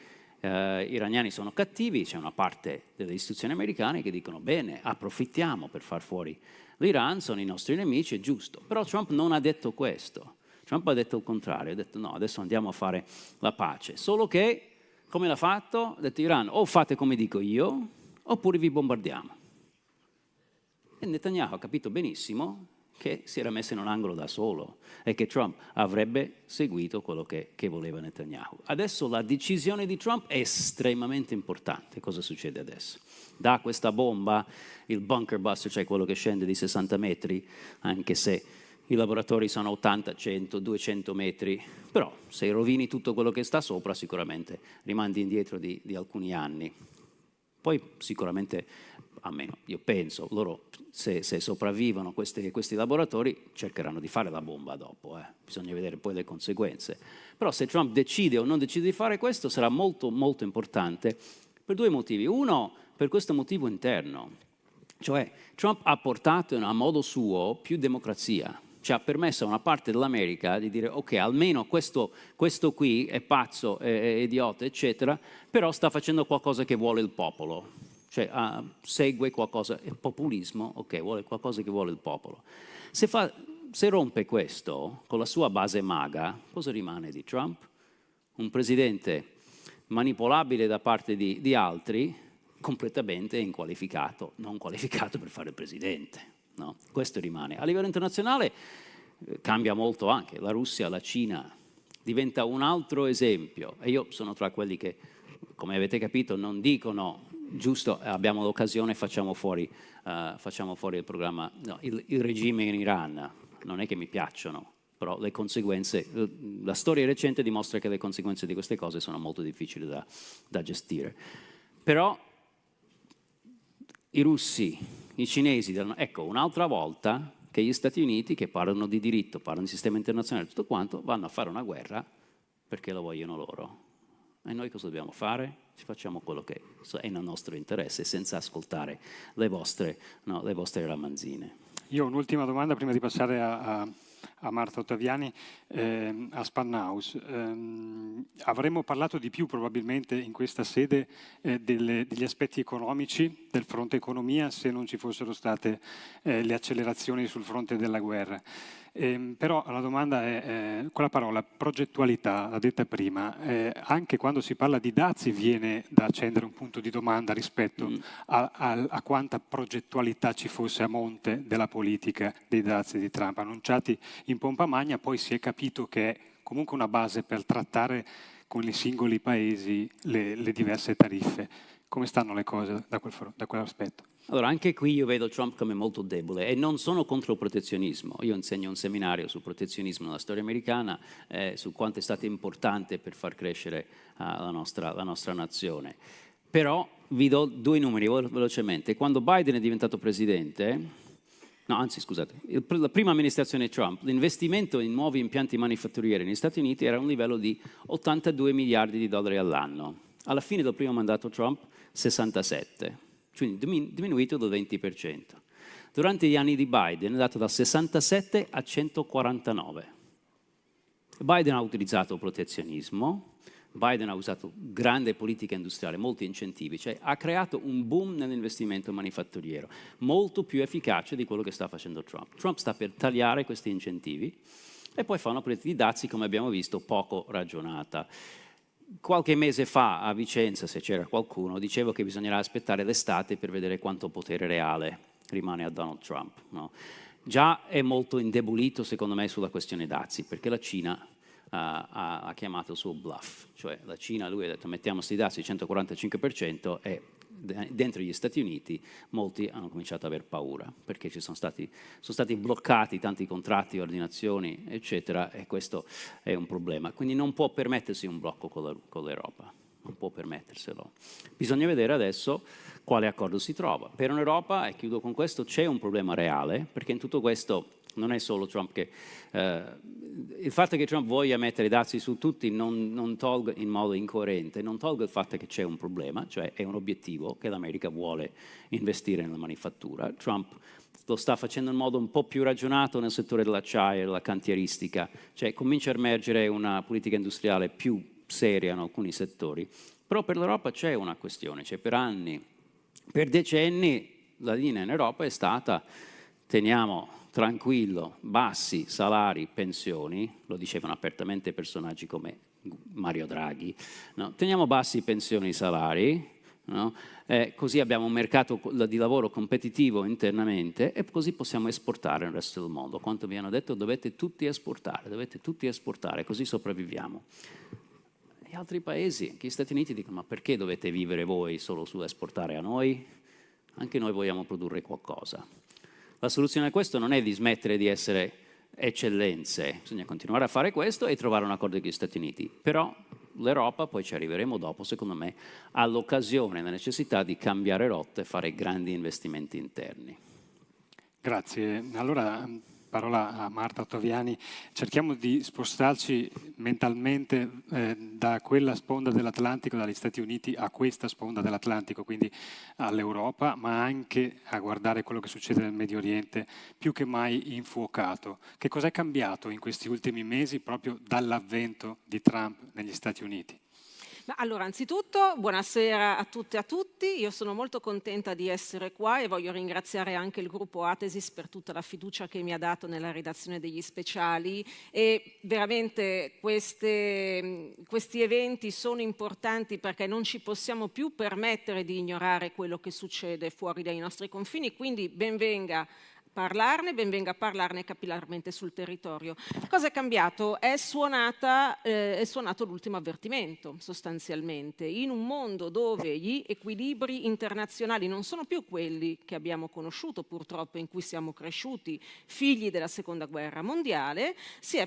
iraniani sono cattivi, c'è una parte delle istituzioni americane che dicono bene, approfittiamo per far fuori l'Iran, sono i nostri nemici, è giusto. Però Trump non ha detto questo, Trump ha detto il contrario, ha detto no, adesso andiamo a fare la pace. Solo che, come l'ha fatto? Ha detto Iran, o fate come dico io, oppure vi bombardiamo. E Netanyahu ha capito benissimo che si era messo in un angolo da solo e che Trump avrebbe seguito quello che voleva Netanyahu. Adesso la decisione di Trump è estremamente importante. Cosa succede adesso? Da questa bomba, il bunker buster, cioè quello che scende di 60 metri, anche se i laboratori sono 80, 100, 200 metri, però se rovini tutto quello che sta sopra sicuramente rimandi indietro di alcuni anni. Poi sicuramente, almeno io penso, loro se sopravvivono questi laboratori cercheranno di fare la bomba dopo, bisogna vedere poi le conseguenze. Però se Trump decide o non decide di fare questo sarà molto molto importante per due motivi. Uno, per questo motivo interno, cioè Trump ha portato a modo suo più democrazia ci ha permesso a una parte dell'America di dire ok, almeno questo qui è pazzo, è idiota, eccetera, però sta facendo qualcosa che vuole il popolo, cioè segue qualcosa, è populismo, ok, vuole qualcosa che vuole il popolo. Se rompe questo con la sua base MAGA, cosa rimane di Trump? Un presidente manipolabile da parte di altri, completamente inqualificato, non qualificato per fare il presidente. No? Questo rimane. A livello internazionale cambia molto anche. La Russia, la Cina diventa un altro esempio. E io sono tra quelli che, come avete capito, non dicono giusto, abbiamo l'occasione, facciamo fuori il programma. No, il regime in Iran non è che mi piacciono, però le conseguenze, la storia recente dimostra che le conseguenze di queste cose sono molto difficili da gestire. Però i russi, i cinesi, ecco, un'altra volta che gli Stati Uniti, che parlano di diritto, parlano di sistema internazionale, tutto quanto, vanno a fare una guerra perché lo vogliono loro. E noi cosa dobbiamo fare? Ci facciamo quello che è nel nostro interesse, senza ascoltare le vostre ramanzine. Io ho un'ultima domanda prima di passare a Marta Ottaviani, a Spanhaus. Avremmo parlato di più probabilmente in questa sede degli aspetti economici del fronte economia se non ci fossero state le accelerazioni sul fronte della guerra. Però la domanda è, con la parola progettualità, l'ha detta prima, anche quando si parla di dazi viene da accendere un punto di domanda rispetto a quanta progettualità ci fosse a monte della politica dei dazi di Trump, annunciati in pompa magna. Poi si è capito che è comunque una base per trattare con i singoli paesi le diverse tariffe. Come stanno le cose da quell'aspetto? Allora, anche qui io vedo Trump come molto debole e non sono contro il protezionismo. Io insegno un seminario sul protezionismo nella storia americana, su quanto è stato importante per far crescere la nostra nazione. Però vi do due numeri velocemente. Quando Biden è diventato presidente, la prima amministrazione Trump, l'investimento in nuovi impianti manifatturieri negli Stati Uniti era a un livello di 82 miliardi di dollari all'anno. Alla fine del primo mandato Trump, 67. Quindi diminuito del 20%. Durante gli anni di Biden è andato da 67 a 149. Biden ha utilizzato il protezionismo, Biden ha usato grande politica industriale, molti incentivi, cioè ha creato un boom nell'investimento manifatturiero, molto più efficace di quello che sta facendo Trump. Trump sta per tagliare questi incentivi e poi fa una politica di dazi, come abbiamo visto, poco ragionata. Qualche mese fa a Vicenza, se c'era qualcuno, dicevo che bisognerà aspettare l'estate per vedere quanto potere reale rimane a Donald Trump. No? Già è molto indebolito, secondo me, sulla questione dazi, perché la Cina ha chiamato il suo bluff. Cioè la Cina, lui ha detto mettiamo questi dazi al 145% e dentro gli Stati Uniti molti hanno cominciato ad aver paura, perché sono stati bloccati tanti contratti, ordinazioni, eccetera, e questo è un problema. Quindi non può permettersi un blocco con l'Europa, non può permetterselo. Bisogna vedere adesso quale accordo si trova. Per un'Europa, e chiudo con questo, c'è un problema reale, perché in tutto questo non è solo Trump che... il fatto che Trump voglia mettere dazi su tutti non tolga in modo incoerente, non tolga il fatto che c'è un problema, cioè è un obiettivo che l'America vuole investire nella manifattura. Trump lo sta facendo in modo un po' più ragionato nel settore dell'acciaio, della cantieristica, cioè comincia a emergere una politica industriale più seria in alcuni settori. Però per l'Europa c'è una questione, cioè per anni, per decenni la linea in Europa è stata teniamo tranquillo, bassi salari, pensioni, lo dicevano apertamente personaggi come Mario Draghi, no? Teniamo bassi pensioni e salari, no? Così abbiamo un mercato di lavoro competitivo internamente e così possiamo esportare nel resto del mondo. Quanto vi hanno detto dovete tutti esportare, così sopravviviamo. Gli altri paesi, gli Stati Uniti dicono ma perché dovete vivere voi solo su esportare a noi? Anche noi vogliamo produrre qualcosa. La soluzione a questo non è di smettere di essere eccellenze, bisogna continuare a fare questo e trovare un accordo con gli Stati Uniti. Però l'Europa, poi ci arriveremo dopo, secondo me, ha l'occasione, la necessità di cambiare rotta e fare grandi investimenti interni. Grazie. Allora parola a Marta Ottaviani, cerchiamo di spostarci mentalmente da quella sponda dell'Atlantico, dagli Stati Uniti a questa sponda dell'Atlantico, quindi all'Europa, ma anche a guardare quello che succede nel Medio Oriente, più che mai infuocato. Che cosa è cambiato in questi ultimi mesi proprio dall'avvento di Trump negli Stati Uniti? Allora, anzitutto, buonasera a tutte e a tutti. Io sono molto contenta di essere qua e voglio ringraziare anche il gruppo Athesis per tutta la fiducia che mi ha dato nella redazione degli speciali, e veramente questi eventi sono importanti perché non ci possiamo più permettere di ignorare quello che succede fuori dai nostri confini, quindi ben venga a parlarne capillarmente sul territorio. Cosa è cambiato? È suonato l'ultimo avvertimento, sostanzialmente. In un mondo dove gli equilibri internazionali non sono più quelli che abbiamo conosciuto, purtroppo, in cui siamo cresciuti, figli della Seconda Guerra Mondiale, si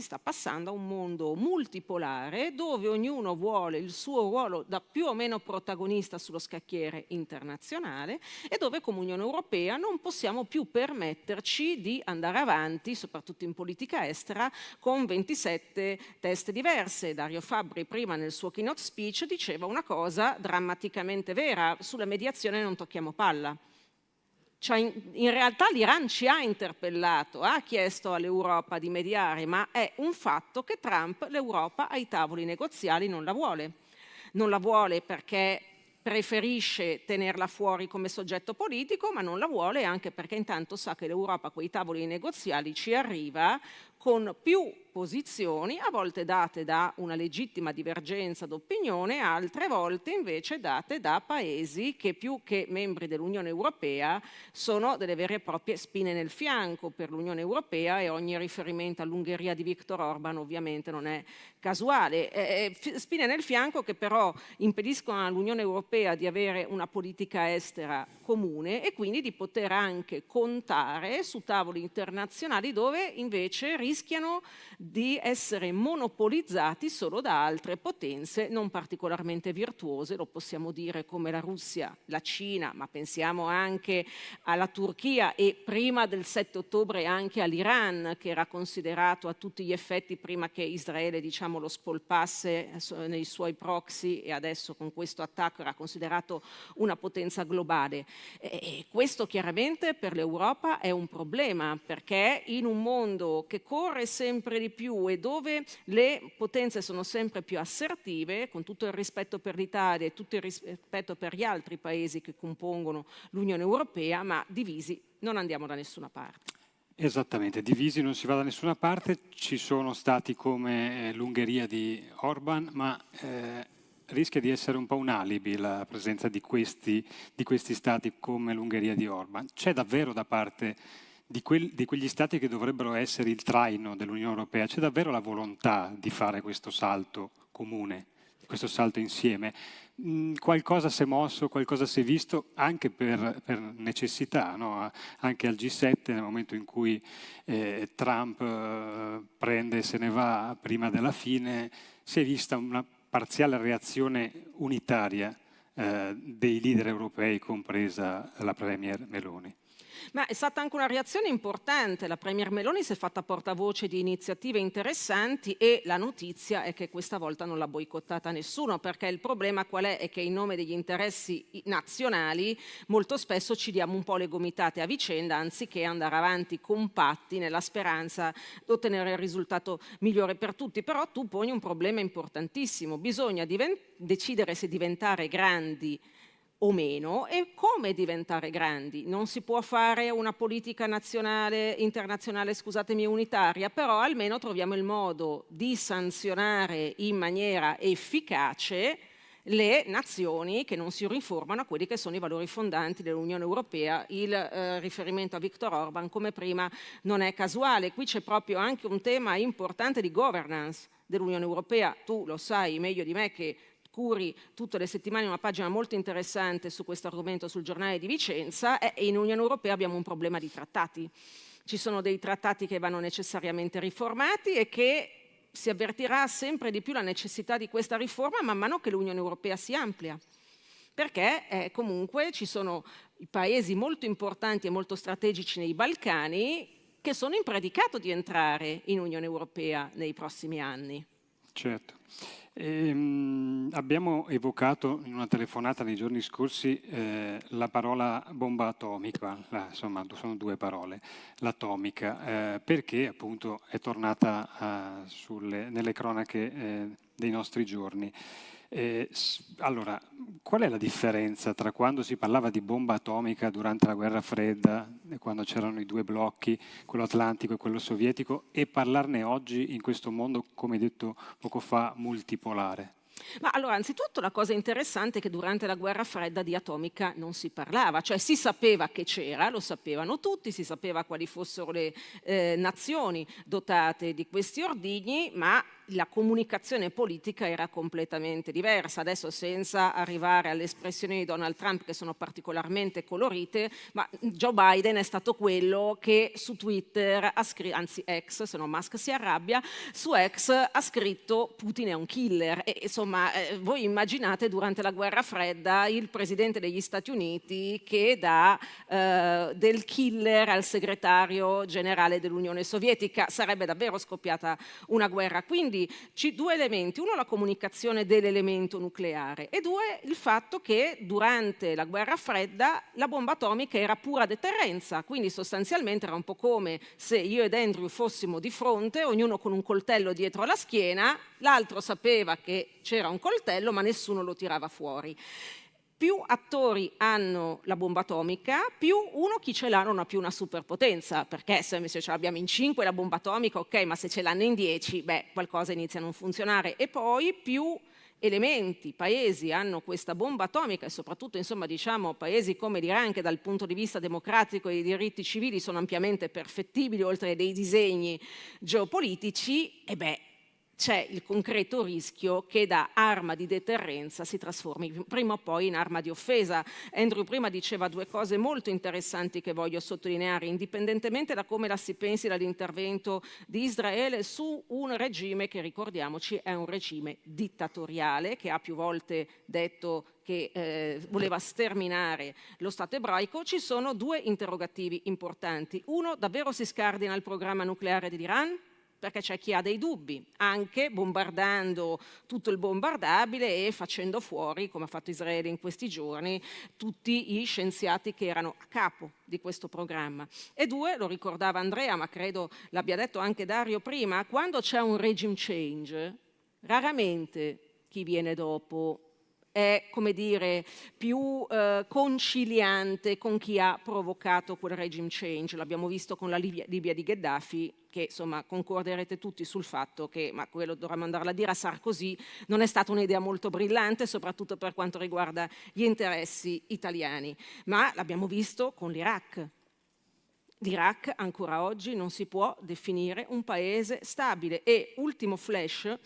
sta passando a un mondo multipolare dove ognuno vuole il suo ruolo da più o meno protagonista sullo scacchiere internazionale e dove come Unione Europea non possiamo più permetterci di andare avanti, soprattutto in politica estera, con 27 teste diverse. Dario Fabbri prima nel suo keynote speech diceva una cosa drammaticamente vera: sulla mediazione non tocchiamo palla. Cioè, in realtà l'Iran ci ha interpellato, ha chiesto all'Europa di mediare, ma è un fatto che Trump l'Europa ai tavoli negoziali non la vuole. Non la vuole perché preferisce tenerla fuori come soggetto politico, ma non la vuole anche perché intanto sa che l'Europa a quei tavoli negoziali ci arriva con più posizioni, a volte date da una legittima divergenza d'opinione, altre volte invece date da paesi che più che membri dell'Unione Europea sono delle vere e proprie spine nel fianco per l'Unione Europea, e ogni riferimento all'Ungheria di Viktor Orban ovviamente non è casuale. Spine nel fianco che però impediscono all'Unione Europea di avere una politica estera comune e quindi di poter anche contare su tavoli internazionali dove invece rischiano di essere monopolizzati solo da altre potenze non particolarmente virtuose, lo possiamo dire, come la Russia, la Cina, ma pensiamo anche alla Turchia e prima del 7 ottobre anche all'Iran, che era considerato a tutti gli effetti, prima che Israele lo spolpasse nei suoi proxy, e adesso con questo attacco era considerato una potenza globale. E questo chiaramente per l'Europa è un problema, perché in un mondo che corre sempre di più e dove le potenze sono sempre più assertive, con tutto il rispetto per l'Italia e tutto il rispetto per gli altri paesi che compongono l'Unione Europea, ma divisi non andiamo da nessuna parte. Esattamente, divisi non si va da nessuna parte. Ci sono stati come l'Ungheria di Orban, ma rischia di essere un po' un alibi la presenza di questi stati come l'Ungheria di Orban. C'è davvero da parte di quegli stati che dovrebbero essere il traino dell'Unione Europea, c'è davvero la volontà di fare questo salto comune, questo salto insieme? Qualcosa si è mosso, qualcosa si è visto anche per necessità, no? Anche al G7, nel momento in cui Trump prende e se ne va prima della fine, si è vista una parziale reazione unitaria dei leader europei, compresa la Premier Meloni. Ma è stata anche una reazione importante. La Premier Meloni si è fatta portavoce di iniziative interessanti e la notizia è che questa volta non l'ha boicottata nessuno, perché il problema qual è? È che in nome degli interessi nazionali molto spesso ci diamo un po' le gomitate a vicenda anziché andare avanti compatti nella speranza di ottenere il risultato migliore per tutti. Però tu poni un problema importantissimo: bisogna decidere se diventare grandi o meno e come diventare grandi. Non si può fare una politica internazionale, unitaria, però almeno troviamo il modo di sanzionare in maniera efficace le nazioni che non si uniformano a quelli che sono i valori fondanti dell'Unione Europea. Il riferimento a Viktor Orban, come prima, non è casuale. Qui c'è proprio anche un tema importante di governance dell'Unione Europea. Tu lo sai meglio di me che curi tutte le settimane una pagina molto interessante su questo argomento sul giornale di Vicenza, e in Unione Europea abbiamo un problema di trattati. Ci sono dei trattati che vanno necessariamente riformati e che si avvertirà sempre di più la necessità di questa riforma man mano che l'Unione Europea si amplia, perché comunque ci sono paesi molto importanti e molto strategici nei Balcani che sono in predicato di entrare in Unione Europea nei prossimi anni. Certo. Abbiamo evocato in una telefonata nei giorni scorsi la parola bomba atomica, insomma sono due parole, l'atomica, perché appunto è tornata nelle cronache dei nostri giorni. Allora, qual è la differenza tra quando si parlava di bomba atomica durante la guerra fredda, quando c'erano i due blocchi, quello atlantico e quello sovietico, e parlarne oggi in questo mondo, come detto poco fa, multipolare? Ma allora, anzitutto la cosa interessante è che durante la guerra fredda di atomica non si parlava, cioè si sapeva che c'era, lo sapevano tutti, si sapeva quali fossero le nazioni dotate di questi ordigni, ma la comunicazione politica era completamente diversa. Adesso, senza arrivare alle espressioni di Donald Trump che sono particolarmente colorite, ma Joe Biden è stato quello che su Twitter ha scritto, anzi X, se no Musk si arrabbia, su X ha scritto Putin è un killer. E insomma, voi immaginate durante la guerra fredda il presidente degli Stati Uniti che dà del killer al segretario generale dell'Unione Sovietica, sarebbe davvero scoppiata una guerra. Quindi due elementi: uno, la comunicazione dell'elemento nucleare, e due, il fatto che durante la guerra fredda la bomba atomica era pura deterrenza, quindi sostanzialmente era un po' come se io ed Andrew fossimo di fronte, ognuno con un coltello dietro alla schiena, l'altro sapeva che c'era un coltello ma nessuno lo tirava fuori. Più attori hanno la bomba atomica, più uno, chi ce l'ha non ha più una superpotenza, perché se ce l'abbiamo in 5 la bomba atomica, ok, ma se ce l'hanno in 10, qualcosa inizia a non funzionare. E poi più elementi, paesi hanno questa bomba atomica, e soprattutto paesi come l'Iran, che dal punto di vista democratico e dei diritti civili sono ampiamente perfettibili, oltre ai dei disegni geopolitici, c'è il concreto rischio che da arma di deterrenza si trasformi prima o poi in arma di offesa. Andrew prima diceva due cose molto interessanti che voglio sottolineare, indipendentemente da come la si pensi dall'intervento di Israele su un regime che, ricordiamoci, è un regime dittatoriale, che ha più volte detto che voleva sterminare lo Stato ebraico. Ci sono due interrogativi importanti. Uno, davvero si scardina il programma nucleare dell'Iran? Perché c'è chi ha dei dubbi, anche bombardando tutto il bombardabile e facendo fuori, come ha fatto Israele in questi giorni, tutti gli scienziati che erano a capo di questo programma. E due, lo ricordava Andrea, ma credo l'abbia detto anche Dario prima, quando c'è un regime change, raramente chi viene dopo è, come dire, più conciliante con chi ha provocato quel regime change. L'abbiamo visto con la Libia di Gheddafi, che insomma concorderete tutti sul fatto che, ma quello dovremmo andarla a dire a Sarkozy, non è stata un'idea molto brillante, soprattutto per quanto riguarda gli interessi italiani. Ma l'abbiamo visto con l'Iraq. L'Iraq ancora oggi non si può definire un paese stabile. E ultimo flash,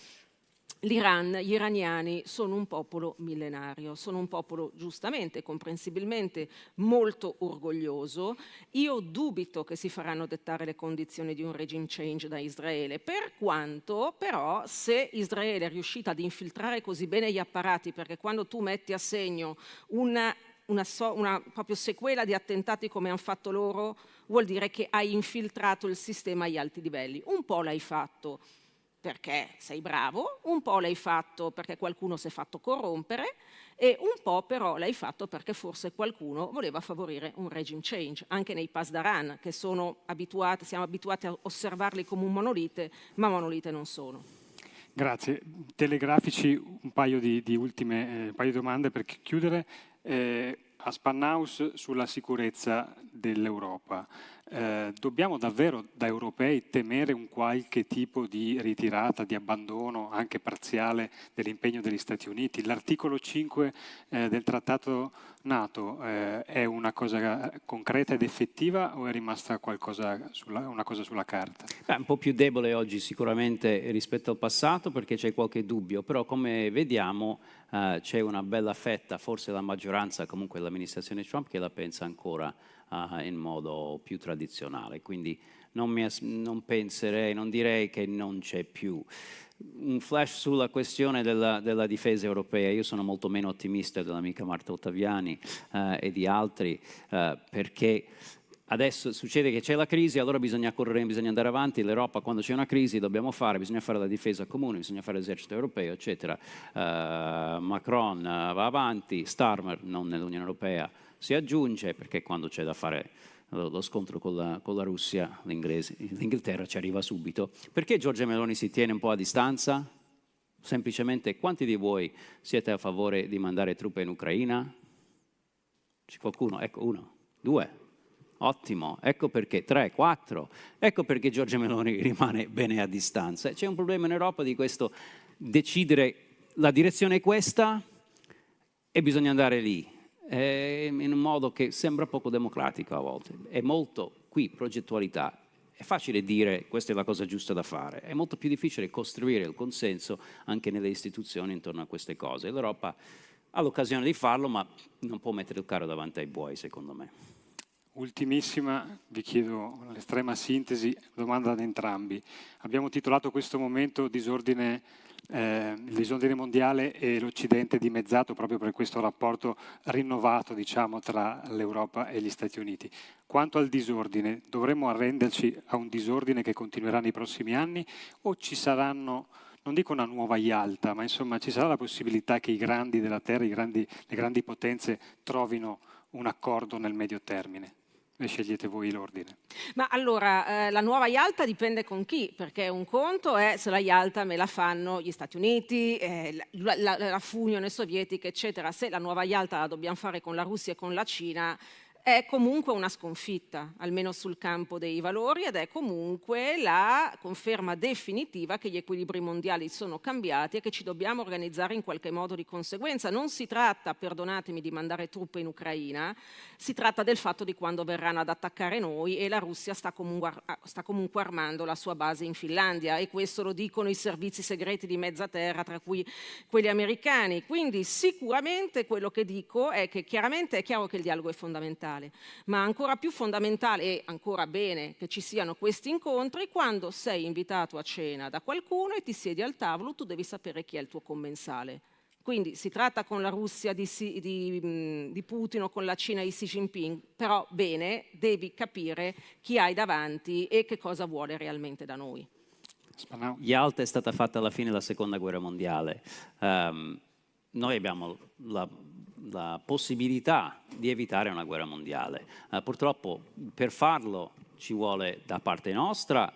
l'Iran, gli iraniani sono un popolo millenario, sono un popolo giustamente, comprensibilmente molto orgoglioso. Io dubito che si faranno dettare le condizioni di un regime change da Israele, per quanto però, se Israele è riuscita ad infiltrare così bene gli apparati, perché quando tu metti a segno una proprio sequela di attentati come hanno fatto loro, vuol dire che hai infiltrato il sistema agli alti livelli. Un po' l'hai fatto perché sei bravo, un po' l'hai fatto perché qualcuno si è fatto corrompere, e un po' però l'hai fatto perché forse qualcuno voleva favorire un regime change. Anche nei Pasdaran, che siamo abituati a osservarli come un monolite, ma monolite non sono. Grazie. Telegrafici un paio di domande per chiudere. A Spanhaus sulla sicurezza dell'Europa. Dobbiamo davvero da europei temere un qualche tipo di ritirata, di abbandono anche parziale dell'impegno degli Stati Uniti? L'articolo 5 del trattato NATO è una cosa concreta ed effettiva o è rimasta una cosa sulla carta? Un po' più debole oggi sicuramente rispetto al passato, perché c'è qualche dubbio, però come vediamo c'è una bella fetta, forse la maggioranza, comunque l'amministrazione Trump, che la pensa ancora in modo più tradizionale, quindi non penserei, non direi che non c'è più. Un flash sulla questione della difesa europea. Io sono molto meno ottimista dell'amica Marta Ottaviani e di altri, perché adesso succede che c'è la crisi, allora bisogna correre, bisogna andare avanti. L'Europa, quando c'è una crisi, bisogna fare la difesa comune, bisogna fare l'esercito europeo, eccetera. Macron va avanti, Starmer, non nell'Unione Europea, si aggiunge, perché quando c'è da fare lo scontro con la Russia, l'Inghilterra ci arriva subito. Perché Giorgia Meloni si tiene un po' a distanza? Semplicemente, quanti di voi siete a favore di mandare truppe in Ucraina? C'è qualcuno? Ecco, 1, 2. Ottimo, ecco perché 3, 4. Ecco perché Giorgia Meloni rimane bene a distanza. C'è un problema in Europa di questo, decidere la direzione è questa e bisogna andare lì. In un modo che sembra poco democratico a volte. È molto, qui, progettualità. È facile dire questa è la cosa giusta da fare, è molto più difficile costruire il consenso anche nelle istituzioni intorno a queste cose. L'Europa ha l'occasione di farlo, ma non può mettere il carro davanti ai buoi, secondo me. Ultimissima, vi chiedo l'estrema sintesi, domanda ad entrambi. Abbiamo titolato questo momento il disordine mondiale e l'Occidente dimezzato proprio per questo rapporto rinnovato, diciamo, tra l'Europa e gli Stati Uniti. Quanto al disordine, dovremmo arrenderci a un disordine che continuerà nei prossimi anni o ci saranno, non dico una nuova Yalta, ma insomma ci sarà la possibilità che i grandi della Terra, le grandi potenze trovino un accordo nel medio termine? E scegliete voi l'ordine. Ma allora, la nuova Yalta dipende con chi, perché un conto è se la Yalta me la fanno gli Stati Uniti, Unione Sovietica, eccetera. Se la nuova Yalta la dobbiamo fare con la Russia e con la Cina, è comunque una sconfitta, almeno sul campo dei valori, ed è comunque la conferma definitiva che gli equilibri mondiali sono cambiati e che ci dobbiamo organizzare in qualche modo di conseguenza. Non si tratta, perdonatemi, di mandare truppe in Ucraina, si tratta del fatto di quando verranno ad attaccare noi, e la Russia sta comunque armando la sua base in Finlandia, e questo lo dicono i servizi segreti di mezza terra, tra cui quelli americani. Quindi sicuramente quello che dico è che chiaramente è chiaro che il dialogo è fondamentale, ma ancora più fondamentale e ancora bene che ci siano questi incontri quando sei invitato a cena da qualcuno e ti siedi al tavolo, tu devi sapere chi è il tuo commensale. Quindi si tratta con la Russia di Putin o con la Cina di Xi Jinping, però bene, devi capire chi hai davanti e che cosa vuole realmente da noi. Yalta è stata fatta alla fine della Seconda Guerra Mondiale. Noi abbiamo la possibilità di evitare una guerra mondiale. Purtroppo per farlo ci vuole da parte nostra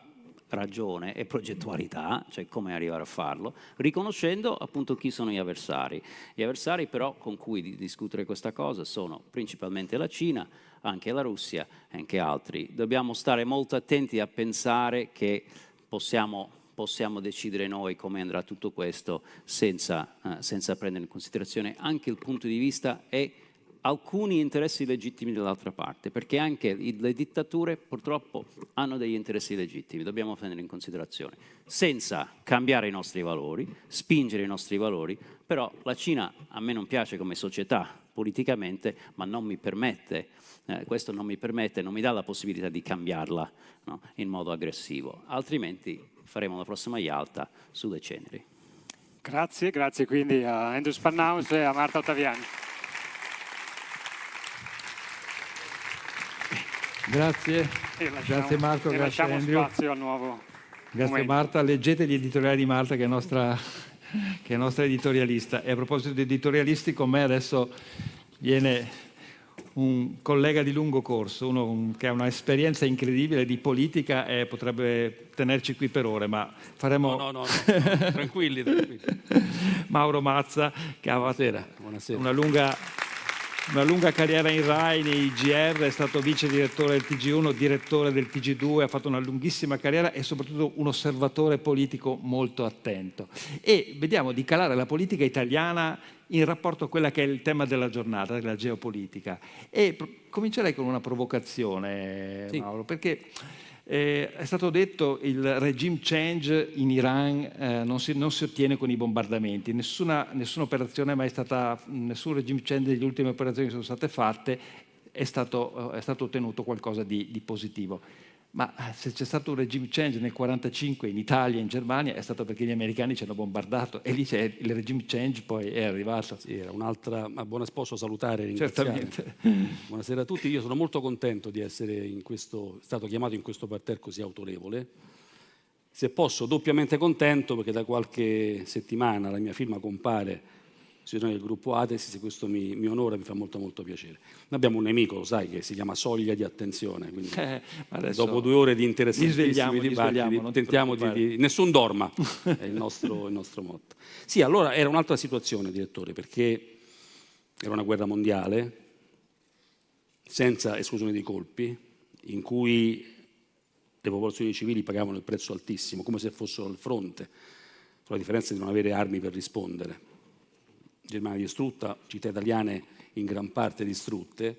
ragione e progettualità, cioè come arrivare a farlo, riconoscendo appunto chi sono gli avversari. Gli avversari però con cui discutere questa cosa sono principalmente la Cina, anche la Russia e anche altri. Dobbiamo stare molto attenti a pensare che possiamo decidere noi come andrà tutto questo senza prendere in considerazione anche il punto di vista e alcuni interessi legittimi dall'altra parte, perché anche le dittature purtroppo hanno degli interessi legittimi, dobbiamo prendere in considerazione, senza cambiare i nostri valori, spingere i nostri valori. Però la Cina a me non piace come società politicamente, ma non mi permette, questo non mi permette, non mi dà la possibilità di cambiarla, no, in modo aggressivo, altrimenti faremo la prossima Yalta sulle ceneri. Grazie quindi a Andrew Spannaus e a Marta Ottaviani. Grazie Marco, grazie Andrew. Spazio al nuovo grazie momento. Marta, leggete gli editoriali di Marta che è nostra editorialista. E a proposito di editorialisti, con me adesso viene un collega di lungo corso, uno che ha un'esperienza incredibile di politica e potrebbe tenerci qui per ore, ma faremo... No, tranquilli. Mauro Mazza, che ha Buonasera. una lunga carriera in Rai, nei GR, è stato vice direttore del TG1, direttore del TG2, ha fatto una lunghissima carriera e soprattutto un osservatore politico molto attento. E vediamo di calare la politica italiana in rapporto a quella che è il tema della giornata, della geopolitica. E comincerei con una provocazione, sì. Mauro, perché è stato detto che il regime change in Iran non si ottiene con i bombardamenti, nessuna operazione è mai stata, nessun regime change delle ultime operazioni che sono state fatte è stato ottenuto qualcosa di positivo. Ma se c'è stato un regime change nel 1945 in Italia e in Germania è stato perché gli americani ci hanno bombardato e lì c'è il regime change, poi è arrivato. Sì, era un'altra, ma buona sposo salutare e ringraziare. Certamente. Buonasera a tutti, io sono molto contento di essere stato chiamato in questo parterre così autorevole. Se posso, doppiamente contento perché da qualche settimana la mia firma compare sui giornali del gruppo Atesis, questo mi onora, mi fa molto molto piacere. Noi abbiamo un nemico, lo sai, che si chiama soglia di attenzione, quindi dopo 2 ore di interessantissimi dibattiti tentiamo di nessun dorma, è il nostro motto. Sì, allora era un'altra situazione, direttore, perché era una guerra mondiale senza esclusione dei colpi, in cui le popolazioni civili pagavano il prezzo altissimo, come se fossero al fronte, con la differenza di non avere armi per rispondere. Germania distrutta, città italiane in gran parte distrutte.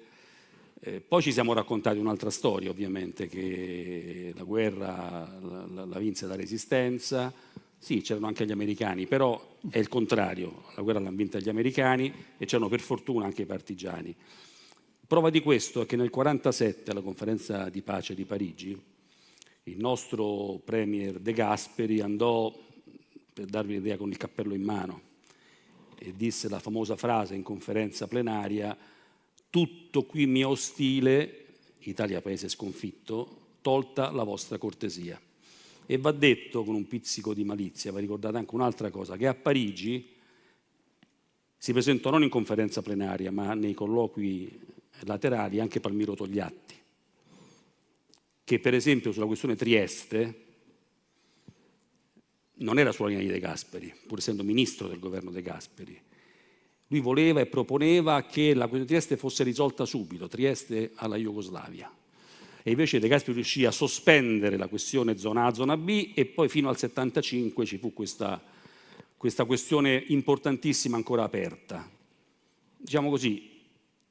Poi ci siamo raccontati un'altra storia, ovviamente, che la guerra la vinse la resistenza. Sì, c'erano anche gli americani, però è il contrario, la guerra l'hanno vinta gli americani e c'erano per fortuna anche i partigiani. Prova di questo è che nel 1947, alla conferenza di pace di Parigi, il nostro premier De Gasperi andò, per darvi l'idea, con il cappello in mano, e disse la famosa frase in conferenza plenaria: tutto qui mi è ostile, Italia paese sconfitto, tolta la vostra cortesia. E va detto con un pizzico di malizia, va ricordata anche un'altra cosa, che a Parigi si presentò non in conferenza plenaria ma nei colloqui laterali anche Palmiro Togliatti, che per esempio sulla questione Trieste non era sulla linea di De Gasperi, pur essendo ministro del governo De Gasperi. Lui voleva e proponeva che la questione di Trieste fosse risolta subito, Trieste alla Jugoslavia. E invece De Gasperi riuscì a sospendere la questione zona A, zona B, e poi fino al 75 ci fu questa questione importantissima ancora aperta. Diciamo così,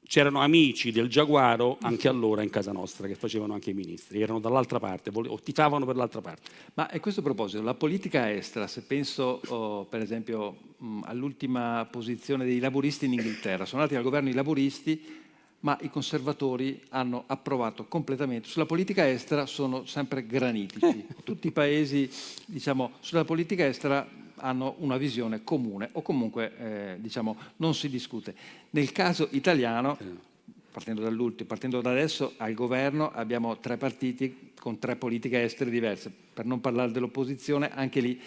c'erano amici del Giaguaro anche allora in casa nostra che facevano anche i ministri, erano dall'altra parte, o tifavano per l'altra parte. Ma a questo proposito, la politica estera, se penso per esempio all'ultima posizione dei laburisti in Inghilterra, sono andati al governo i laburisti, ma i conservatori hanno approvato completamente. Sulla politica estera sono sempre granitici. Tutti i paesi, diciamo, sulla politica estera hanno una visione comune o comunque diciamo, non si discute. Nel caso italiano, partendo dall'ultimo, partendo da adesso, al governo abbiamo 3 partiti con 3 politiche estere diverse. Per non parlare dell'opposizione, anche lì,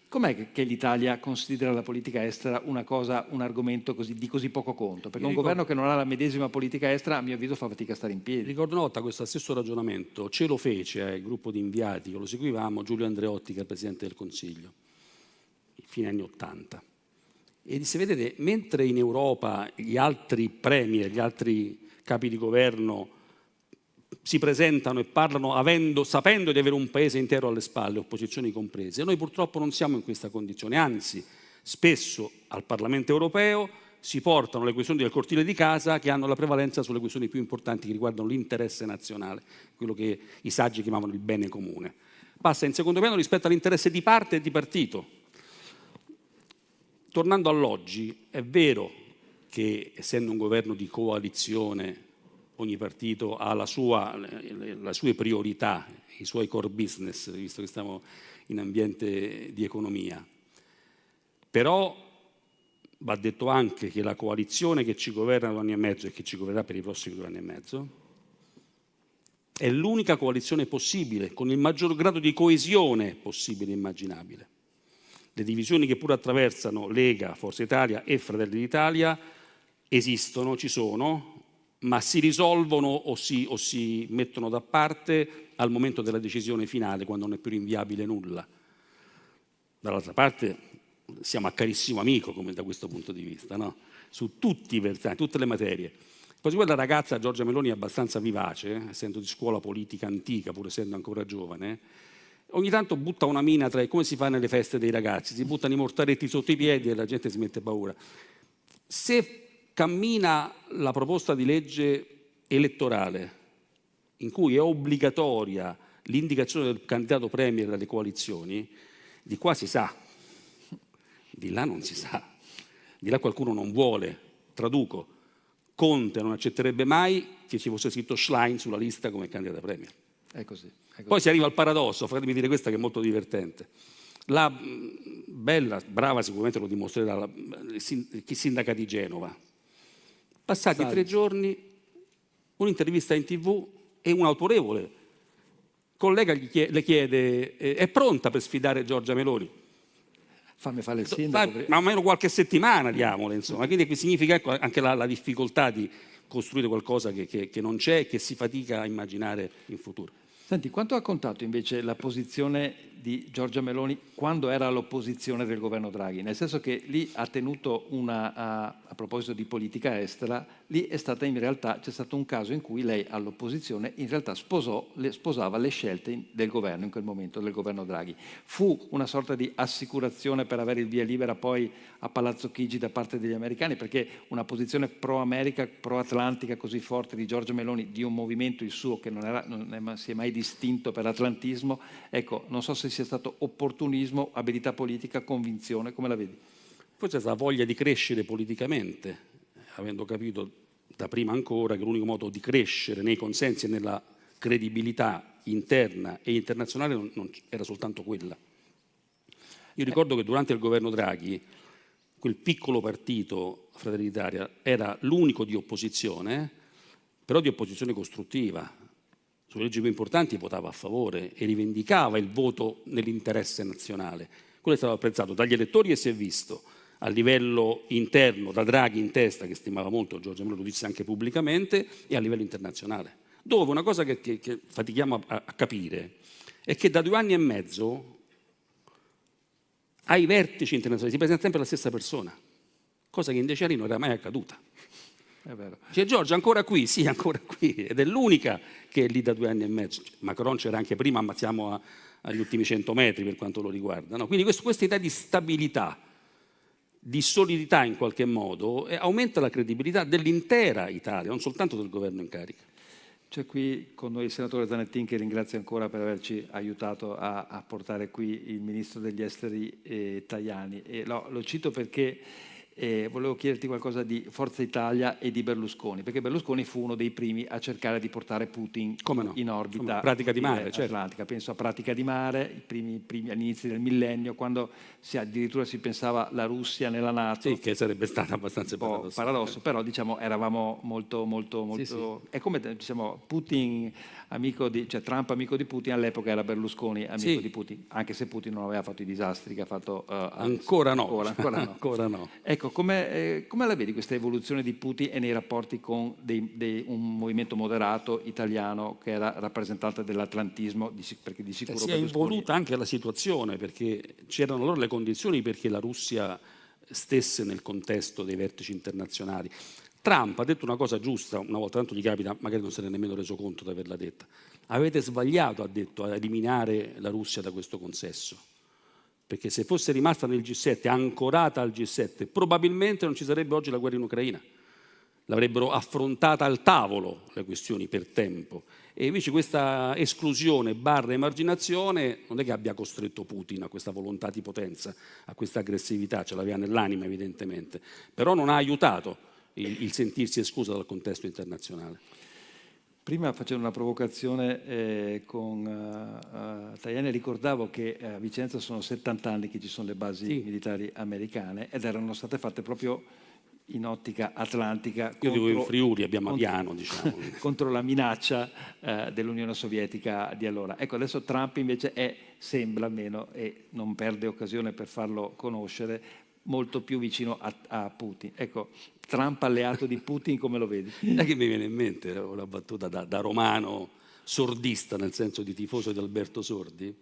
com'è che l'Italia considera la politica estera una cosa, un argomento di così poco conto? Perché un governo che non ha la medesima politica estera, a mio avviso, fa fatica a stare in piedi. Ricordo una volta questo stesso ragionamento, ce lo fece il gruppo di inviati che lo seguivamo, Giulio Andreotti, che è il Presidente del Consiglio, fine anni '80. E disse, vedete, mentre in Europa gli altri premier, gli altri capi di governo si presentano e parlano sapendo di avere un paese intero alle spalle, opposizioni comprese, noi purtroppo non siamo in questa condizione, anzi spesso al Parlamento europeo si portano le questioni del cortile di casa che hanno la prevalenza sulle questioni più importanti che riguardano l'interesse nazionale, quello che i saggi chiamavano il bene comune. Passa in secondo piano rispetto all'interesse di parte e di partito. Tornando all'oggi, è vero che essendo un governo di coalizione ogni partito ha le sue priorità, i suoi core business, visto che stiamo in ambiente di economia. Però va detto anche che la coalizione che ci governa da 2 anni e mezzo e che ci governerà per i prossimi 2 anni e mezzo è l'unica coalizione possibile, con il maggior grado di coesione possibile e immaginabile. Le divisioni che pure attraversano Lega, Forza Italia e Fratelli d'Italia esistono, ci sono, ma si risolvono o si mettono da parte al momento della decisione finale, quando non è più rinviabile nulla. Dall'altra parte siamo a carissimo amico come da questo punto di vista, no? Su tutti i versanti, tutte le materie. Poi quella ragazza Giorgia Meloni è abbastanza vivace, essendo di scuola politica antica, pur essendo ancora giovane, ogni tanto butta una mina come si fa nelle feste dei ragazzi, si buttano i mortaretti sotto i piedi e la gente si mette paura. Se cammina la proposta di legge elettorale in cui è obbligatoria l'indicazione del candidato premier dalle coalizioni, di qua si sa, di là non si sa, di là qualcuno non vuole. Traduco, Conte non accetterebbe mai che ci fosse scritto Schlein sulla lista come candidato premier. È così. Poi si arriva al paradosso, fatemi dire questa che è molto divertente. La bella, brava, sicuramente lo dimostrerà, chi sindaca di Genova. Passati 3 giorni, un'intervista in TV e un autorevole collega le chiede: è pronta per sfidare Giorgia Meloni? Fammi fare il sindaco. Ma almeno qualche settimana, diamole, insomma. Quindi significa anche la difficoltà di costruire qualcosa che non c'è e che si fatica a immaginare in futuro. Senti, quanto ha contato invece la posizione di Giorgia Meloni quando era all'opposizione del governo Draghi? Nel senso che lì ha tenuto a proposito di politica estera, lì è stata in realtà, c'è stato un caso in cui lei all'opposizione in realtà sposava le scelte del governo in quel momento, del governo Draghi. Fu una sorta di assicurazione per avere il via libera poi a Palazzo Chigi da parte degli americani, perché una posizione pro-America, pro-atlantica così forte di Giorgia Meloni, di un movimento il suo che non si è mai distinto per atlantismo, ecco, non so se sia stato opportunismo, abilità politica, convinzione, come la vedi? Forse è stata voglia di crescere politicamente, avendo capito da prima ancora che l'unico modo di crescere nei consensi e nella credibilità interna e internazionale non era soltanto quella. Io ricordo che durante il governo Draghi quel piccolo partito, Fratelli d'Italia, era l'unico di opposizione, però di opposizione costruttiva. Sulle leggi più importanti votava a favore e rivendicava il voto nell'interesse nazionale. Quello è stato apprezzato dagli elettori e si è visto a livello interno, da Draghi in testa, che stimava molto, Giorgia Meloni lo disse anche pubblicamente, e a livello internazionale. Dove una cosa che fatichiamo a capire è che da 2 anni e mezzo ai vertici internazionali si presenta sempre la stessa persona, cosa che in 10 anni non era mai accaduta. È vero. C'è Giorgia ancora qui? Sì, ancora qui, ed è l'unica che è lì da 2 anni e mezzo. Macron c'era anche prima, ma siamo agli ultimi 100 metri per quanto lo riguarda. No? Quindi questa idea di stabilità, di solidità in qualche modo, aumenta la credibilità dell'intera Italia, non soltanto del governo in carica. C'è qui con noi il senatore Zanettin, che ringrazio ancora per averci aiutato a portare qui il ministro degli esteri Tajani. E lo cito perché volevo chiederti qualcosa di Forza Italia e di Berlusconi, perché Berlusconi fu uno dei primi a cercare di portare Putin in orbita. Pratica di Mare, atlantica. certo. Penso a Pratica di Mare, all'inizio del millennio, quando addirittura si pensava la Russia nella NATO. Sì, che sarebbe stata abbastanza paradosso, però diciamo eravamo molto. Sì, sì. È come diciamo Putin amico Trump amico di Putin, all'epoca era Berlusconi amico di Putin, anche se Putin non aveva fatto i disastri che ha fatto ancora no. Ancora no. Ecco, come la vedi questa evoluzione di Putin e nei rapporti con un movimento moderato italiano che era rappresentante dell'atlantismo, perché di sicuro si è involuta anche la situazione, perché c'erano allora le condizioni perché la Russia stesse nel contesto dei vertici internazionali. Trump ha detto una cosa giusta, una volta tanto gli capita, magari non se ne è nemmeno reso conto di averla detta. Avete sbagliato, ha detto, a eliminare la Russia da questo consesso. Perché se fosse rimasta nel G7, ancorata al G7, probabilmente non ci sarebbe oggi la guerra in Ucraina. L'avrebbero affrontata al tavolo le questioni per tempo. E invece questa esclusione / emarginazione non è che abbia costretto Putin a questa volontà di potenza, a questa aggressività, ce l'aveva nell'anima evidentemente, però non ha aiutato il sentirsi escluso dal contesto internazionale. Prima facevo una provocazione con Tajani, ricordavo che a Vicenza sono 70 anni che ci sono le basi militari americane ed erano state fatte proprio in ottica atlantica. Io dico in Friuli, abbiamo Aviano, diciamo. Contro la minaccia dell'Unione Sovietica di allora. Ecco, adesso Trump invece sembra almeno, e non perde occasione per farlo conoscere, molto più vicino a Putin. Ecco, Trump alleato di Putin, come lo vedi? Non è che mi viene in mente una battuta da romano sordista, nel senso di tifoso di Alberto Sordi.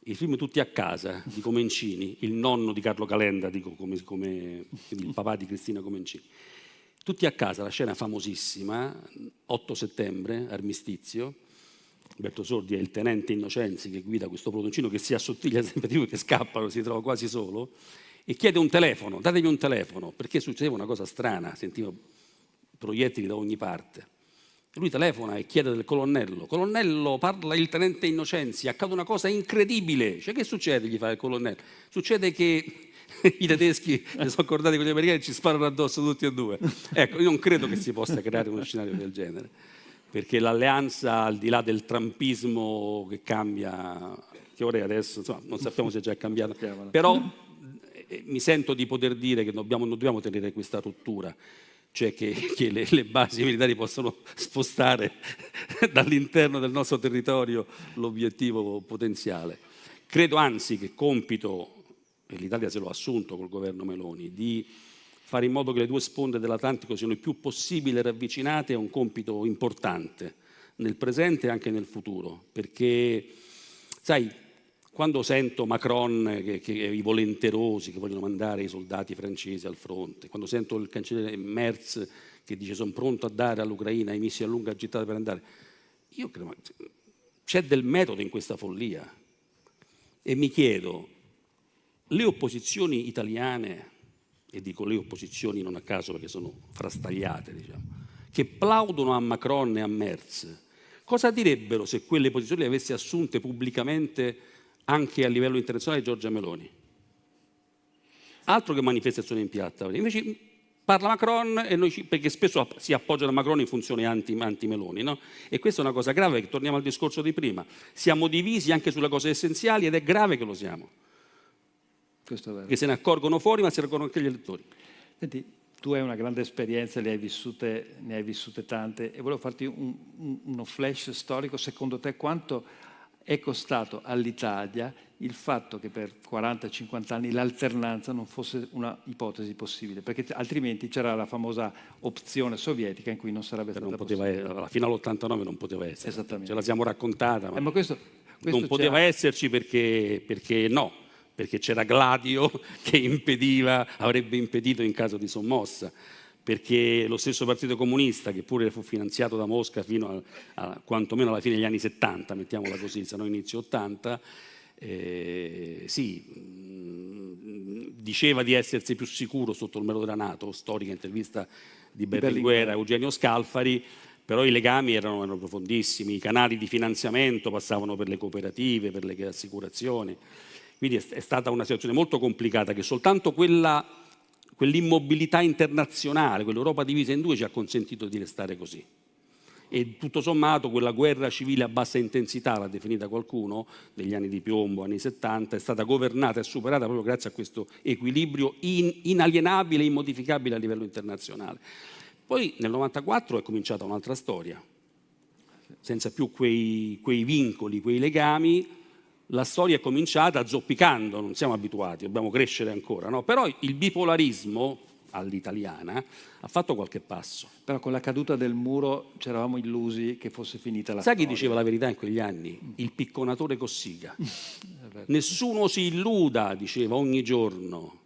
I film Tutti a casa di Comencini, il nonno di Carlo Calenda, dico come il papà di Cristina Comencini. Tutti a casa, la scena famosissima, 8 settembre, armistizio. Alberto Sordi è il tenente Innocenzi che guida questo protoncino che si assottiglia sempre di più, che scappano, si trova quasi solo, e chiede un telefono, datevi un telefono, perché succedeva una cosa strana, sentivo proiettili da ogni parte. E lui telefona e chiede del colonnello: colonnello, parla il tenente Innocenzi, accade una cosa incredibile. Cioè, che succede? Gli fa il colonnello. Succede che i tedeschi si sono accordati con gli americani e ci sparano addosso tutti e due. Ecco, io non credo che si possa creare uno scenario del genere. perché l'alleanza, al di là del trumpismo che cambia, che ora è adesso, insomma, non sappiamo se è già cambiato, però mi sento di poter dire che non dobbiamo tenere questa rottura, cioè che le basi militari possono spostare dall'interno del nostro territorio l'obiettivo potenziale. Credo anzi che compito, e l'Italia se l'ha assunto col governo Meloni, di fare in modo che le due sponde dell'Atlantico siano il più possibile ravvicinate è un compito importante nel presente e anche nel futuro, perché sai, quando sento Macron che i volenterosi che vogliono mandare i soldati francesi al fronte, quando sento il cancelliere Merz che dice sono pronto a dare all'Ucraina i missili a lunga gittata per andare, io credo c'è del metodo in questa follia e mi chiedo, le opposizioni italiane, e dico le opposizioni non a caso perché sono frastagliate, diciamo, che plaudono a Macron e a Merz, cosa direbbero se quelle posizioni le avesse assunte pubblicamente anche a livello internazionale Giorgia Meloni? Altro che manifestazioni in piazza. Invece parla Macron e noi perché spesso si appoggiano a Macron in funzione anti-Meloni, no? E questa è una cosa grave, che torniamo al discorso di prima. Siamo divisi anche sulle cose essenziali ed è grave che lo siamo. Questo è vero. Che se ne accorgono fuori, ma se ne accorgono anche gli elettori. Senti, tu hai una grande esperienza, ne hai vissute tante e volevo farti uno flash storico. Secondo te quanto è costato all'Italia il fatto che per 40-50 anni l'alternanza non fosse una ipotesi possibile? Perché altrimenti c'era la famosa opzione sovietica in cui non sarebbe stata possibile. Fino all'89 non poteva essere. Esattamente. Ce la siamo raccontata. Ma questo non poteva esserci perché no. Perché c'era Gladio che avrebbe impedito in caso di sommossa, perché lo stesso Partito Comunista, che pure fu finanziato da Mosca fino a quantomeno alla fine degli anni 70, mettiamola così, se no inizio 80, diceva di essersi più sicuro sotto il mero della NATO, storica intervista di Berlinguer a Eugenio Scalfari, però i legami erano profondissimi, i canali di finanziamento passavano per le cooperative, per le assicurazioni. Quindi è stata una situazione molto complicata che soltanto quell'immobilità internazionale, quell'Europa divisa in due ci ha consentito di restare così. E tutto sommato quella guerra civile a bassa intensità, l'ha definita qualcuno, degli anni di piombo, anni 70, è stata governata e superata proprio grazie a questo equilibrio inalienabile e immodificabile a livello internazionale. Poi nel 94 è cominciata un'altra storia, senza più quei vincoli, quei legami. La storia è cominciata zoppicando, non siamo abituati, dobbiamo crescere ancora, no? Però il bipolarismo all'italiana ha fatto qualche passo. Però con la caduta del muro ci eravamo illusi che fosse finita la Sai storia. chi diceva la verità in quegli anni? Il picconatore Cossiga. Nessuno si illuda, diceva ogni giorno.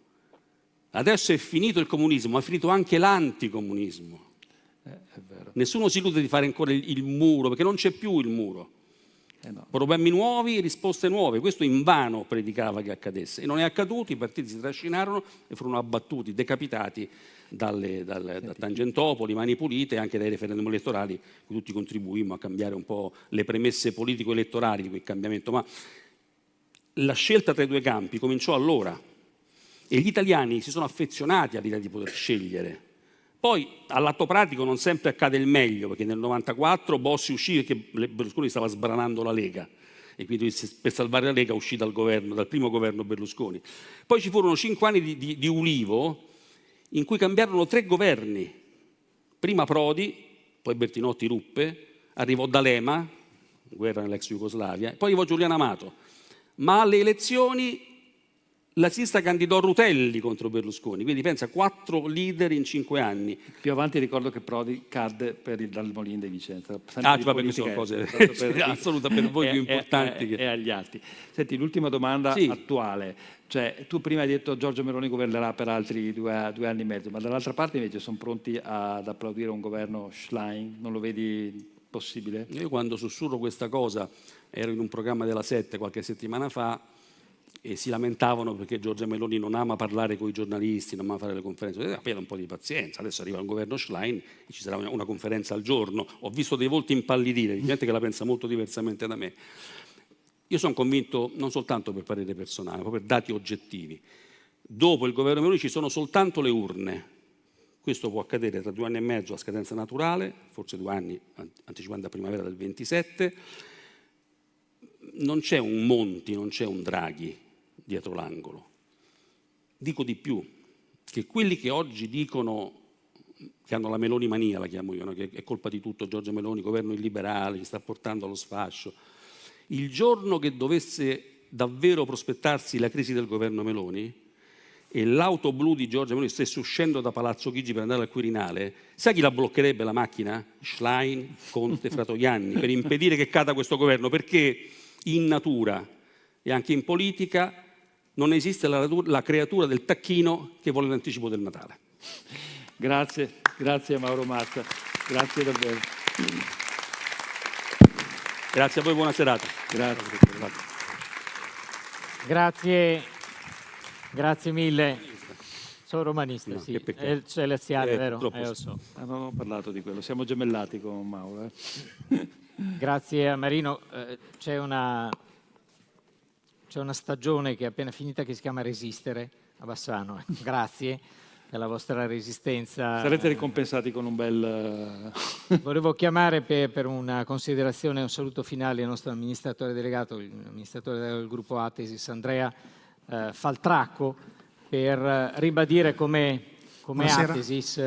Adesso è finito il comunismo, è finito anche l'anticomunismo. È vero. Nessuno si illude di fare ancora il muro, perché non c'è più il muro. No. Problemi nuovi, risposte nuove. Questo invano predicava che accadesse. E non è accaduto, i partiti si trascinarono e furono abbattuti, decapitati da Tangentopoli, Mani Pulite e anche dai referendum elettorali, cui tutti contribuimmo a cambiare un po' le premesse politico-elettorali di quel cambiamento. Ma la scelta tra i due campi cominciò allora e gli italiani si sono affezionati all'idea di poter scegliere. Poi all'atto pratico non sempre accade il meglio, perché nel 94 Bossi uscì perché Berlusconi stava sbranando la Lega e quindi per salvare la Lega uscì dal primo governo Berlusconi. Poi ci furono 5 anni di Ulivo in cui cambiarono 3 governi. Prima Prodi, poi Bertinotti ruppe, arrivò D'Alema, guerra nell'ex Jugoslavia, poi arrivò Giuliano Amato. Ma alle elezioni la sinistra candidò Rutelli contro Berlusconi, quindi pensa 4 leader in 5 anni. Più avanti ricordo che Prodi cadde per il Dal Molin di Vicenza. Perché sono cose assolutamente per voi più importanti. E agli altri. Senti, l'ultima domanda attuale. Cioè, tu prima hai detto Giorgia Meloni governerà per altri 2 anni e mezzo, ma dall'altra parte invece sono pronti ad applaudire un governo Schlein? Non lo vedi possibile? Io quando sussurro questa cosa, ero in un programma della 7 qualche settimana fa, e si lamentavano perché Giorgia Meloni non ama parlare con i giornalisti, non ama fare le conferenze. Avete un po' di pazienza, adesso arriva un governo Schlein e ci sarà una conferenza al giorno. Ho visto dei volti impallidire, gente che la pensa molto diversamente da me. Io sono convinto, non soltanto per parere personale, ma per dati oggettivi. Dopo il governo Meloni ci sono soltanto le urne. Questo può accadere tra 2 anni e mezzo a scadenza naturale, forse 2 anni anticipando a primavera del 27. Non c'è un Monti, non c'è un Draghi dietro l'angolo. Dico di più, che quelli che oggi dicono che hanno la Meloni mania, la chiamo io, no? Che è colpa di tutto Giorgia Meloni, governo illiberale, ci sta portando allo sfascio. Il giorno che dovesse davvero prospettarsi la crisi del governo Meloni e l'auto blu di Giorgia Meloni stesse uscendo da Palazzo Chigi per andare al Quirinale, sai chi la bloccherebbe la macchina? Schlein, Conte, Fratoianni, per impedire che cada questo governo, perché in natura e anche in politica non esiste la creatura del tacchino che vuole l'anticipo del Natale. Grazie a Mauro Mazza, grazie davvero. Grazie a voi, buona serata. Grazie mille. Sono romanista, No, sì. che peccato. È celestiale, vero? Troppo. Lo so. Non ho parlato di quello, siamo gemellati con Mauro. Grazie a Marino. C'è una stagione che è appena finita che si chiama Resistere a Bassano. Grazie per la vostra resistenza. Sarete ricompensati con un bel... Volevo chiamare per una considerazione, un saluto finale al nostro amministratore delegato, l'amministratore del gruppo Atesis, Andrea Faltracco, per ribadire come Atesis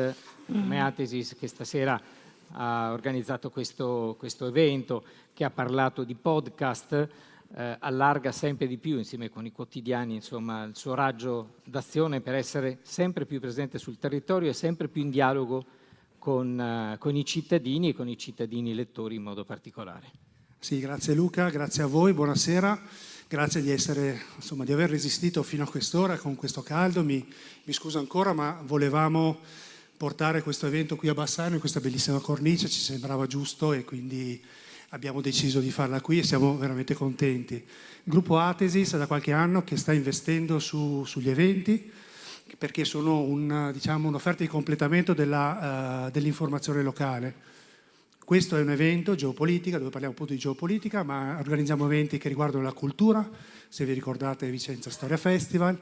che stasera ha organizzato questo evento, che ha parlato di podcast, allarga sempre di più insieme con i quotidiani, insomma, il suo raggio d'azione per essere sempre più presente sul territorio e sempre più in dialogo con i cittadini e con i cittadini lettori in modo particolare. Sì, grazie Luca, grazie a voi, buonasera, grazie di aver resistito fino a quest'ora con questo caldo. Mi scuso ancora, ma volevamo portare questo evento qui a Bassano in questa bellissima cornice, ci sembrava giusto e quindi abbiamo deciso di farla qui e siamo veramente contenti. Il gruppo Atesis è da qualche anno che sta investendo sugli eventi, perché sono un'offerta di completamento dell'informazione locale. Questo è un evento geopolitica, dove parliamo appunto di geopolitica, ma organizziamo eventi che riguardano la cultura, se vi ricordate Vicenza Storia Festival,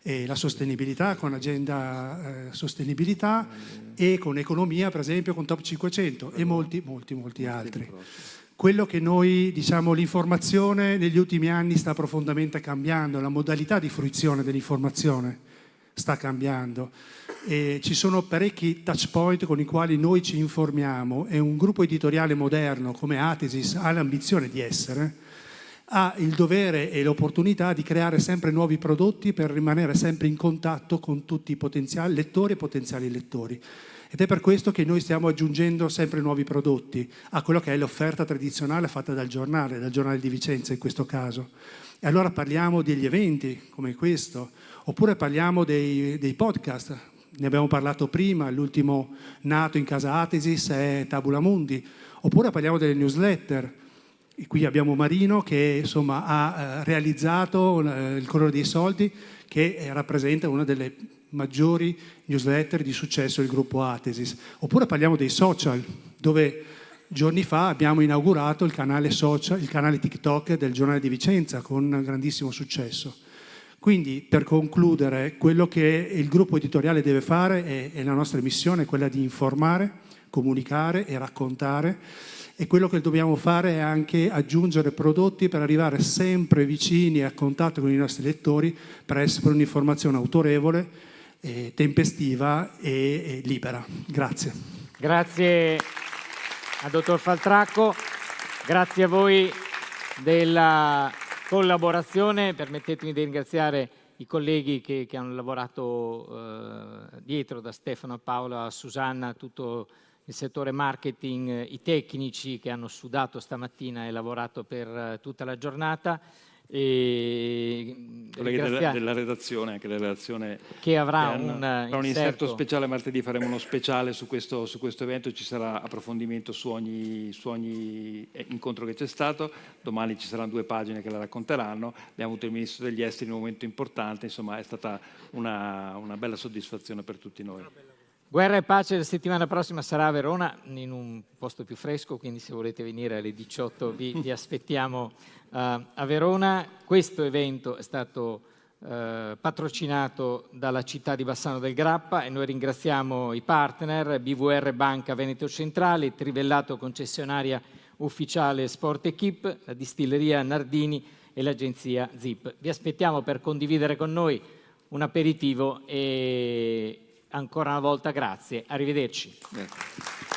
e la sostenibilità con agenda sostenibilità e con economia, per esempio, con Top 500 e molti altri. Quello che noi l'informazione negli ultimi anni sta profondamente cambiando, la modalità di fruizione dell'informazione sta cambiando e ci sono parecchi touch point con i quali noi ci informiamo e un gruppo editoriale moderno come Atesis ha l'ambizione di essere, ha il dovere e l'opportunità di creare sempre nuovi prodotti per rimanere sempre in contatto con tutti i potenziali lettori e potenziali lettori. Ed è per questo che noi stiamo aggiungendo sempre nuovi prodotti a quello che è l'offerta tradizionale fatta dal giornale di Vicenza in questo caso. E allora parliamo degli eventi come questo, oppure parliamo dei podcast. Ne abbiamo parlato prima, l'ultimo nato in casa Atesis è Tabula Mundi, oppure parliamo delle newsletter. E qui abbiamo Marino che ha realizzato il Colore dei Soldi, che rappresenta una delle maggiori newsletter di successo del gruppo Atesis. Oppure parliamo dei social, dove giorni fa abbiamo inaugurato il canale TikTok del Giornale di Vicenza con grandissimo successo. Quindi, per concludere, quello che il gruppo editoriale deve fare è la nostra missione, quella di informare, comunicare e raccontare, e quello che dobbiamo fare è anche aggiungere prodotti per arrivare sempre vicini e a contatto con i nostri lettori per essere un'informazione autorevole, tempestiva e libera. Grazie. Grazie al dottor Faltracco, grazie a voi della collaborazione. Permettetemi di ringraziare i colleghi che hanno lavorato dietro, da Stefano a Paola a Susanna, tutto il settore marketing, i tecnici che hanno sudato stamattina e lavorato per tutta la giornata. E della redazione, anche della redazione che avrà un inserto speciale. Martedì faremo uno speciale su questo evento, ci sarà approfondimento su ogni incontro che c'è stato. Domani ci saranno 2 pagine che la racconteranno. Abbiamo avuto il ministro degli esteri in un momento importante, insomma è stata una bella soddisfazione per tutti noi. Guerra e pace la settimana prossima sarà a Verona, in un posto più fresco, quindi se volete venire alle 18 vi aspettiamo a Verona. Questo evento è stato patrocinato dalla città di Bassano del Grappa, e noi ringraziamo i partner BVR Banca Veneto Centrale, Trivellato concessionaria ufficiale Sport Equip, la distilleria Nardini e l'agenzia Zip. Vi aspettiamo per condividere con noi un aperitivo e ancora una volta grazie, arrivederci. Grazie.